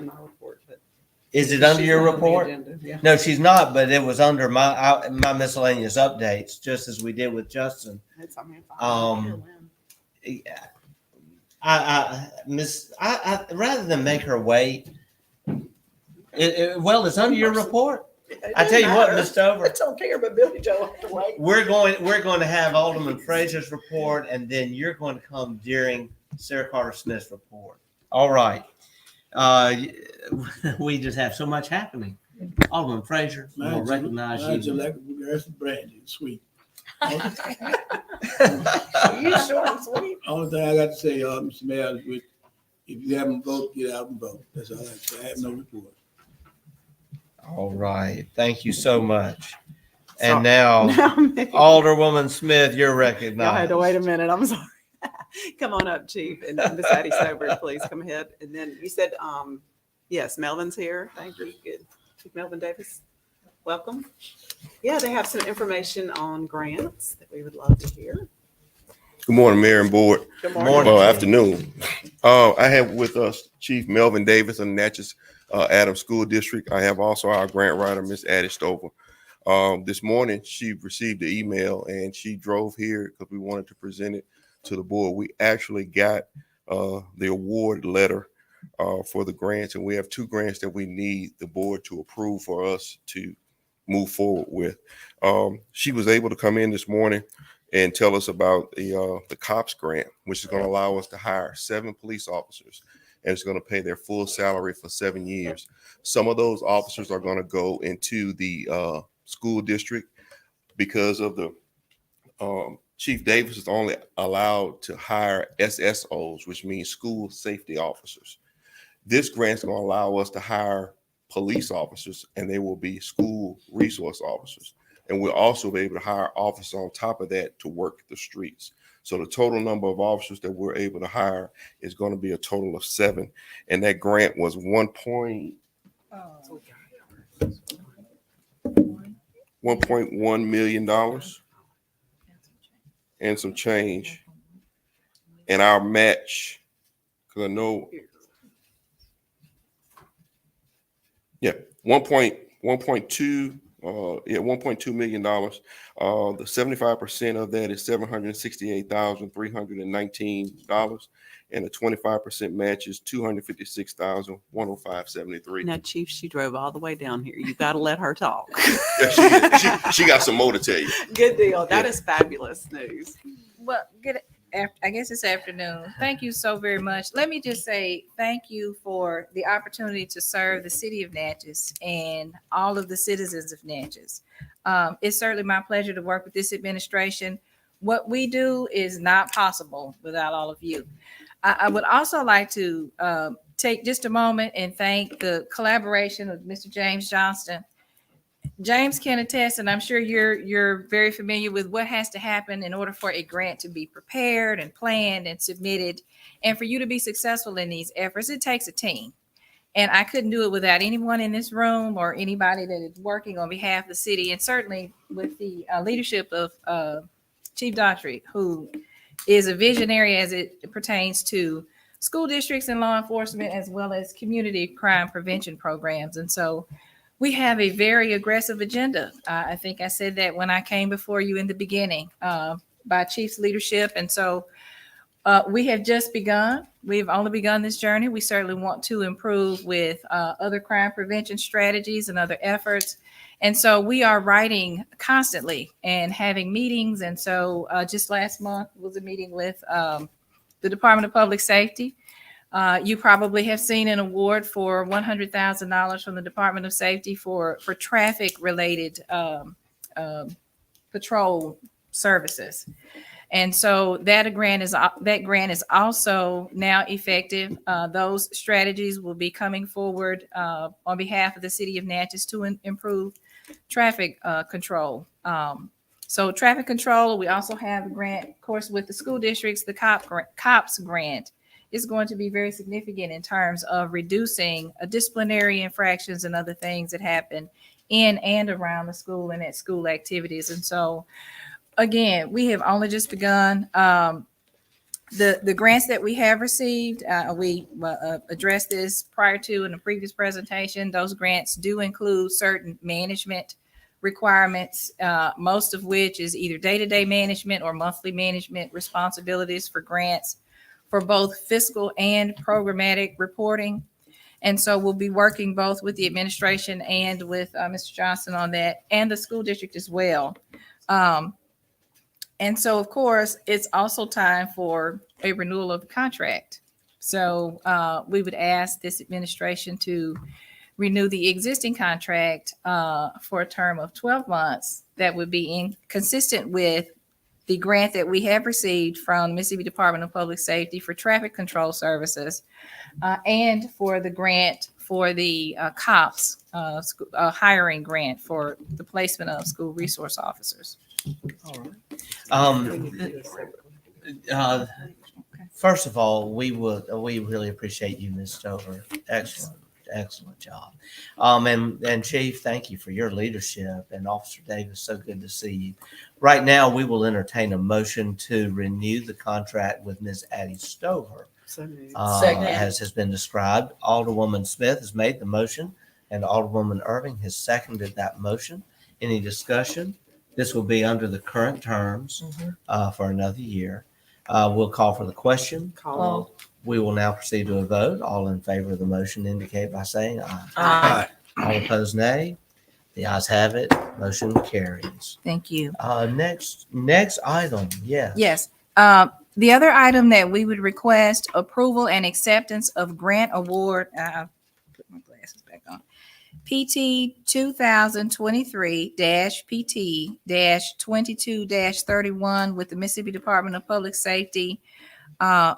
Is it under your report? No, she's not, but it was under my miscellaneous updates, just as we did with Justin. I rather than make her wait, it's under your report. I tell you what, Ms. Stover. I don't care, but Billy Joe will have to wait. We're going to have Alderman Frazier's report, and then you're going to come during Sarah Carter Smith's report. All right. We just have so much happening. Alderman Frazier, we'll recognize you. Brandy, sweet. You short and sweet. Only thing I got to say, Mr. Mayor, is if you haven't voted, get out and vote. That's all I have to say. I have no report. All right. Thank you so much. And now, Alderwoman Smith, you're recognized. Y'all had to wait a minute. I'm sorry. Come on up, Chief. And Miss Addie Stover, please come ahead. And then you said, yes, Melvin's here. Thank you. Good. Chief Melvin Davis, welcome. Yeah, they have some information on grants that we would love to hear. Good morning, Mayor and Board. Good morning. Well, afternoon. I have with us Chief Melvin Davis of Natchez Adams School District. I have also our grant writer, Miss Addie Stover. This morning, she received the email and she drove here because we wanted to present it to the board. We actually got the award letter for the grants, and we have 2 grants that we need the board to approve for us to move forward with. She was able to come in this morning and tell us about the COPS grant, which is going to allow us to hire 7 police officers, and it's going to pay their full salary for 7 years. Some of those officers are going to go into the school district because of the Chief Davis is only allowed to hire SSOs, which means school safety officers. This grant is going to allow us to hire police officers, and they will be school resource officers. And we'll also be able to hire officers on top of that to work the streets. So the total number of officers that we're able to hire is going to be a total of 7. And that grant was $1.1 million and some change. And our match, because I know, $1.2 million. The 75% of that is $768,319, and the 25% match is $256,105.73. Now, Chief, she drove all the way down here. You got to let her talk. Yeah, she got some more to tell you. Good deal. That is fabulous news. Well, I guess it's afternoon. Thank you so very much. Let me just say thank you for the opportunity to serve the city of Natchez and all of the citizens of Natchez. It's certainly my pleasure to work with this administration. What we do is not possible without all of you. I would also like to take just a moment and thank the collaboration of Mr. James Johnston. James can attest, and I'm sure you're very familiar with what has to happen in order for a grant to be prepared and planned and submitted. And for you to be successful in these efforts, it takes a team. And I couldn't do it without anyone in this room or anybody that is working on behalf of the city, and certainly with the leadership of Chief Daughtry, who is a visionary as it pertains to school districts and law enforcement, as well as community crime prevention programs. And so we have a very aggressive agenda. I think I said that when I came before you in the beginning by Chief's leadership. And so we have just begun. We've only begun this journey. We certainly want to improve with other crime prevention strategies and other efforts. And so we are writing constantly and having meetings. And so just last month was a meeting with the Department of Public Safety. You probably have seen an award for $100,000 from the Department of Safety for traffic-related patrol services. And so that grant is also now effective. Those strategies will be coming forward on behalf of the city of Natchez to improve traffic control. So traffic control, we also have a grant, of course, with the school districts. The COPS grant is going to be very significant in terms of reducing disciplinary infractions and other things that happen in and around the school and at school activities. And so, again, we have only just begun. The grants that we have received, we addressed this prior to in the previous presentation. Those grants do include certain management requirements, most of which is either day-to-day management or monthly management responsibilities for grants for both fiscal and programmatic reporting. And so we'll be working both with the administration and with Mr. Johnson on that, and the school district as well. And so, of course, it's also time for a renewal of the contract. So we would ask this administration to renew the existing contract for a term of 12 months that would be consistent with the grant that we have received from the Mississippi Department of Public Safety for traffic control services, and for the grant for the COPS hiring grant for the placement of school resource officers. First of all, we really appreciate you, Ms. Stover. Excellent job. And Chief, thank you for your leadership. And Officer Davis, so good to see you. Right now, we will entertain a motion to renew the contract with Ms. Addie Stover. As has been described. Alderwoman Smith has made the motion, and Alderwoman Irving has seconded that motion. Any discussion? This will be under the current terms for another year. We'll call for the question. Call. We will now proceed to a vote. All in favor of the motion indicate by saying aye. Aye. All opposed, nay. The ayes have it. Motion carries. Thank you. Next item, yes. Yes. The other item that we would request approval and acceptance of grant award. Put my glasses back on. PT 2023-PT-22-31 with the Mississippi Department of Public Safety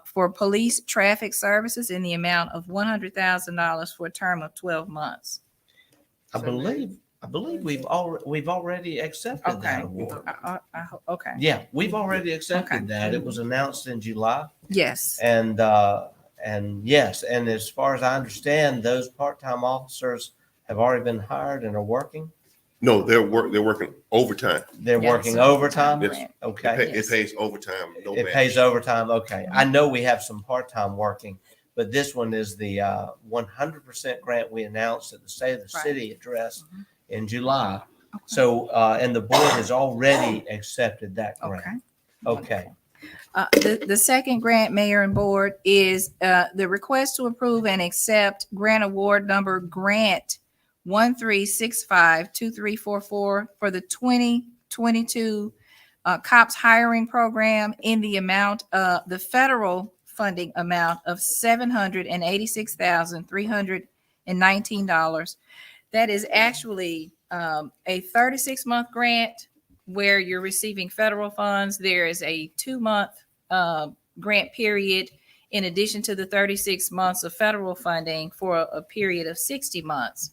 for police traffic services in the amount of $100,000 for a term of 12 months. I believe we've already accepted that award. Okay. Yeah, we've already accepted that. It was announced in July. Yes. And yes, and as far as I understand, those part-time officers have already been hired and are working. No, they're working overtime. They're working overtime? Yes. Okay. It pays overtime. No It match. pays overtime. Okay. I know we have some part-time working, but this one is the 100% grant we announced at the State of the City address in July. So, and the board has already accepted that grant. Okay. The second grant, Mayor and Board, is the request to approve and accept grant award number grant 13652344 for the 2022 COPS hiring program in the amount of the federal funding amount of $786,319. That is actually a 36-month grant where you're receiving federal funds. There is a 2-month grant period in addition to the 36 months of federal funding for a period of 60 months.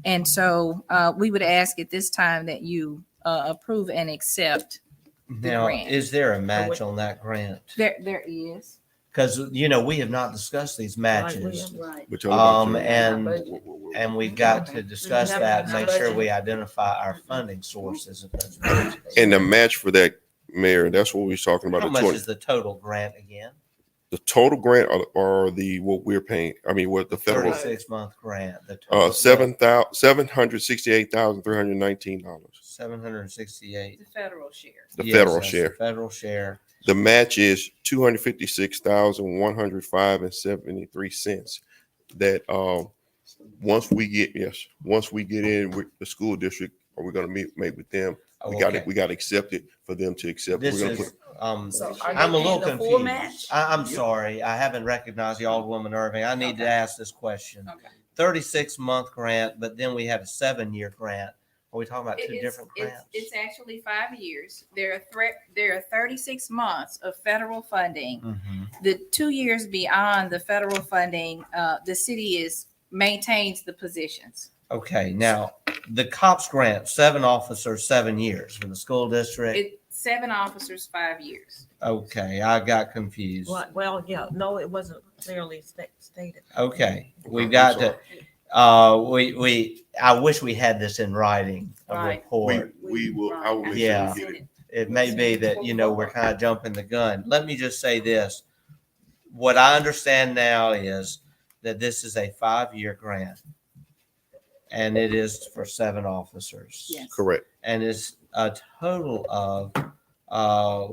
And so we would ask at this time that you approve and accept the Now, grant. is there a match on that grant? There is. Because, we have not discussed these matches. Right. Which are about And we've got to discuss that and make sure we identify our funding sources of those matches. And the match for that, Mayor, that's what we're talking about. How much is the total grant again? The total grant or what we're paying? I mean, what the federal 36-month grant. The $768,319. $768. The federal share. The federal that's share. The federal share. The match is $256,105.73. That once we get in with the school district, or we're going to meet with them. We got to accept it for them to accept. This We're is, gonna I'm a little confused. I'm sorry. I haven't recognized the Alderwoman Irving. I need to ask this question. 36-month grant, but then we have a 7-year grant. Are we talking about two different grants? It's actually 5 years. There are 36 months of federal funding. The 2 years beyond the federal funding, the city maintains the positions. Okay, now the COPS grant, 7 officers, 7 years for the school district. It's 7 officers, 5 years. Okay, I got confused. Well, yeah, no, it wasn't clearly stated. Okay, we've got to. I wish we had this in writing, a report. We will. I will make sure we get it. It may be that we're kind of jumping the gun. Let me just say this: what I understand now is that this is a 5-year grant. And it is for 7 officers. Yes. Correct. And it's a total of, I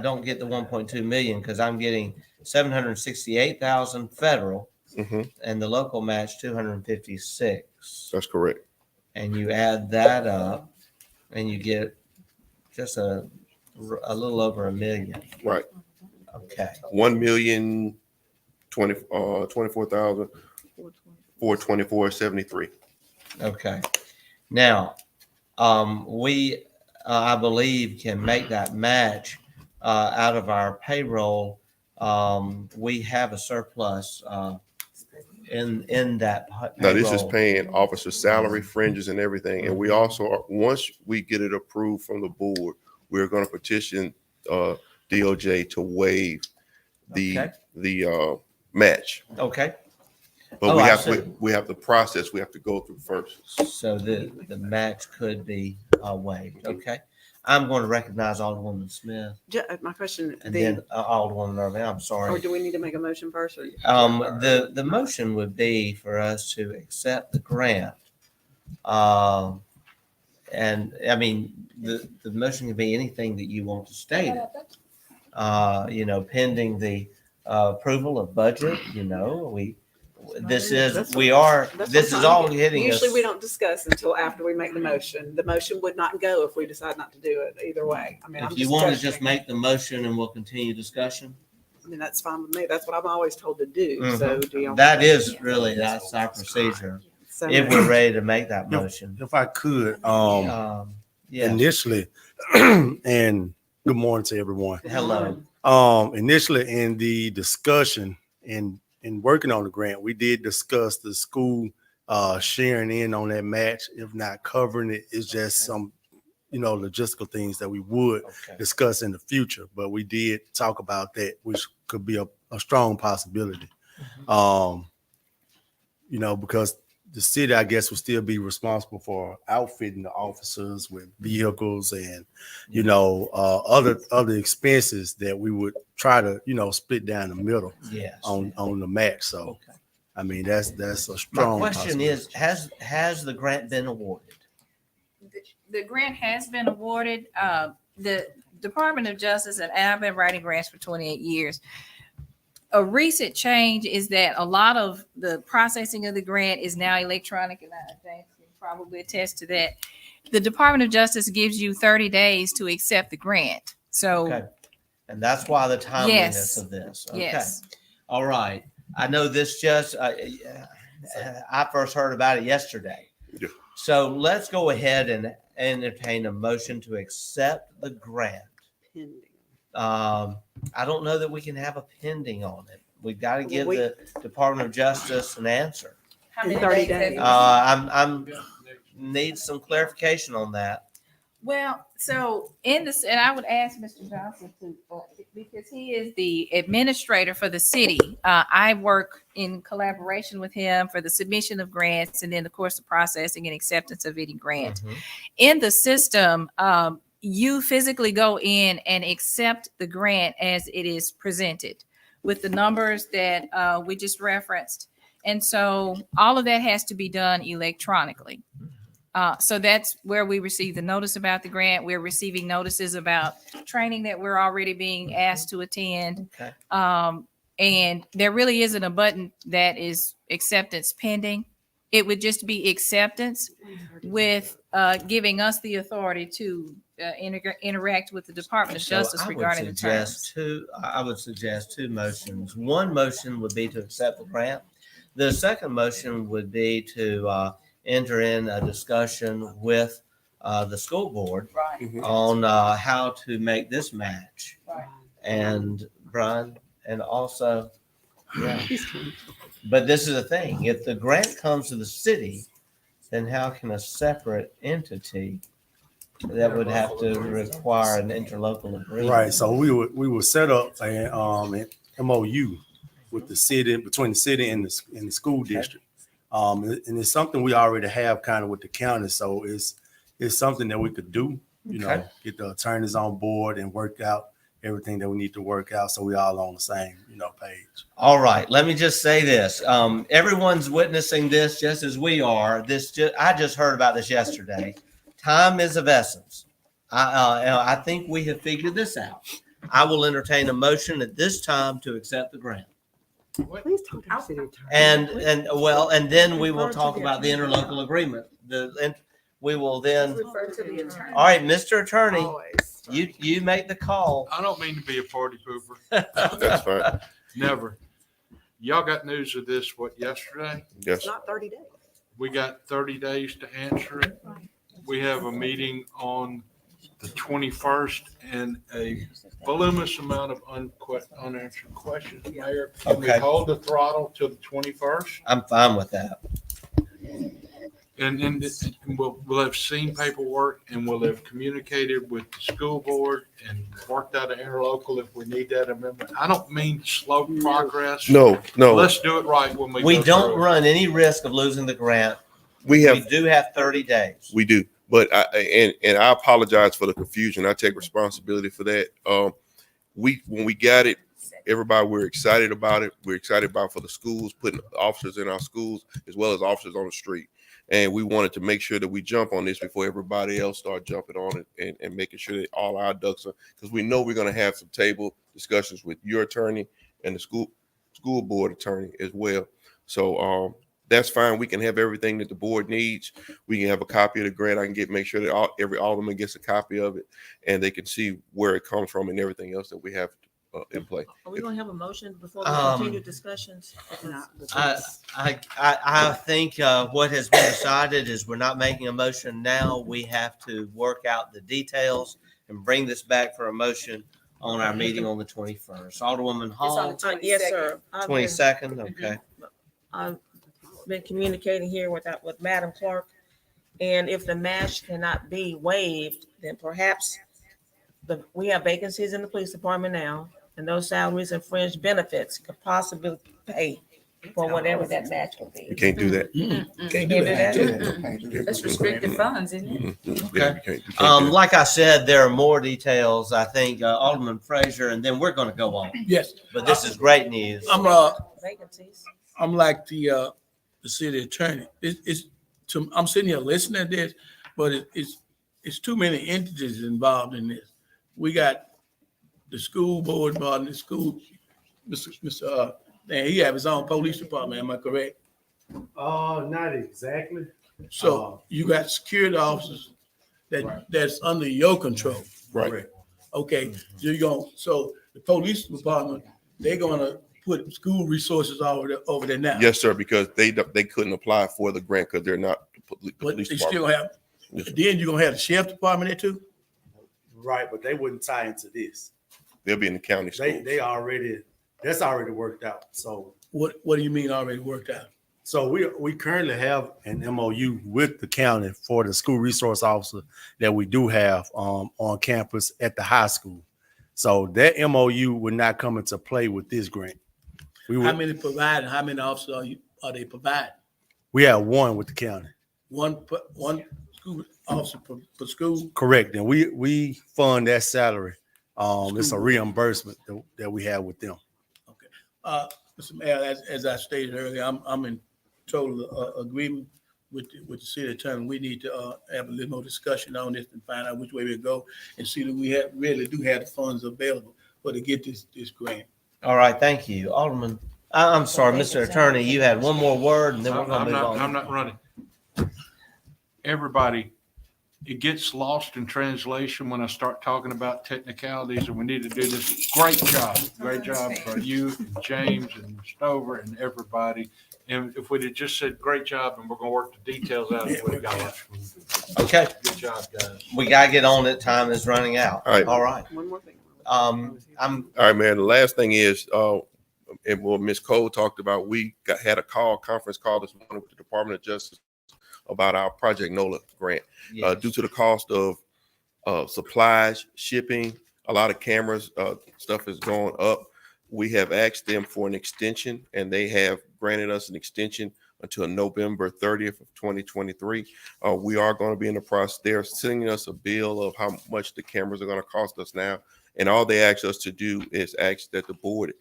don't get the 1.2 million because I'm getting 768,000 federal and the local match 256. That's correct. And you add that up and you get just a little over $1 million. Right. Okay. 1,024,000. 424.73. Okay. Now, we, I believe, can make that match out of our payroll. We have a surplus in that payroll. Now, this is paying officer salary, fringes, and everything. And we also, once we get it approved from the board, we're going to petition DOJ to waive the match. Okay. But we have the process we have to go through first. So the match could be waived. Okay. I'm going to recognize Alderwoman Smith. My question. And then Alderwoman Irving. I'm sorry. Or do we need to make a motion first? Or? The motion would be for us to accept the grant. And I mean, the motion can be anything that you want to state it. pending the approval of budget, this is, That's we what- are, that's this what is I'm all getting. hitting us. Usually we don't discuss until after we make the motion. The motion would not go if we decide not to do it either way. I mean, I'm If you just want to questioning. just make the motion and we'll continue discussion. I mean, that's fine with me. That's what I'm always told to do. So do y'all? That is really, that's our procedure. So If we're ready to make that motion. If I could, Yeah. initially, and good morning to everyone. Hello. Initially in the discussion in working on the grant, we did discuss the school sharing in on that match, if not covering it. It's just some, logistical things that we would discuss in the future. But we did talk about that, which could be a strong possibility. Because the city, I guess, will still be responsible for outfitting the officers with vehicles and, other expenses that we would try to, split down the middle on the match. So, I mean, that's a strong. My question is, has the grant been awarded? The grant has been awarded. The Department of Justice, and I've been writing grants for 28 years. A recent change is that a lot of the processing of the grant is now electronic, and I think you can probably attest to that. The Department of Justice gives you 30 days to accept the grant. So, Okay. And that's why the timeliness of this. Okay. Yes. All right. I know this just, I first heard about it yesterday. Yeah. So let's go ahead and entertain a motion to accept the grant. I don't know that we can have a pending on it. We've got to give the Department of Justice an answer. How many 30 days? days. I'm need some clarification on that. Well, so in this, and I would ask Mr. Johnson to, because he is the administrator for the city. I work in collaboration with him for the submission of grants and then, of course, the processing and acceptance of any grant. In the system, you physically go in and accept the grant as it is presented with the numbers that we just referenced. And so all of that has to be done electronically. So that's where we receive the notice about the grant. We're receiving notices about training that we're already being asked to attend. Okay. And there really isn't a button that is acceptance pending. It would just be acceptance with giving us the authority to interact with the Department of Justice regarding the terms. I would suggest two motions. One motion would be to accept the grant. The second motion would be to enter in a discussion with the school board on how to make this match. And Brian, and also, but this is the thing, if the grant comes to the city, then how can a separate entity that would have to require an interlocal agreement? Right. So we would set up an MOU with the city, between the city and the school district. And it's something we already have kind of with the county. So it's something that we could do, get the attorneys on board and work out everything that we need to work out. So we all on the same, page. All right. Let me just say this. Everyone's witnessing this just as we are. I just heard about this yesterday. Time is of essence. I think we have figured this out. I will entertain a motion at this time to accept the grant. Please talk to the city attorney. And then we will talk about the interlocal agreement. We will then. Refer to the attorney. All right, Mr. Attorney, you make the call. I don't mean to be a party pooper. That's fine. Never. Y'all got news of this, yesterday? Yes. Not 30 days. We got 30 days to answer it. We have a meeting on the 21st and a voluminous amount of unanswered questions. Mayor, can we Okay. hold the throttle till the 21st? I'm fine with that. And we'll have seen paperwork and we'll have communicated with the school board and worked out an interlocal if we need that amendment. I don't mean slow progress. No. Let's do it right when we We go don't through it. run any risk of losing the grant. We do have 30 days. We do. But I apologize for the confusion. I take responsibility for that. When we got it, everybody, we're excited about it. We're excited about for the schools, putting officers in our schools as well as officers on the street. And we wanted to make sure that we jump on this before everybody else start jumping on it and making sure that all our ducks are, because we know we're going to have some table discussions with your attorney and the school board attorney as well. So that's fine. We can have everything that the board needs. We can have a copy of the grant. I can make sure that every alderman gets a copy of it, and they can see where it comes from and everything else that we have in play. Are we gonna have a motion before we continue discussions? I think what has been decided is we're not making a motion now. We have to work out the details and bring this back for a motion on our meeting on the 21st. Alderwoman Hall. Yes, sir. 22nd, okay. I've been communicating here with Madam Clerk, and if the match cannot be waived, then perhaps we have vacancies in the police department now, and those salaries and fringe benefits could possibly pay for whatever that match will be. You can't do that. Can't do that. That's restricted funds, isn't it? Okay. Like I said, there are more details. I think Alderman Frazier, and then we're going to go on. Yes. But this is great news. Vacancies. I'm like the city attorney. I'm sitting here listening to this, but it's too many entities involved in this. We got the school board involved in the school. Mr. And he have his own police department. Am I correct? Not exactly. So you got security officers that's under your control. Right. Okay. So the police department, they're gonna put school resources over there now. Yes, sir, because they couldn't apply for the grant because they're not But police they department. still have. Then you're gonna have the sheriff department there too. Right, but they wouldn't tie into this. They'll be in the county school. That's already worked out. So what do you mean already worked out? So we currently have an MOU with the county for the school resource officer that we do have on campus at the high school. So that MOU would not come into play with this grant. How many provide? How many officers are they providing? We have one with the county. One school officer per school. Correct, and we fund that salary. It's a reimbursement that we have with them. Mr. Mayor, as I stated earlier, I'm in total agreement with the city attorney. We need to have a little more discussion on this and find out which way we go and see that we really do have the funds available to get this grant. All right, thank you, Alderman. I'm sorry, Mr. Attorney, you had one more word, and then we're going to move on. I'm not running. Everybody, it gets lost in translation when I start talking about technicalities, and we need to do this. Great job for you, and James, and Stover, and everybody. And if we'd have just said great job, and we're going to work the details out, it would have got much. Okay. Good job, guys. We got to get on it. Time is running out. All right. One more thing. All right, man. The last thing is, and what Ms. Cole talked about, we had a conference call this morning with the Department of Justice about our Project NOLA grant. Yes. Due to the cost of supplies, shipping, a lot of cameras, stuff is going up. We have asked them for an extension, and they have granted us an extension until November 30th of 2023. We are going to be in the process. They're sending us a bill of how much the cameras are going to cost us now. And all they asked us to do is ask that the board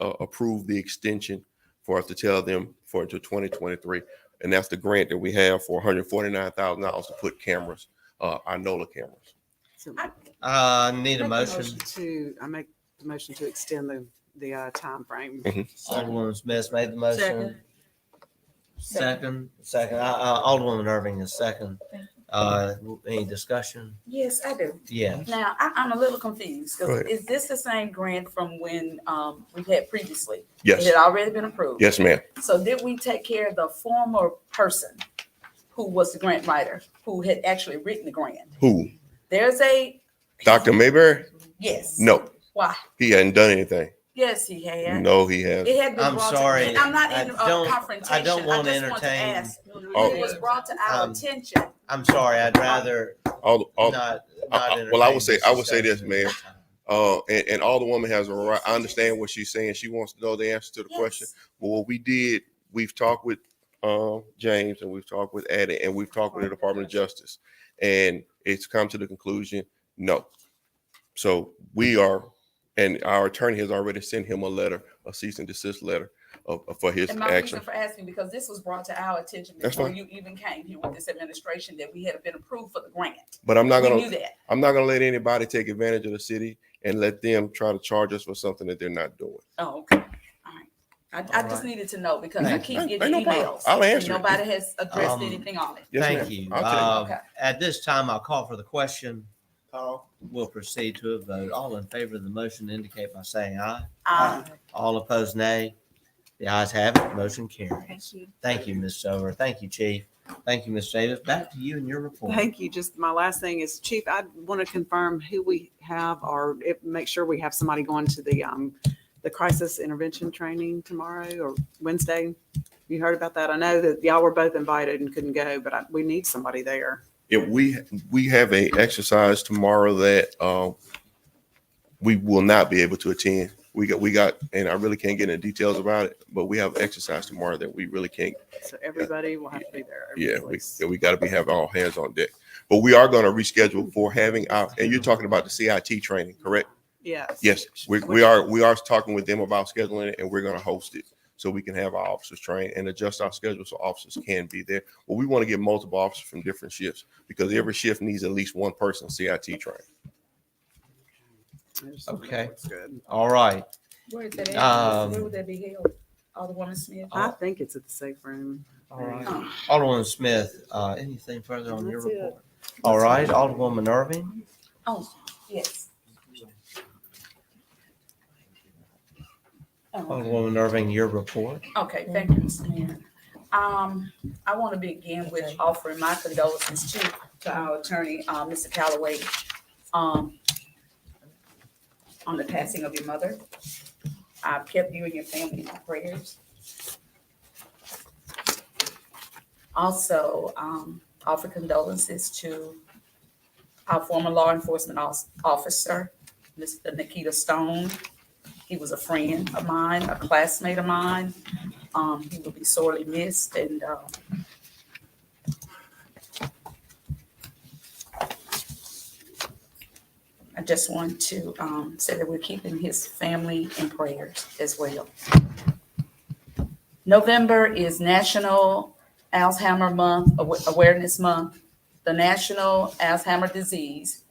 approve the extension for us to tell them for until 2023. And that's the grant that we have for $149,000 to put cameras, our NOLA cameras. Need a motion. I make the motion to extend the time frame. Alderwoman Smith made the motion. Second. Alderwoman Irving is second. Any discussion? Yes, I do. Yeah. Now, I'm a little confused Go because ahead. is this the same grant from when we've had previously? Yes. It had already been approved. Yes, ma'am. So did we take care of the former person who was the grant writer, who had actually written the grant? Who? There's a, Dr. Mayberry? yes. No, Why? he hadn't done anything. Yes, he had. No, he hasn't. It had been I'm brought sorry. to, and I'm not in I don't- confrontation. I don't want to just want entertain- ask. Oh. It was brought to our attention. I'm sorry. I'd rather All, not well, I would say this, discussion. Mayor. And all the woman has a right. I understand what she's saying. She wants to know the answer to the question. But what we did, we've talked with James, and we've talked with Addie, and we've talked with the Department of Justice, and it's come to the conclusion, no. So we are, and our attorney has already sent him a letter, a cease and desist letter, for his And my action. reason for asking, because this was brought to our attention That's before fine. you even came here with this administration, that we had been approved for the grant. But I'm not We gonna knew that. I'm not gonna let anybody take advantage of the city and let them try to charge us for something that they're not doing. Oh, okay. All right. I All just right. needed to know because I Thank keep you. getting Ain't no problem. emails. I'll And answer it. nobody has addressed Um, anything on it. Yes, Thank ma'am. you. I'll tell you. Okay. At this time, I'll call for the question. Call. We'll proceed to a vote. All in favor of the motion indicate by saying aye. Aye. All opposed, nay. The ayes have it. Motion carries. Thank you. Thank you, Ms. Stover. Thank you, Chief. Thank you, Ms. Davis. Back to you and your report. Thank you. Just my last thing is, Chief, I want to confirm who we have, or make sure we have somebody going to the crisis intervention training tomorrow or Wednesday. You heard about that? I know that y'all were both invited and couldn't go, but we need somebody there. If we have a exercise tomorrow that we will not be able to attend. We got, and I really can't get into details about it, but we have exercise tomorrow that we really can't. So everybody will have to be there. Yeah, we got to be having all hands on deck. But we are going to reschedule for having our. And you're talking about the CIT training, correct? Yes. Yes, we are talking with them about scheduling it, and we're going to host it so we can have our officers train and adjust our schedule so officers can be there. Well, we want to get multiple officers from different shifts because every shift needs at least one person CIT trained. Okay. That's good. All right. Where is that at? Where would that be held? Alderwoman Smith? I think it's at the safe room. All right. Oh. Alderwoman Smith, anything further on your That's it. report? All right. Alderwoman Irving. Oh, yes. Oh, Alderwoman Irving, your report. okay, thank you, Mr. Mayor. I want to begin with offering my condolences to our attorney, Mr. Calloway, on the passing of your mother. I've kept you and your family in my prayers. Also, offer condolences to our former law enforcement officer, Mr. Nikita Stone. He was a friend of mine, a classmate of mine. He will be sorely missed, and I just want to say that we're keeping his family in prayers as well. November is National Alzheimer Month, Awareness Month. The National Alzheimer Disease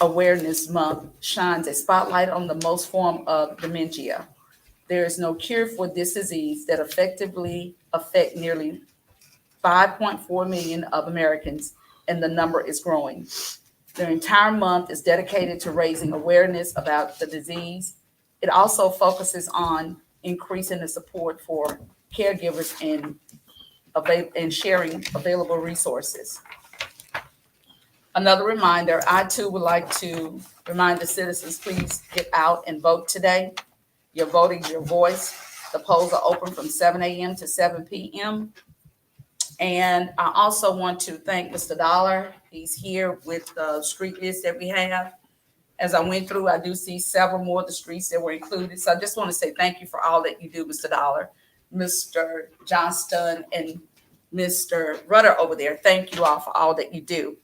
Awareness Month shines a spotlight on the most form of dementia. There is no cure for this disease that effectively affect nearly 5.4 million of Americans, and the number is growing. The entire month is dedicated to raising awareness about the disease. It also focuses on increasing the support for caregivers and sharing available resources. Another reminder, I too would like to remind the citizens, please get out and vote today. Your voting is your voice. The polls are open from 7 a.m. to 7 p.m. And I also want to thank Mr. Dollar. He's here with the street list that we have. As I went through, I do see several more of the streets that were included. So I just want to say thank you for all that you do, Mr. Dollar, Mr. Johnston, and Mr. Rudder over there. Thank you all for all that you do.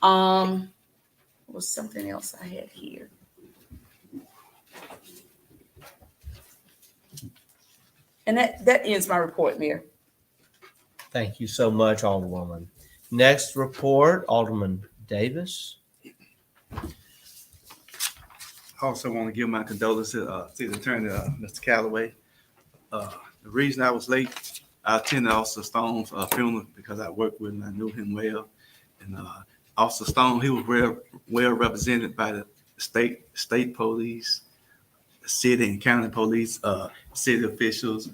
Was something else I had here. And that ends my report, Mayor. Thank you so much, Alderwoman. Next report, Alderman Davis. I also want to give my condolences to the attorney, Mr. Calloway. The reason I was late, I attended Officer Stone's funeral because I worked with him. I knew him well. And Officer Stone, he was well represented by the state police, the city and county police, city officials,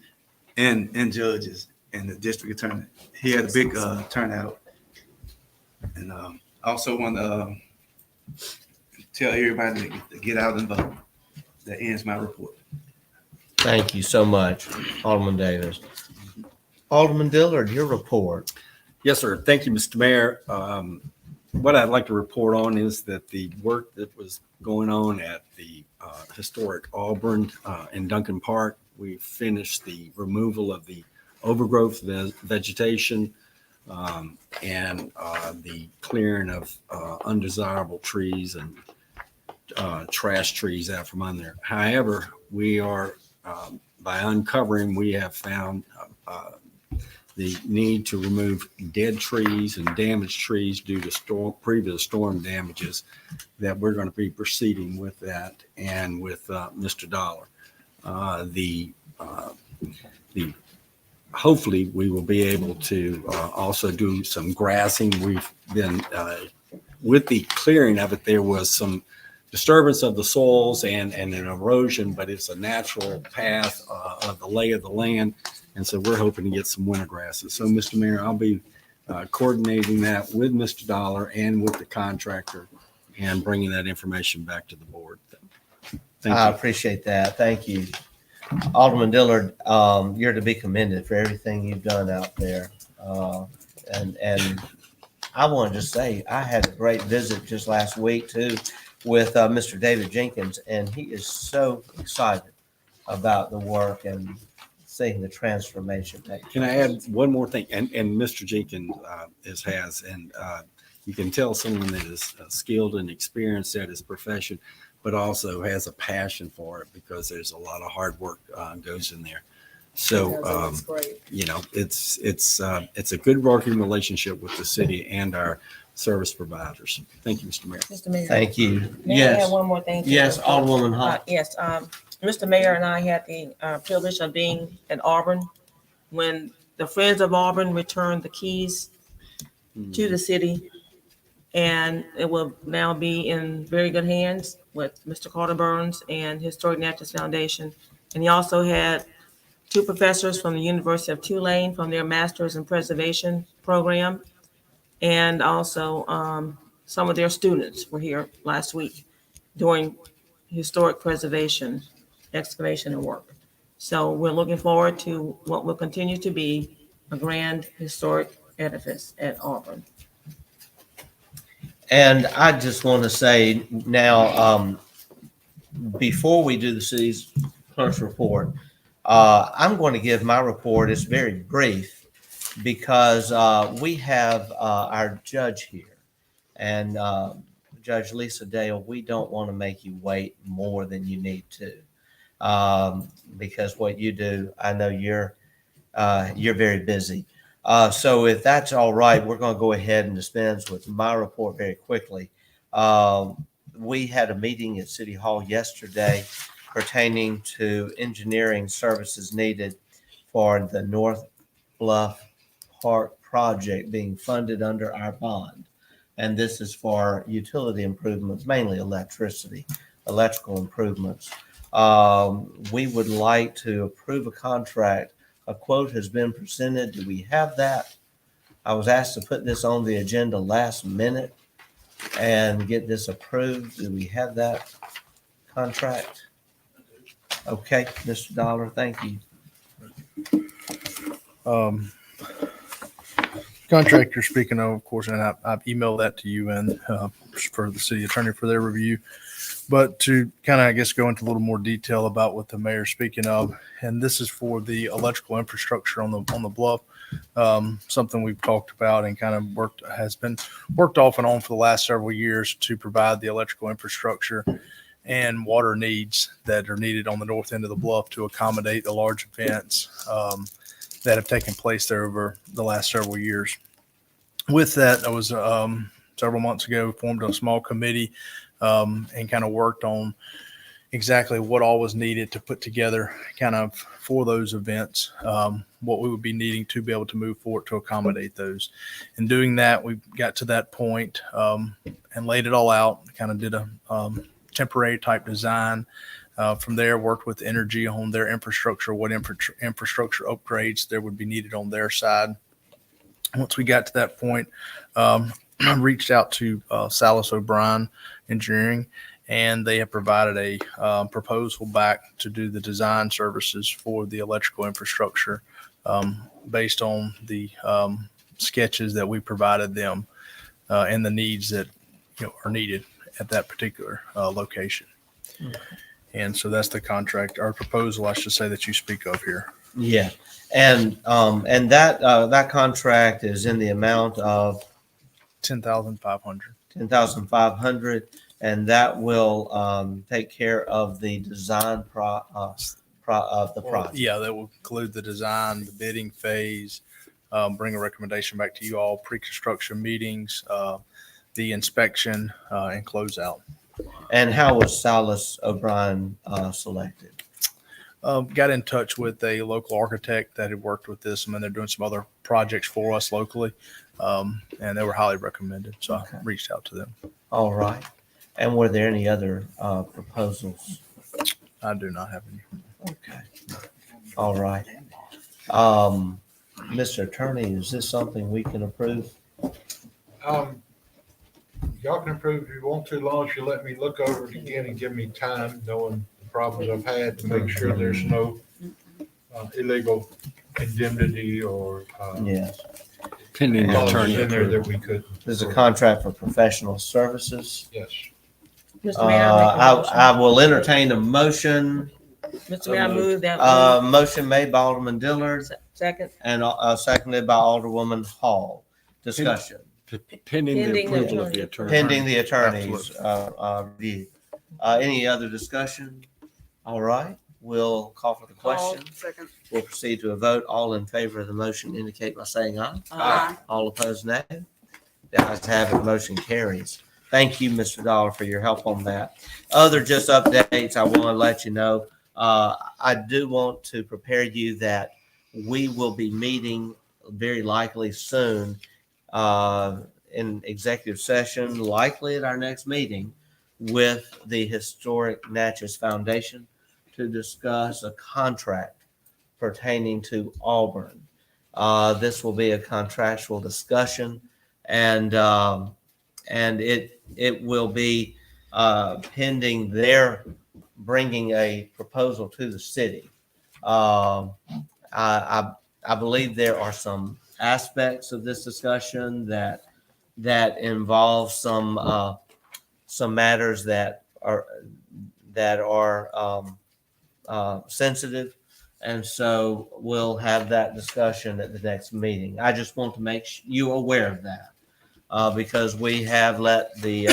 and judges, and the district attorney. He had a big turnout. And also want to tell everybody to get out and vote. That ends my report. Thank you so much, Alderman Davis. Alderman Dillard, your report. Yes, sir. Thank you, Mr. Mayor. What I'd like to report on is that the work that was going on at the historic Auburn in Duncan Park, we finished the removal of the overgrowth vegetation and the clearing of undesirable trees and trash trees out from under there. However, we are, by uncovering, we have found the need to remove dead trees and damaged trees due to previous storm damages, that we're going to be proceeding with that and with Mr. Dollar. Hopefully we will be able to also do some grassing. We've been, with the clearing of it, there was some disturbance of the soils and an erosion, but it's a natural path of the lay of the land. And so we're hoping to get some winter grasses. So, Mr. Mayor, I'll be coordinating that with Mr. Dollar and with the contractor and bringing that information back to the board. Thank I you. appreciate that. Thank you. Alderman Dillard, you're to be commended for everything you've done out there. And I want to just say, I had a great visit just last week too with Mr. David Jenkins, and he is so excited about the work and seeing the transformation take place. Can I add one more thing? And Mr. Jenkins you can tell someone that is skilled and experienced at his profession, but also has a passion for it, because there's a lot of hard work goes in there. So, you know, it's a good working relationship with the city and our service providers. Thank you, Mr. Mayor. Mr. Mayor. Thank you. May I Yes. add one more thing? Yes, Alderwoman Hall. Yes, Mr. Mayor and I had the privilege of being at Auburn when the Friends of Auburn returned the keys to the city, and it will now be in very good hands with Mr. Carter Burns and Historic Natchez Foundation. And he also had 2 professors from the University of Tulane from their Masters in Preservation program, and also some of their students were here last week doing historic preservation, excavation, and work. So we're looking forward to what will continue to be a grand historic edifice at Auburn. And I just want to say now, before we do the city's clerk's report, I'm going to give my report. It's very brief because we have our judge here, and Judge Lisa Dale, we don't want to make you wait more than you need to, because what you do, I know you're very busy. So if that's all right, we're going to go ahead and dispense with my report very quickly. We had a meeting at City Hall yesterday pertaining to engineering services needed for the North Bluff Park project being funded under our bond. And this is for utility improvements, mainly electrical improvements. We would like to approve a contract. A quote has been presented. Do we have that? I was asked to put this on the agenda last minute and get this approved. Do we have that contract? Okay, Mr. Dollar, thank you. Contract you're speaking of course, and I've emailed that to you and for the city attorney for their review. But to kind of, I guess, go into a little more detail about what the mayor's speaking of, and this is for the electrical infrastructure on the bluff, something we've talked about and kind of has been worked off and on for the last several years to provide the electrical infrastructure and water needs that are needed on the north end of the bluff to accommodate the large events that have taken place there over the last several years. With that, I was several months ago formed a small committee and kind of worked on exactly what all was needed to put together kind of for those events, what we would be needing to be able to move forward to accommodate those. In doing that, we got to that point and laid it all out, kind of did a temporary type design. From there, worked with Energy on their infrastructure, what infrastructure upgrades there would be needed on their side. Once we got to that point, I reached out to Salas O'Brien Engineering, and they have provided a proposal back to do the design services for the electrical infrastructure based on the sketches that we provided them and the needs that are needed at that particular location. Okay. And so that's the contract, or proposal, I should say, that you speak of here. Yeah, and that contract is in the amount of 10,500. 10,500, and that will take care of the design of the project. Yeah, that will include the design, the bidding phase, bring a recommendation back to you all, pre-construction meetings, the inspection, and closeout. And how was Silas O'Brien selected? Got in touch with a local architect that had worked with this, and they're doing some other projects for us locally, and they were highly recommended. So I reached out to them. All right. And were there any other proposals? I do not have any. Okay. All right. Mr. Attorney, is this something we can approve? Y'all can approve if you want to, as long as you let me look over it again and give me time, knowing the problems I've had, to make sure there's no illegal indemnity or Yes. Pending the clauses attorney in there that we could. There's a contract for professional services. Yes. Mr. Mayor, I make a motion. I will entertain a motion. Mr. Mayor, I move that. Motion made by Alderman Dillard Second. and seconded by Alderwoman Hall. Discussion. Pending the Pending the approval of the attorney. Pending the attorney's review. Any other discussion? All right, we'll call for the question. Second. We'll proceed to a vote. All in favor of the motion indicate by saying aye. Aye. All opposed, nay. The ayes have it, motion carries. Thank you, Mr. Dollar, for your help on that. Other just updates, I want to let you know. I do want to prepare you that we will be meeting very likely soon in executive session, likely at our next meeting, with the Historic Natchez Foundation to discuss a contract pertaining to Auburn. This will be a contractual discussion, and it will be pending their bringing a proposal to the city. I believe there are some aspects of this discussion that involve some matters that are sensitive, and so we'll have that discussion at the next meeting. I just want to make you aware of that because we have let the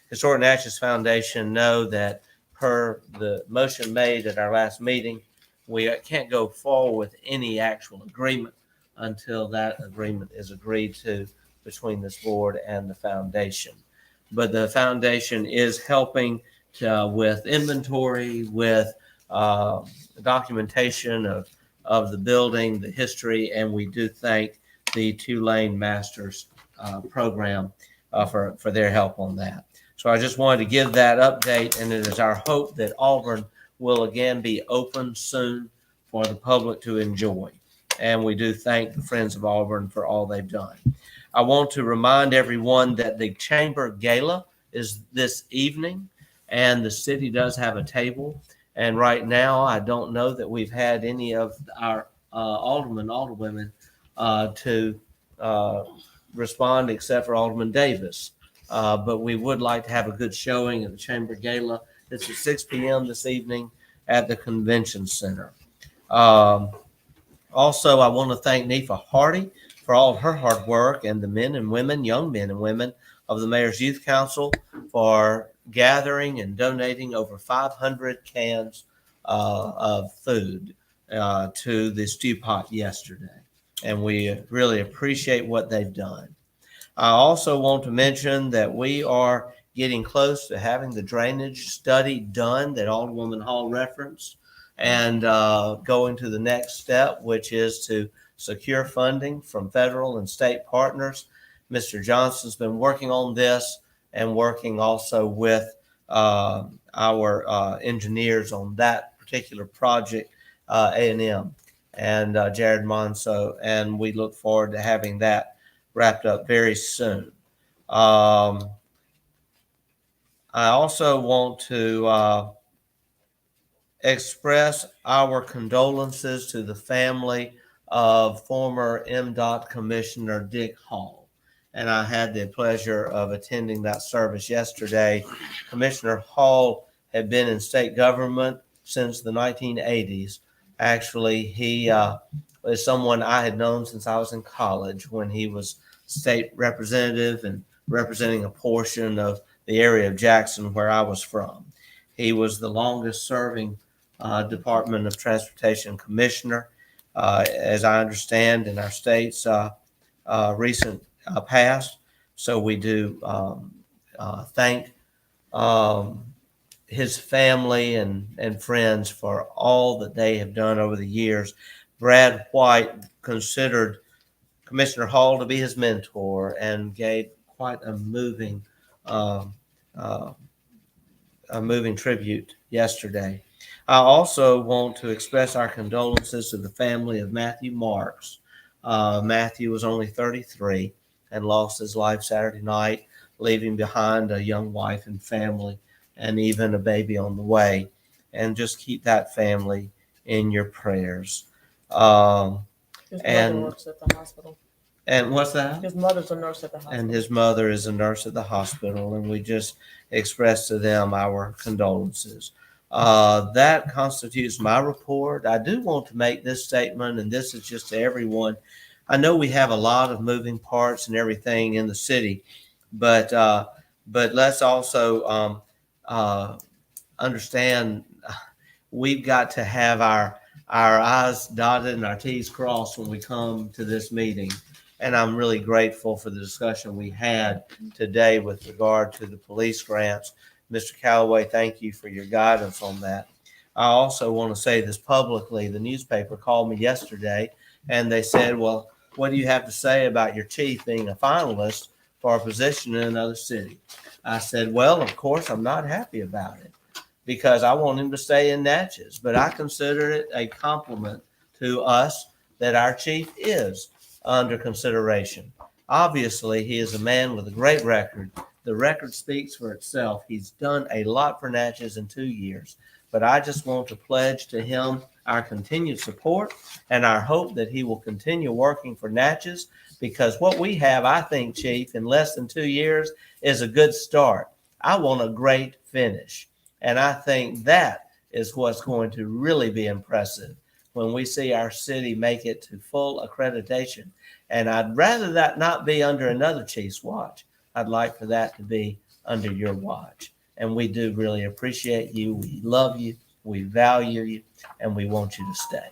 Historic Natchez Foundation know that per the motion made at our last meeting, we can't go forward with any actual agreement until that agreement is agreed to between this board and the foundation. But the foundation is helping with inventory, with documentation of the building, the history, and we do thank the Two-Lane Masters program for their help on that. So I just wanted to give that update, and it is our hope that Auburn will again be open soon for the public to enjoy. And we do thank the Friends of Auburn for all they've done. I want to remind everyone that the Chamber Gala is this evening, and the city does have a table. And right now, I don't know that we've had any of our aldermen, alderwomen to respond except for Alderman Davis. But we would like to have a good showing at the Chamber Gala. It's at 6 p.m. this evening at the Convention Center. Also, I want to thank Nifa Hardy for all of her hard work, and the men and women, young men and women of the Mayor's Youth Council for gathering and donating over 500 cans of food to the stew pot yesterday. And we really appreciate what they've done. I also want to mention that we are getting close to having the drainage study done that Alderwoman Hall referenced, and going to the next step, which is to secure funding from federal and state partners. Mr. Johnson's been working on this and working also with our engineers on that particular project, A&M and Jared Monso, and we look forward to having that wrapped up very soon. I also want to express our condolences to the family of former MDOT Commissioner Dick Hall. And I had the pleasure of attending that service yesterday. Commissioner Hall had been in state government since the 1980s. Actually, he is someone I had known since I was in college when he was state representative and representing a portion of the area of Jackson where I was from. He was the longest serving Department of Transportation commissioner, as I understand, in our state's recent past. So we do thank his family and friends for all that they have done over the years. Brad White considered Commissioner Hall to be his mentor and gave quite um, uh, a moving tribute yesterday. I also want to express our condolences to the family of Matthew Marks. Matthew was only 33 and lost his life Saturday night, leaving behind a young wife and family and even a baby on the way. And just keep that family in your prayers. His mother And works at the hospital. and what's that? His mother's a nurse at the hospital. And his mother is a nurse at the hospital, and we just express to them our condolences. That constitutes my report. I do want to make this statement, and this is just to everyone. I know we have a lot of moving parts and everything in the city, but let's also understand we've got to have our I's dotted and our T's crossed when we come to this meeting. And I'm really grateful for the discussion we had today with regard to the police grants. Mr. Callaway, thank you for your guidance on that. I also want to say this publicly. The newspaper called me yesterday and they said, well, what do you have to say about your chief being a finalist for a position in another city? I said, well, of course, I'm not happy about it because I want him to stay in Natchez, but I consider it a compliment to us that our chief is under consideration. Obviously, he is a man with a great record. The record speaks for itself. He's done a lot for Natchez in 2 years, but I just want to pledge to him our continued support and our hope that he will continue working for Natchez, because what we have, I think, Chief, in less than 2 years is a good start. I want a great finish, and I think that is what's going to really be impressive when we see our city make it to full accreditation. And I'd rather that not be under another chief's watch. I'd like for that to be under your watch. And we do really appreciate you. We love you. We value you. And we want you to stay.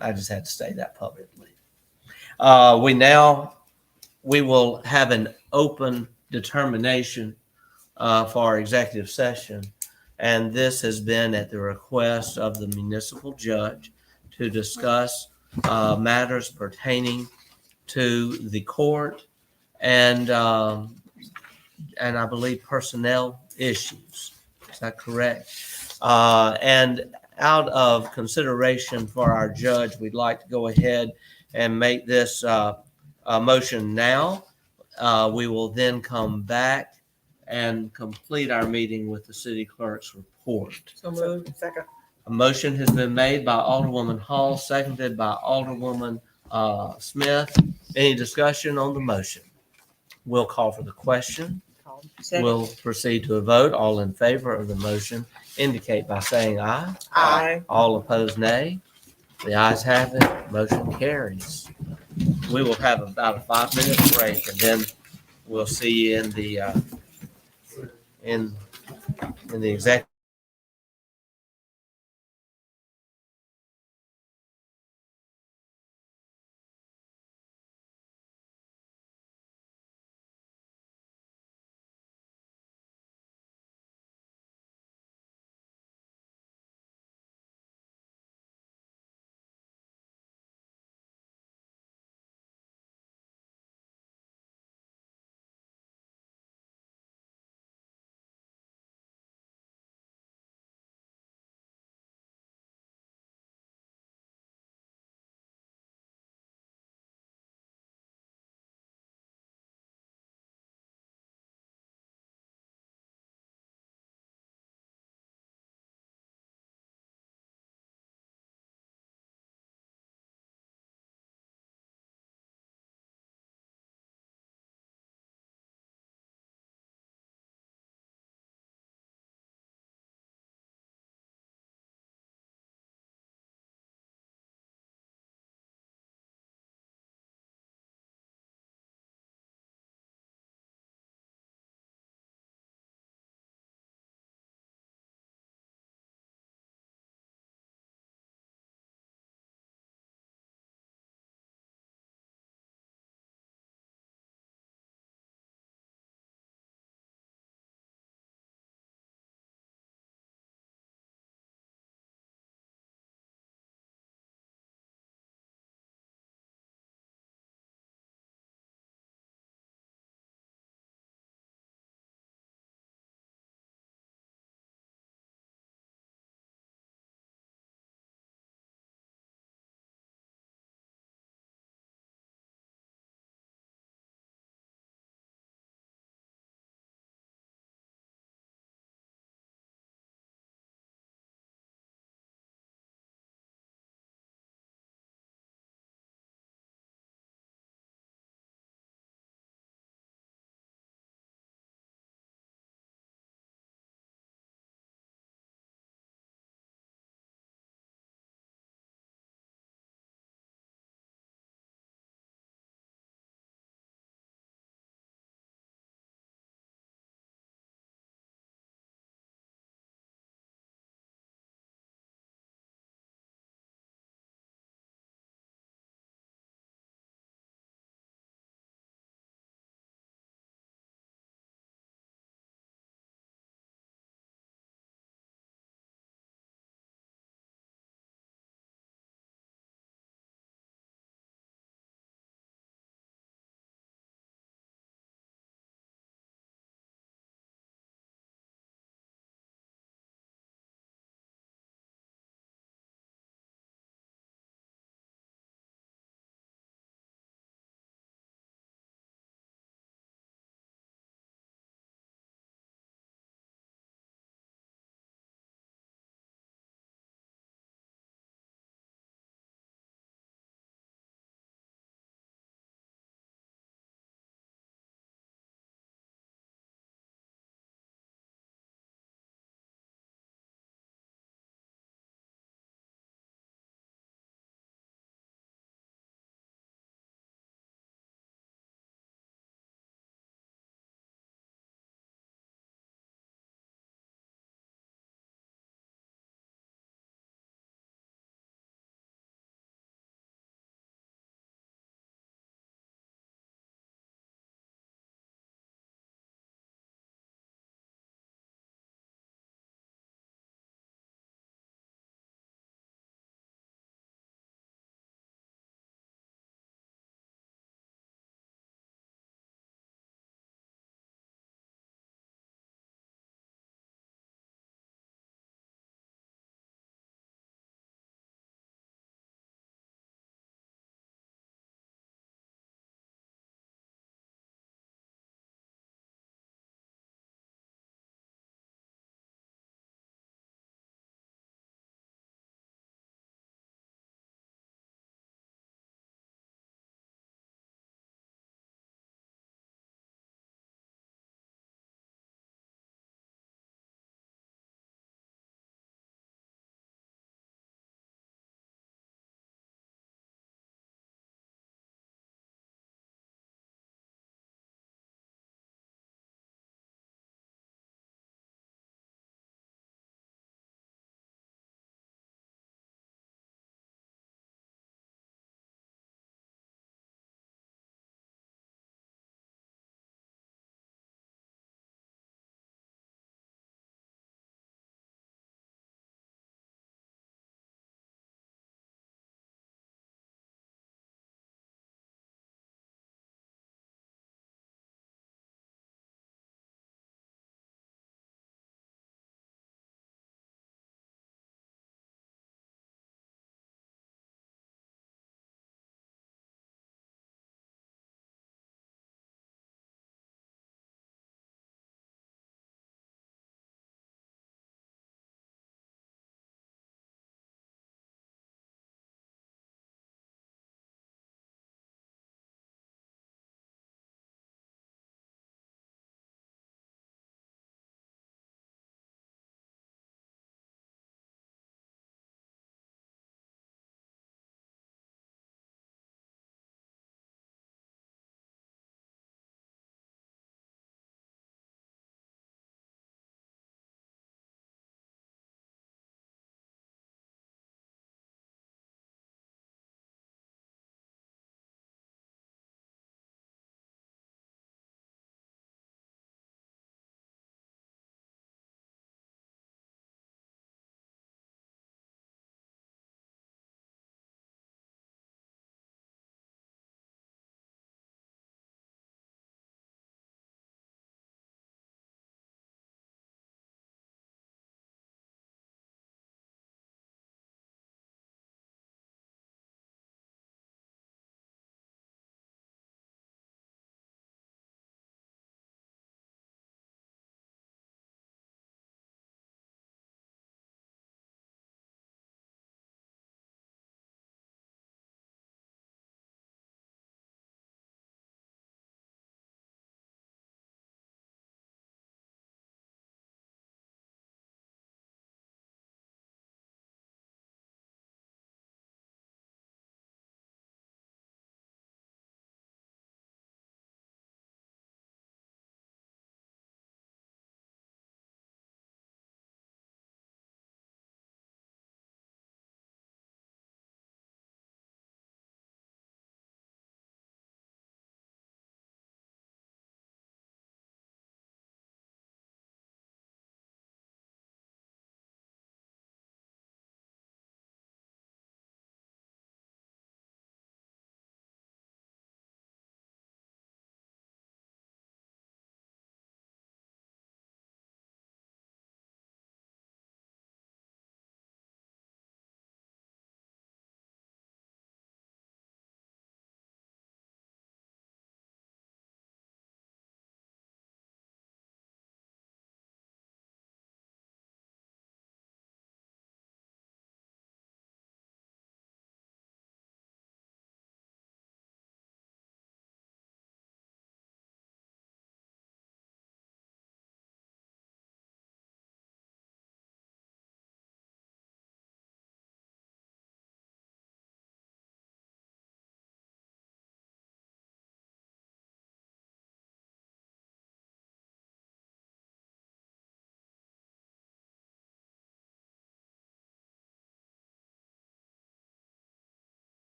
I just had to say that publicly. We will have an open determination for our executive session. And this has been at the request of the municipal judge to discuss matters pertaining to the court and I believe personnel issues. Is that correct? And out of consideration for our judge, we'd like to go ahead and make this a motion now. We will then come back and complete our meeting with the city clerk's report. So moved. Second. A motion has been made by Alderwoman Hall, seconded by Alderwoman Smith. Any discussion on the motion? We'll call for the question. Second. We'll proceed to a vote. All in favor of the motion indicate by saying aye. Aye. All opposed, nay. The ayes have it. Motion carries. We will have about a 5-minute break, and then we'll see you in the executive.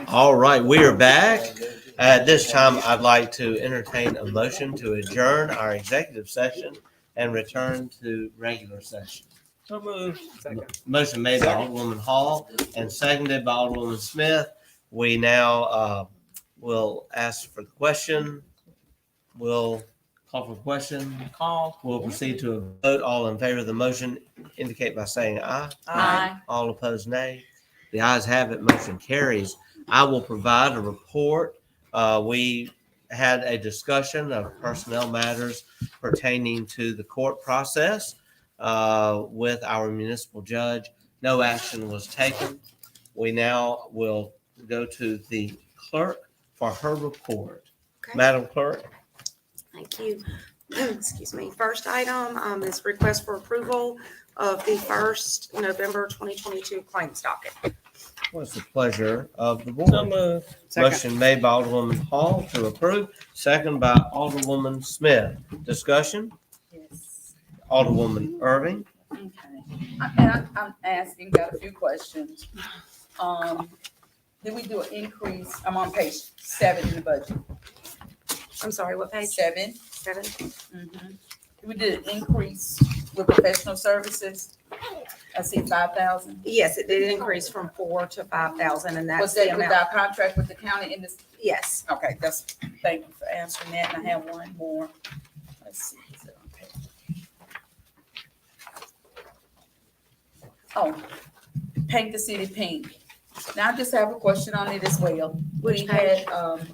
All right, we are back. At this time, I'd like to entertain a motion to adjourn our executive session and return to regular session. So moved. Motion made by Alderwoman Hall and seconded by Alderwoman Smith. We now will ask for the question. We'll call for the question. Call. We'll proceed to a vote. All in favor of the motion indicate by saying aye. Aye. All opposed, nay. The ayes have it. Motion carries. I will provide a report. We had a discussion of personnel matters pertaining to the court process with our municipal judge. No action was taken. We now will go to the clerk for her report. Okay. Madam Clerk. Thank you. Excuse me. First item is request for approval of the 1st November 2022 claims docket. What's the pleasure of the board? So moved. Motion made by Alderwoman Hall to approve, second by Alderwoman Smith. Discussion? Yes. Alderwoman Irving. Okay. And I'm asking, got a few questions. Did we do an increase? I'm on page 7 in the budget. I'm sorry, what page? 7. 7. Mhm. We did an increase with professional services. I see 5,000. Yes, it did increase from 4 to 5,000, and that's Was the that with amount. our contract with the county in this? Yes. Okay, thank you for answering that. And I have one more. Let's see. Is it on page? Oh, paint the city pink. Now I just have a question on it as well. Which We page? had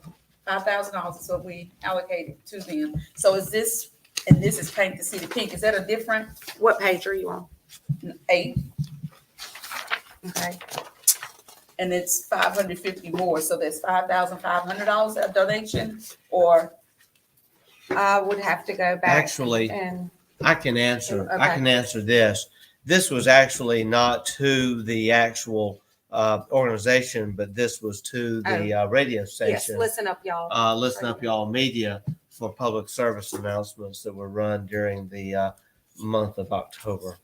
$5,000, so we allocated to them. So is this, and this is paint the city pink, is that a different? What page are you on? 8, Okay. and it's 550 more, so that's $5,500 a donation, or? I would have to go back. Actually, And, I can answer. I Okay. can answer this. This was actually not to the actual organization, but this was to the radio yes, station. listen up, y'all. Listen up, y'all media, for public service announcements that were run during the month of October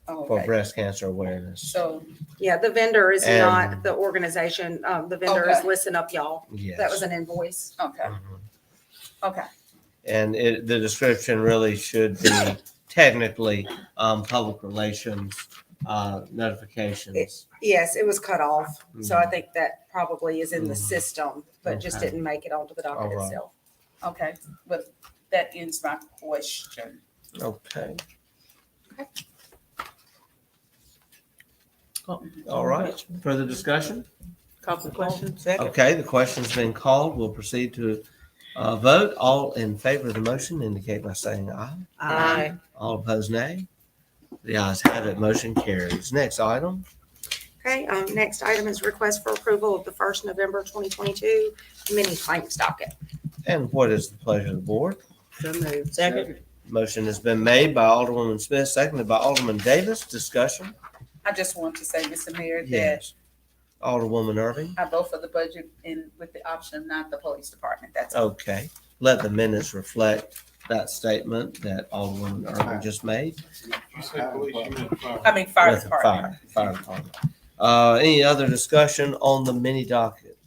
for Okay, breast cancer awareness. so, Yeah, the vendor is And- not the organization. The vendor is Okay. Listen Up, Y'all. Yes. That was an invoice. okay, Mhm. okay, And the description really should be technically public relations notifications. Yes, it was cut off. So Mhm. I think that probably is in the Mhm. system, but just Okay. didn't make it onto the docket All right. itself. okay, but that ends my question. Okay. Okay. All right. Further discussion? Call for the question. Second. Okay, the question's been called. We'll proceed to vote. All in favor of the motion indicate by saying aye. Aye. All opposed, nay. The ayes have it. Motion carries. Next item. Okay, next item is request for approval of the 1st November 2022 mini claims docket. And what is the pleasure of the board? So moved. Second. Motion has been made by Alderwoman Smith, seconded by Alderman Davis. Discussion? I just want to say, Mr. Mayor, that Yes. Alderwoman Irving? I vote for the budget and with the option of not the police department, that's all. Okay. Let the minutes reflect that statement that Alderwoman Irving just made. You said police, you meant fire. I mean, fire With the department. Fire department. Any other discussion on the mini docket?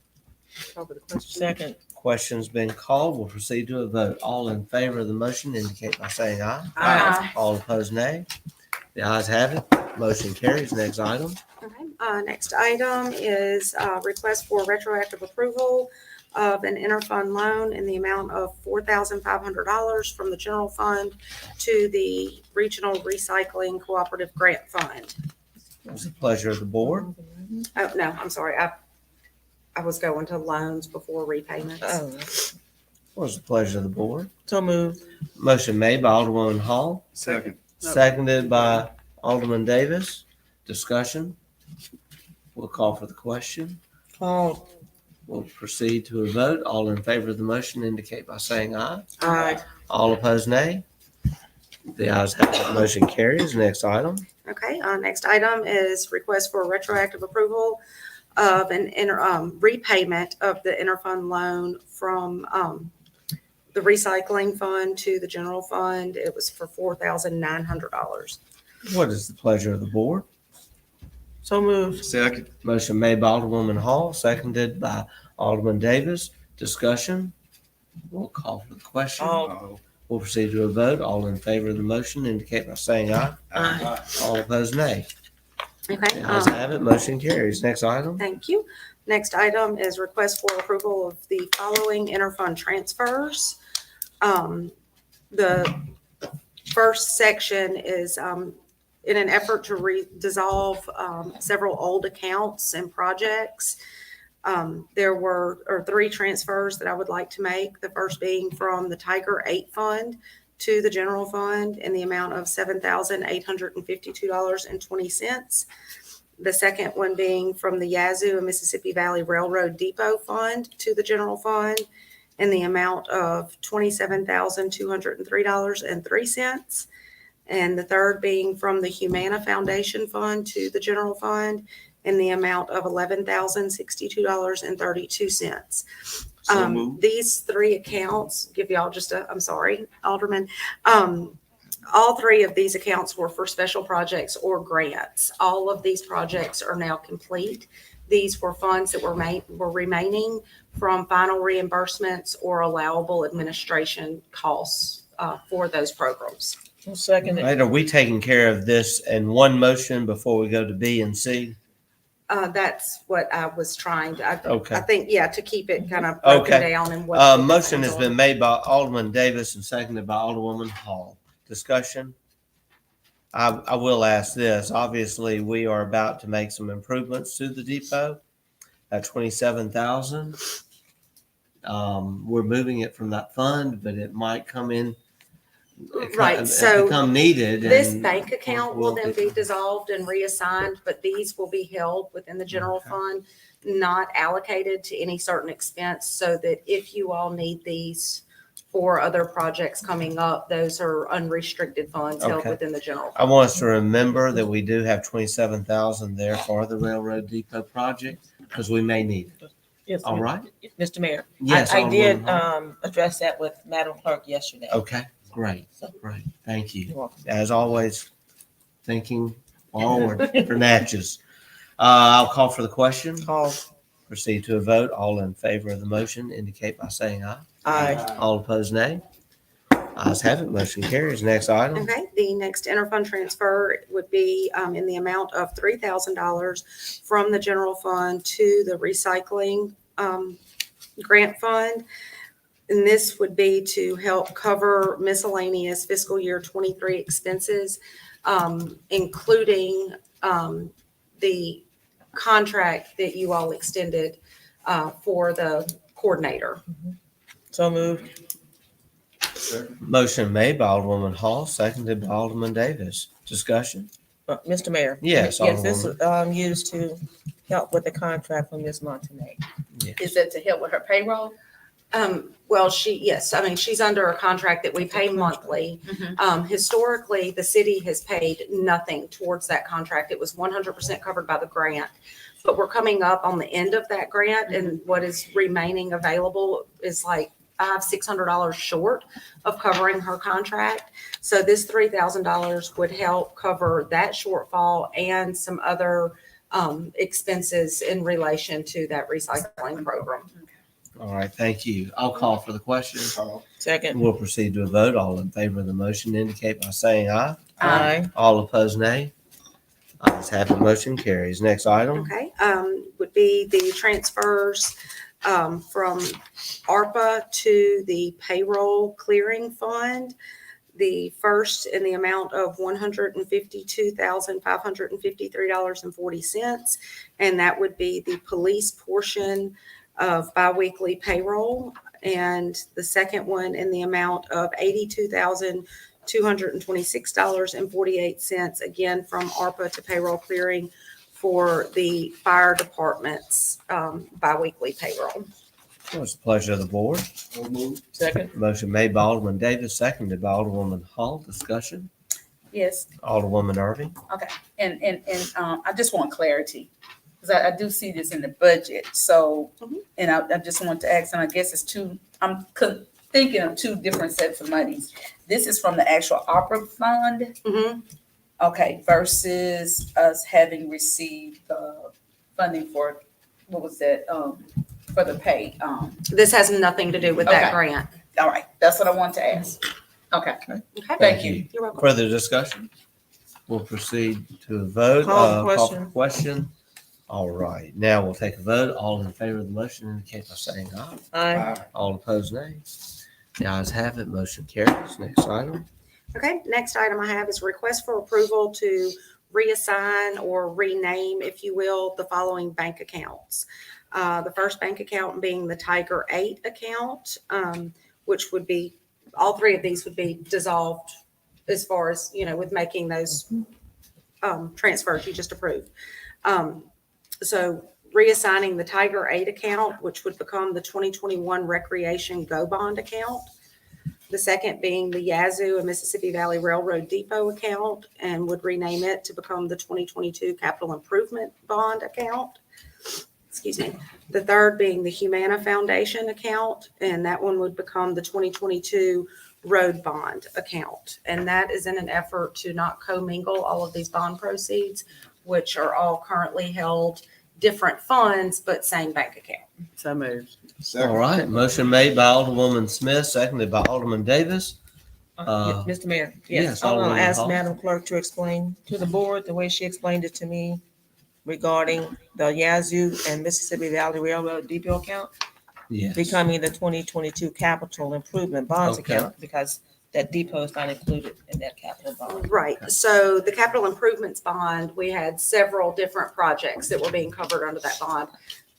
Call for the question. Second. Question's been called. We'll proceed to a vote. All in favor of the motion indicate by saying aye. Aye. All opposed, nay. The ayes have it. Motion carries. Next item. Okay, next item is request for retroactive approval of an interfund loan in the amount of $4,500 from the general fund to the Regional Recycling Cooperative Grant Fund. It's a pleasure of the board. Oh, no, I'm sorry. I was going to loans before repayments. Oh, What's the pleasure of the board? so moved. Motion made by Alderwoman Hall, Second. seconded by Alderman Davis. Discussion? We'll call for the question. Call. We'll proceed to a vote. All in favor of the motion indicate by saying aye. Aye. All opposed, nay. The ayes have it. Motion carries. Next item. Okay, next item is request for retroactive approval of an repayment of the interfund loan from the recycling fund to the general fund. It was for $4,900. What is the pleasure of the board? So moved. Second. Motion made by Alderwoman Hall, seconded by Alderman Davis. Discussion. We'll call for the question. All. We'll proceed to a vote. All in favor of the motion indicate by saying aye. Aye. All opposed, nay. Okay. The ayes have it. Motion carries. Next item. Thank you. Next item is request for approval of the following interfund transfers. The first section is in an effort to dissolve several old accounts and projects. There were three transfers that I would like to make. The first being from the Tiger 8 Fund to the general fund in the amount of $7,852.20. The second one being from the Yazoo and Mississippi Valley Railroad Depot Fund to the general fund in the amount of $27,203.03. And the third being from the Humana Foundation Fund to the general fund in the amount of $11,062.32. So moved. These three accounts, give y'all just I'm sorry, Alderman. All three of these accounts were for special projects or grants. All of these projects are now complete. These were funds that were remaining from final reimbursements or allowable administration costs for those programs. Second. Right, are we taking care of this in one motion before we go to B and C? That's what I was trying to, Okay. I think, yeah, to keep it kind of broken Okay. down and what. Motion has been made by Alderman Davis and seconded by Alderwoman Hall. Discussion. I will ask this. Obviously, we are about to make some improvements to the depot at 27,000. We're moving it from that fund, but it might come in. Right, so become needed. This and bank account will then be dissolved and reassigned, but these will be held within the general fund, not allocated to any certain expense, so that if you all need these for other projects coming up, those are unrestricted funds held Okay. within the general I fund. want us to remember that we do have 27,000 there for the railroad depot project because we may need it. Yes, All right. Mr. Mayor. Yes, I did Alderwoman address that with Madam Clerk yesterday. Okay, great, great. Thank You're you. welcome. As always, thinking forward for Natchez. I'll call for the question. Call. Proceed to a vote. All in favor of the motion indicate by saying aye. Aye. All opposed, nay. Ayes have it. Motion carries. Next item. Okay, the next interfund transfer would be in the amount of $3,000 from the general fund to the recycling grant fund. And this would be to help cover miscellaneous fiscal year 23 expenses, including the contract that you all extended for the coordinator. So moved. Motion made by Alderwoman Hall, seconded by Alderman Davis. Discussion? Mr. Mayor. Yes, Yes, this Alderwoman. is used to help with the contract from Ms. Montenay. Is that to help with her payroll? Well, yes, I mean, she's under a contract that we pay monthly. Historically, the city has paid nothing towards that contract. It was 100% covered by the grant. But we're coming up on the end of that grant, and what is remaining available is like $600 short of covering her contract. So this $3,000 would help cover that shortfall and some other expenses in relation to that recycling program. All right, thank you. I'll call for the question. Second. We'll proceed to a vote. All in favor of the motion indicate by saying aye. Aye. All opposed, nay. Ayes have it. Motion carries. Next item. Okay, would be the transfers from ARPA to the payroll clearing fund. The first in the amount of $152,553.40, and that would be the police portion of biweekly payroll. And the second one in the amount of $82,226.48, again from ARPA to payroll clearing for the fire department's biweekly payroll. What's the pleasure of the board? Second. Motion made by Alderman Davis, seconded by Alderwoman Hall. Discussion? Yes. Alderwoman Irving. Okay. And I just want clarity because I do see this in the budget. So, and I just want to ask, and I guess it's I'm thinking of two different sets of monies. This is from the actual opera fund. Okay, versus us having received the funding for, what was that, for the pay? This has nothing to do with that Okay. grant. All right, that's what I want to ask. Okay. Okay. Thank you. You're welcome. Further discussion? We'll proceed to a vote. Call the Call for question. question. All right, now we'll take a vote. All in favor of the motion indicate by saying aye. Aye. All opposed, nay. The ayes have it. Motion carries. Next item. Okay, next item I have is request for approval to reassign or rename, if you will, the following bank accounts. The first bank account being the Tiger 8 account, which would be, all three of these would be dissolved as far as, with making those transfers you just approved. So reassigning the Tiger 8 account, which would become the 2021 Recreation Go Bond account. The second being the Yazoo and Mississippi Valley Railroad Depot account, and would rename it to become the 2022 Capital Improvement Bond account. Excuse me. The third being the Humana Foundation account, and that one would become the 2022 Road Bond account. And that is in an effort to not commingle all of these bond proceeds, which are all currently held different funds, but same bank account. So moved. All right, motion made by Alderwoman Smith, seconded by Alderman Davis. Mr. Mayor, yes, yes, I'm gonna Alderman ask Hall. Madam Clerk to explain to the board the way she explained it to me regarding the Yazoo and Mississippi Valley Railroad Depot account Yes. becoming the 2022 Capital Improvement Bonds Okay. account, because that depot is not included in that capital bond. Right. So the capital improvements bond, we had several different projects that were being covered under that bond.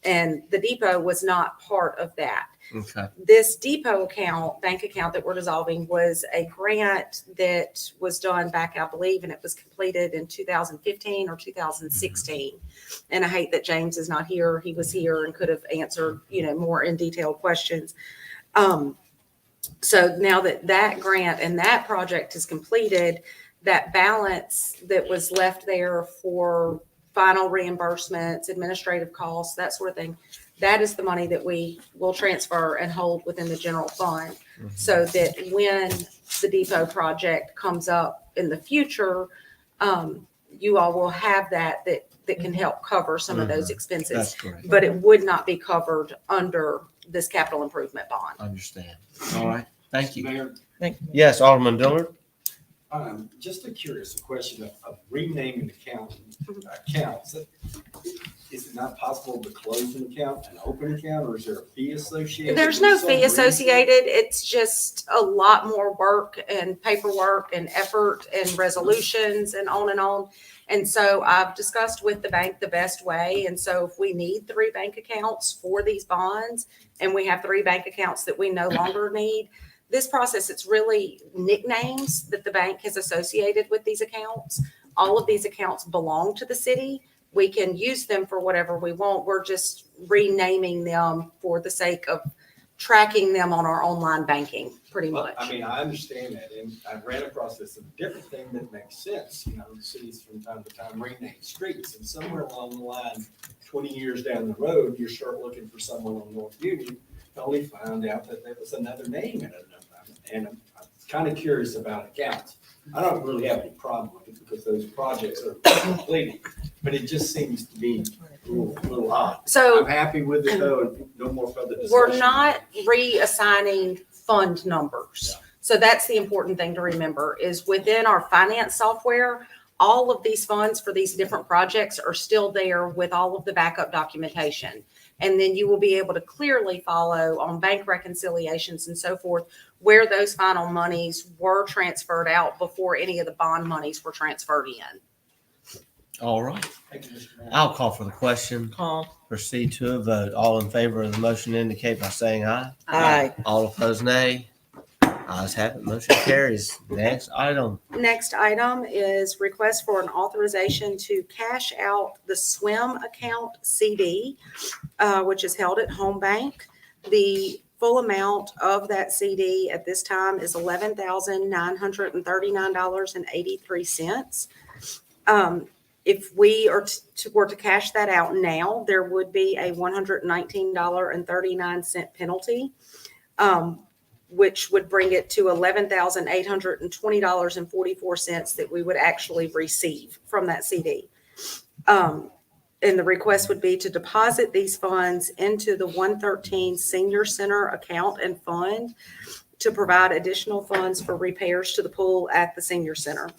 And the depot was not part of that. Okay. This depot account, bank account that we're dissolving, was a grant that was done back, I believe, and it was completed in 2015 or 2016. And I hate that James is not here. He was here and could have answered, more in detail questions. So now that that grant and that project is completed, that balance that was left there for final reimbursements, administrative costs, that sort of thing, that is the money that we will transfer and hold within the general fund, so that when the depot project comes up in the future, you all will have that can help cover some of those expenses. That's correct. But it would not be covered under this capital improvement bond. Understand. All right, thank you. Mayor, Yes, Alderman Dillard. just a curious question of renaming accounts. Is it not possible to close an account and open an account, or is there a fee associated? There's with no some fee reason? associated. It's just a lot more work and paperwork and effort and resolutions and on and on. And so I've discussed with the bank the best way. And so if we need 3 bank accounts for these bonds, and we have 3 bank accounts that we no longer need, this process, it's really nicknames that the bank has associated with these accounts. All of these accounts belong to the city. We can use them for whatever we want. We're just renaming them for the sake of tracking them on our online banking, pretty much. I mean, I understand that, and I ran across this, a different thing that makes sense. Cities from time to time rename streets, and somewhere along the line, 20 years down the road, you start looking for someone on North Union, to only find out that there was another name in it. And I'm kind of curious about accounts. I don't really have any problem with it because those projects are completed, but it just seems to be a little odd. So- I'm happy with it though, and no more further discussion. We're not reassigning fund numbers. So that's the important thing to remember, is within our finance software, all of these funds for these different projects are still there with all of the backup documentation. And then you will be able to clearly follow on bank reconciliations and so forth, where those final monies were transferred out before any of the bond monies were transferred in. All right. Thank you, Mr. Mayor. I'll call for the question. Proceed to a vote. All in favor of the motion indicate by saying aye. Aye. All opposed, nay. Ayes have it. Motion carries. Next item. Next item is request for an authorization to cash out the swim account CD, which is held at Home Bank. The full amount of that CD at this time is $11,939.83. If we were to cash that out now, there would be a $119.39 penalty. which would bring it to $11,820.44 that we would actually receive from that CD. And the request would be to deposit these funds into the 113 Senior Center account and fund to provide additional funds for repairs to the pool at the Senior Center.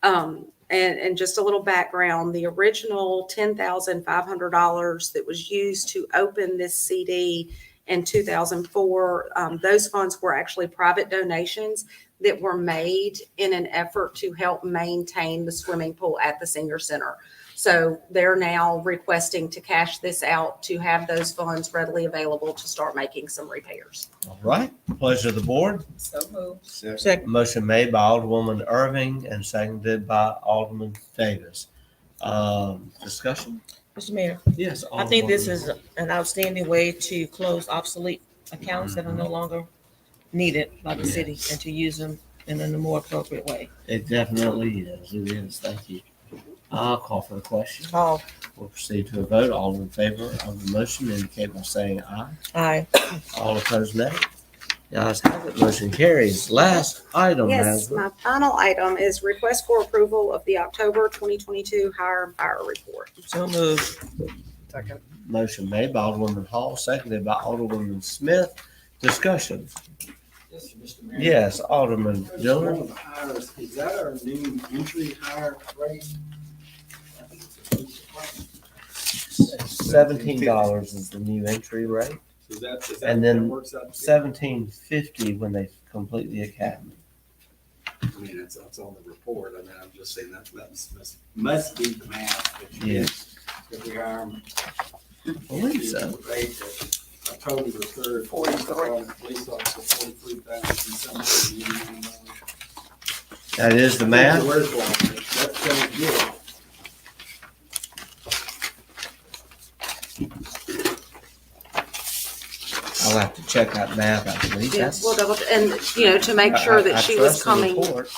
And just a little background, the original $10,500 that was used to open this CD in 2004, those funds were actually private donations that were made in an effort to help maintain the swimming pool at the Senior Center. So they're now requesting to cash this out to have those funds readily available to start making some repairs. All right, pleasure of the board. So moved. Second. Motion made by Alderwoman Irving and seconded by Alderman Davis. Discussion? Mr. Mayor, Yes. I think this Alderwoman. is an outstanding way to close obsolete accounts that are no longer needed by the city and to use them in a more appropriate way. It definitely is. It is. Thank you. I'll call for the question. Call. We'll proceed to a vote. All in favor of the motion indicate by saying aye. Aye. All opposed, nay. The ayes have it. Motion carries. Last item. Yes, Madam my final item is request for approval of the October 2022 hire and fire report. So moved. Second. Motion made by Alderwoman Hall, seconded by Alderwoman Smith. Discussion. Yes, Mr. Mayor. Yes, Alderman One Dillon. of the hires, is that our new entry hire rate? $17 is the new entry rate, Is that and that then works out to be- $17.50 when they complete the academy. I mean, it's on the report. I mean, I'm just saying that must be the math. that you Yes. did. If we hire them. I believe so. Rate that I totally referred. 43. Police officer, 43,789. That is the math. That sounds good. I'll have to check that math. I believe Yes, that's. we'll double, and, you know, to make sure that I she was trust the coming, report.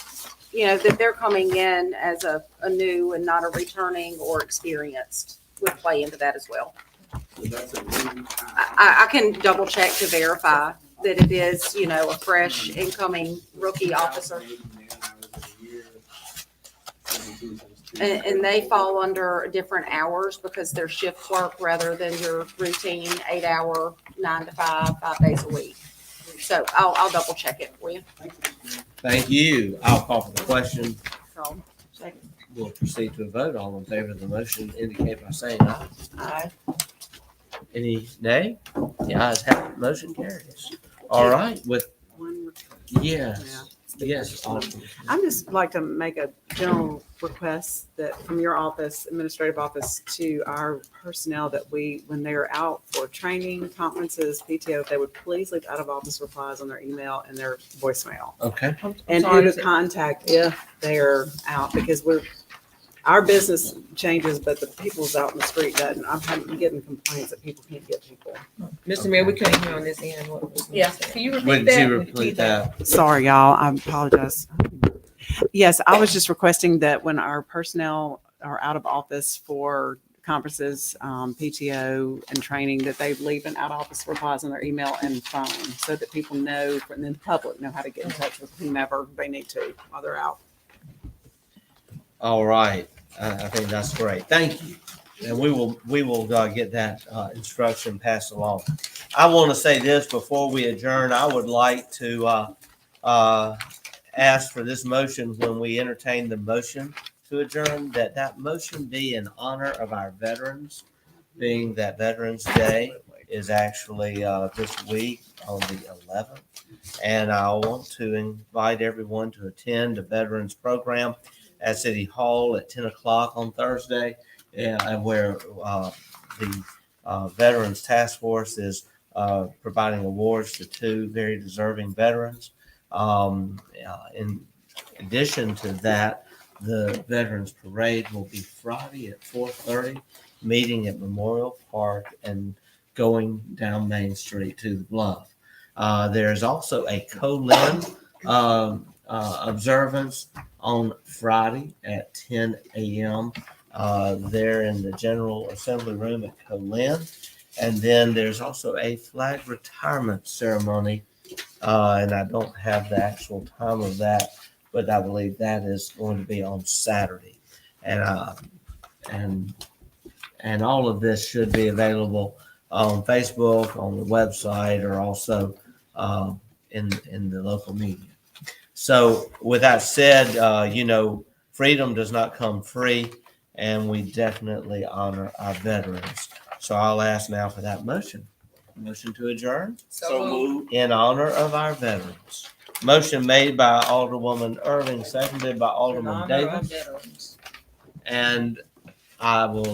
you know, that they're coming in as a new and not a returning or experienced would play into that as well. So that's a new I can double check to verify that it is, you know, a fresh incoming rookie officer. And they fall under different hours because they're shift work rather than your routine 8-hour, 9 to 5, 5 days a week. So I'll double check it for you. Thank you. I'll call for the question. So, We'll proceed to a vote. All in favor of the motion indicate by saying aye. Aye. Any nay? The ayes have it. Motion carries. All right, with, yes, yes. Alderman. I'd just like to make a general request that from your office, administrative office, to our personnel that when they're out for training, conferences, PTO, if they would please leave out of office replies on their email and their voicemail. Okay. And who to contact if they're out, because our business changes, but the people's out in the street doesn't. I'm getting complaints that people can't get people. Mr. Mayor, we couldn't hear on this end. What was- Yeah, can you repeat Would that? you repeat that? Sorry, y'all. I apologize. Yes, I was just requesting that when our personnel are out of office for conferences, PTO and training, that they leave an out of office replies on their email and phone so that people know, and then the public know how to get in touch with whomever they need to while they're out. All right. I think that's great. Thank you. And we will get that instruction passed along. I want to say this before we adjourn. I would like to ask for this motion when we entertain the motion to adjourn, that motion be in honor of our veterans, being that Veterans Day is actually this week on the 11th. And I want to invite everyone to attend a veterans program at City Hall at 10 o'clock on Thursday, and where the Veterans Task Force is providing awards to 2 very deserving veterans. In addition to that, the Veterans Parade will be Friday at 4:30, meeting at Memorial Park and going down Main Street to the Bluff. There's also a Colin observance on Friday at 10 a.m. There in the General Assembly Room at Colin. And then there's also a flag retirement ceremony And I don't have the actual time of that, but I believe that is going to be on Saturday. And and all of this should be available on Facebook, on the website, or also in the local media. So with that said, freedom does not come free, and we definitely honor our veterans. So I'll ask now for that motion. Motion to adjourn? So moved. In honor of our veterans. Motion made by Alderwoman Irving, seconded by Alderman Davis. And I will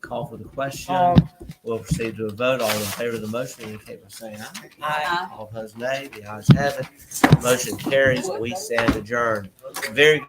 call for the question. We'll proceed to a vote. All in favor of the motion indicate by saying aye. Aye. All opposed, nay. The ayes have it. Motion carries. We stand adjourned. Very